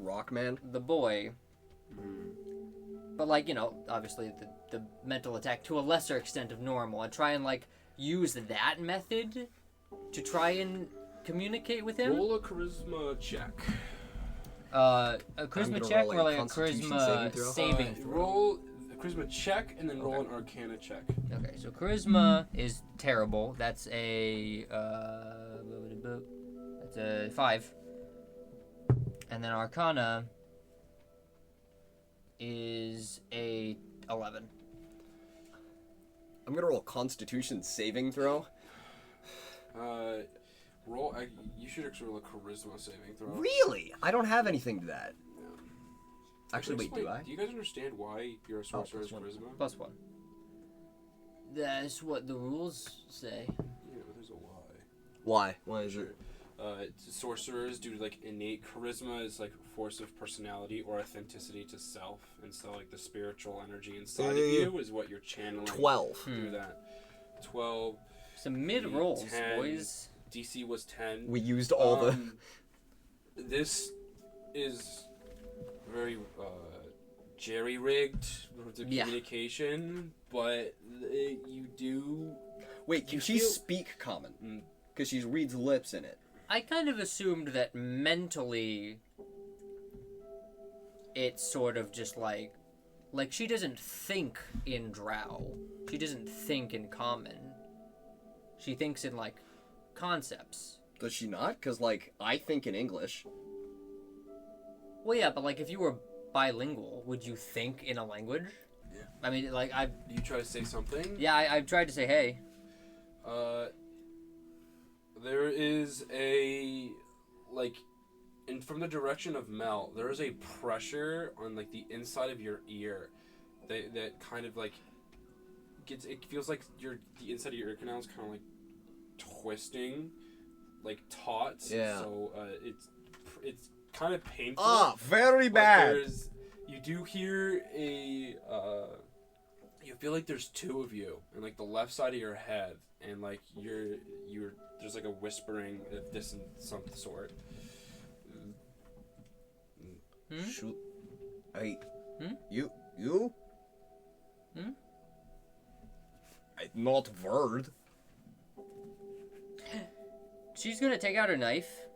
Rockman. the boy. But obviously the mental attack to a lesser extent of normal, and try and use that method to try and communicate with him. Roll a charisma check. A charisma gonna check roll or a like a Constitution charisma saving throw? saving throw? Roll charisma check and then roll an Arcana check. Okay, so charisma is terrible. That's a 5. And then Arcana is a 11. I'm gonna roll a Constitution saving throw. You should actually roll a charisma saving throw. Really? I don't have anything to that. Yeah. Actually, wait, do I? Do you guys understand why you're a sorcerer's charisma? +1. That's what the rules say. Yeah, but there's a why. Why? Why is it? Sorcerers, due to like innate charisma, is like force of personality or authenticity to self, and so like the spiritual energy inside of you is what you're channeling 12. through that. 12. Some mid rolls, 10. boys. DC was 10. We used all the. This is very jerry-rigged with the communication, but you do. Wait, can she speak common? Because she reads lips in it. I kind of assumed that mentally it's sort of just like she doesn't think in Drow. She doesn't think in common. She thinks in like concepts. Does she not? Because like I think in English. Well, yeah, but like if you were bilingual, would you think in a language? Yeah. I mean, like You try to say something? Yeah, I've tried to say hey. There is a, like, and from the direction of Mel, there is a pressure on, like, the inside of your ear that kind of, like, it feels like the inside of your ear canal is kind of, like, twisting, like, taut. Yeah. So, it's kind of painful. Ah, very But bad. you do hear you feel like there's two of you, and, like, the left side of your head, and, like, there's like a whispering of this and some sort. Shoot. Hey. Hmm? You? Hmm? Not word. She's gonna take out her knife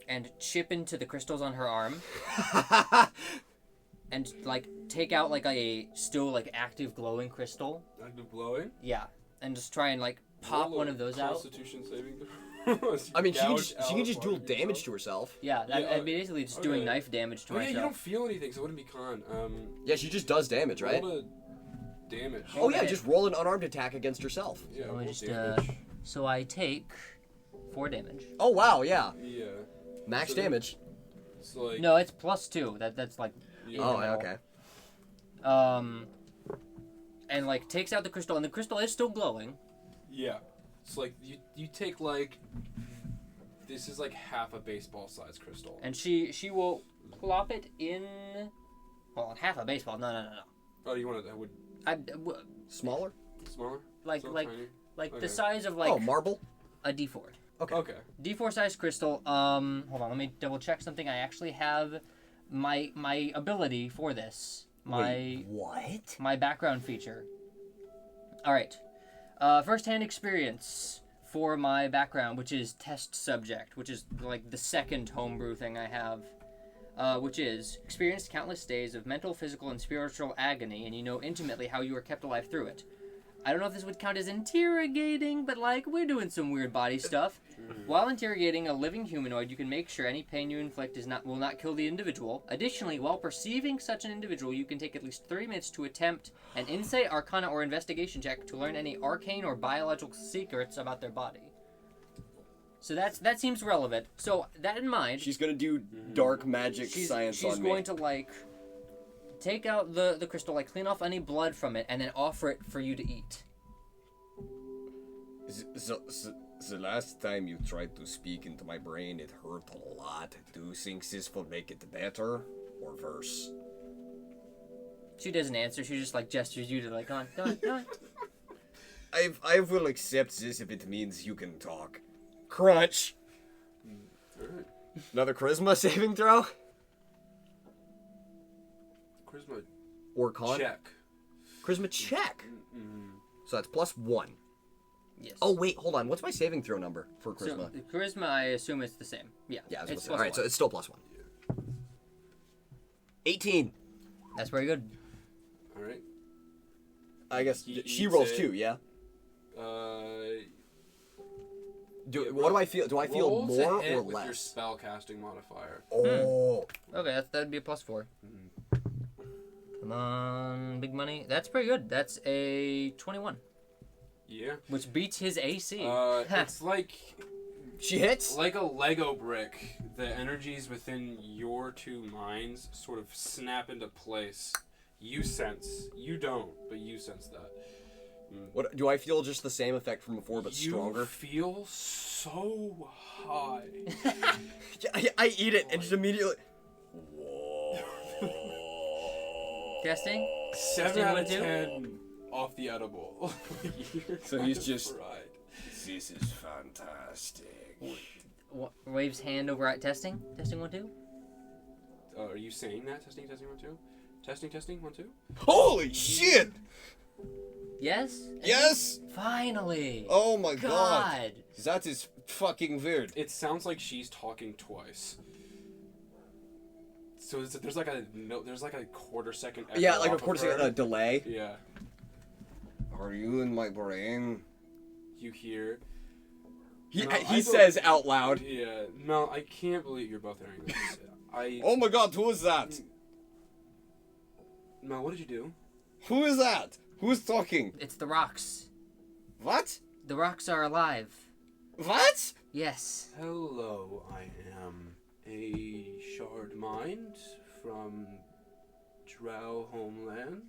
and chip into the crystals on her arm and like take out like a still like active glowing crystal. Active glowing? Yeah. And just try and like pop one of those out. Constitution saving throw. I mean, she can just do damage to herself. Yeah, I'm basically just doing knife damage to Oh yeah, myself. you don't feel anything, so it wouldn't be con. Yeah, she just does damage, right? Roll a damage. Oh yeah, just roll an unarmed attack against herself. Yeah, Oh, roll just, damage. So I take 4 damage. Oh wow, yeah. Yeah. Max So damage. It's like. No, it's +2. That's like. Yeah. Oh, middle. okay. And like takes out the crystal, and the crystal is still glowing. Yeah. It's like you take like. This is like half a baseball sized crystal. And she will plop it in. Well, half a baseball. No. Oh, you want it? Smaller? Smaller? Like So like tiny? like Okay. the size of like Oh, marble? a D4. Okay. Okay. D4 size crystal. Hold on, let me double check something. I actually have my ability for this. Wait, what? My background feature. All right. First-hand experience for my background, which is test subject, which is like the second homebrew thing I have, which is experienced countless days of mental, physical, and spiritual agony, and you know intimately how you were kept alive through it. I don't know if this would count as interrogating, but like we're doing some weird body stuff. While interrogating a living humanoid, you can make sure any pain you inflict will not kill the individual. Additionally, while perceiving such an individual, you can take at least 3 minutes to attempt an insight, arcana, or investigation check to learn any arcane or biological secrets about their body. So that seems relevant. So that in mind, She's gonna do dark magic she's science on me. going to like take out the crystal, like clean off any blood from it, and then offer it for you to eat. The last time you tried to speak into my brain, it hurt a lot. Do you think this will make it better or worse? She doesn't answer. She just like gestures you to like, go on. I will accept this if it means you can talk. Crunch. Alright. Another charisma saving throw? Charisma Or con? check. Charisma check. So that's +1. Yes. Oh wait, hold on. What's my saving throw number for So, charisma? charisma, I assume it's the same. Yeah. Yeah, it's all right. So it's still +1. 18. That's very good. Alright. I guess He she eats rolls it. too, yeah? Yeah, What do I feel? Do I feel roll to more hit or with your less? spell casting modifier. Oh. Okay, that'd be a +4. Mhm. Come on, big money. That's pretty good. That's a 21, Yeah. which beats his AC. It's like She hits? a Lego brick. The energies within your two minds sort of snap into place. You sense. You don't, but you sense that. What do I feel? Just the same effect from before, but you stronger? feel so high. Yeah, I eat it and just immediately. Testing? 7 Testing, out one, of two? 10 off the edible. So he's just- fried. This is fantastic. Waves hand over at testing. Testing 1, 2. Are you saying that? Testing, 1, 2? Testing, 1, 2? Holy shit! Yes? Yes! Finally! Oh my God! That is fucking weird. It sounds like she's talking twice. So there's like a quarter second echo Yeah, like a off of quarter her. second delay. Yeah. Are you in my brain? You hear. He, No, I he don't- says out loud. Yeah. No, I can't believe you're both hearing this. Oh my god, who is that? Mel, what did you do? Who is that? Who's talking? It's the rocks. What? The rocks are alive. What? Yes. Hello, I am a shard mind from Drow homeland.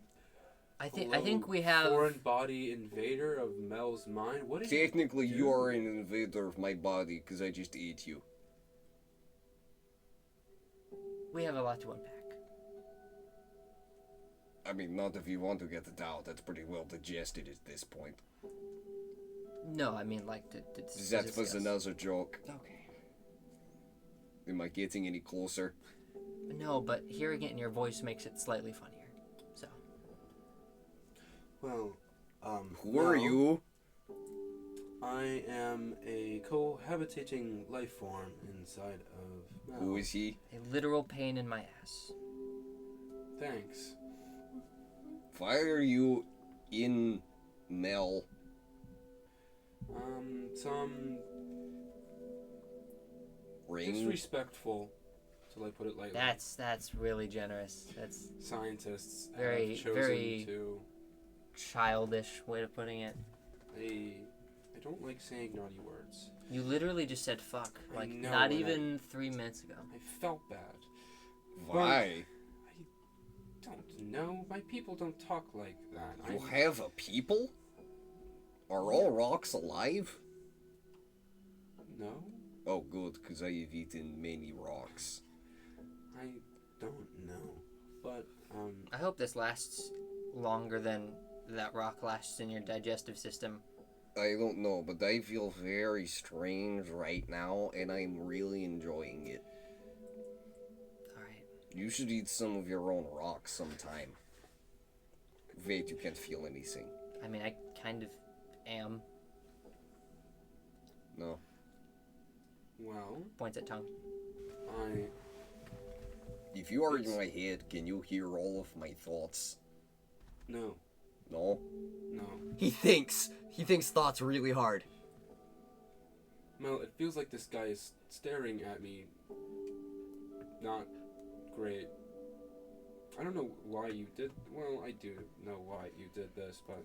I Hello, think we have foreign body invader of Mel's mind. What did Technically, you do? you are an invader of my body because I just ate you. a lot to unpack. I mean, not if you want to get it out. That's pretty well digested at this point. No, I mean like to That was discuss. another joke. Okay. Am I getting any closer? No, but hearing it in your voice makes it slightly funnier. So. Well, Who are Mel, you? I am a cohabitating life form inside of Mel. Who is he? A literal pain in my ass. Thanks. Why are you in Mel? Some Ring? disrespectful, till I put it lightly. That's really generous. That's Scientists Very- have chosen very- to. childish way of putting it. I don't like saying naughty words. You literally just said fuck, I like know, not and even 3 minutes ago. I felt bad. Why? Don't know. My people don't talk like that. You have a people? Are all rocks alive? No, Oh, good, because I have eaten many rocks. I don't know. But I hope this lasts longer than that rock lasts in your digestive system. I don't know, but I feel very strange right now, and I'm really enjoying it. Alright. You should eat some of your own rocks sometime. Wait, you can't feel anything. I mean, I kind of am. No. well, Points at tongue. I If you are in my head, can you hear all of my thoughts? no, No? no. He thinks thoughts really hard. Mel, it feels like this guy is staring at me. Not great. I don't know why you did. Well, I do know why you did this, but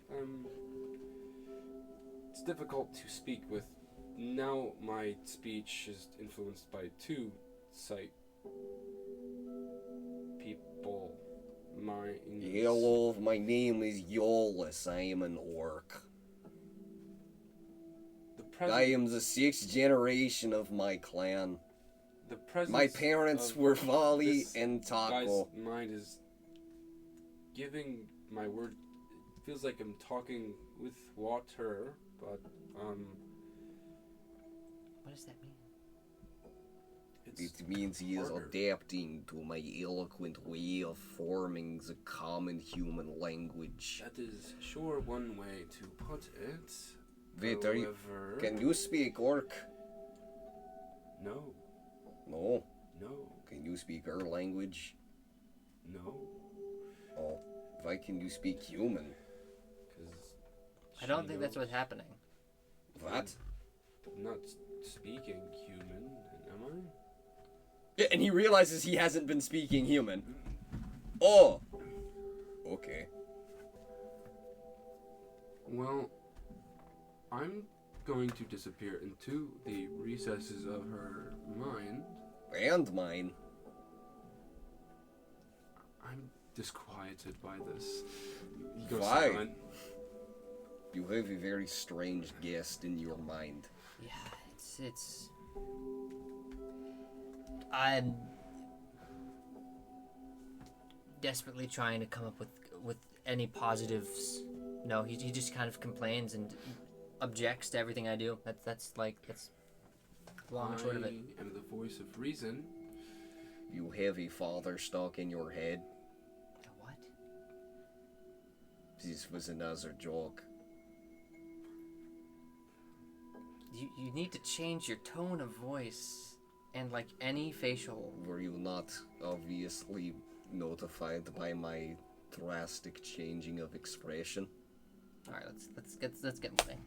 it's difficult to speak with. Now my speech is influenced by two sight people. Hello, my name is Iollus. I am an orc. The presence, I am the 6th generation of my clan. the presence My parents of were Vali this and guy's Taco. mind is giving my word. It feels like I'm talking with water, but What does that mean? it's It means he is harder. adapting to my eloquent way of forming the common human language. That is sure one way to put it. Wait, are you... However, Can you speak orc? No, No. no, Can you speak our language? no. Oh. Why can you speak human? I don't think She that's knows. what's happening. What? I'm not speaking human, am I? Yeah, and he realizes he hasn't been speaking human. Oh. Okay. Well, I'm going to disappear into the recesses of her mind. And mine. I'm disquieted by this. He goes Why? silent. You have a very strange guest in your mind. Yeah, it's. I'm desperately trying to come up with any positives. No, he just kind of complains and objects to everything I do. That's long and short of it. I am the voice of reason. You have a father stuck in your head. What? This was another joke. You need to change your tone of voice and like any facial. Were you not obviously notified by my drastic changing of expression? All right, let's get moving.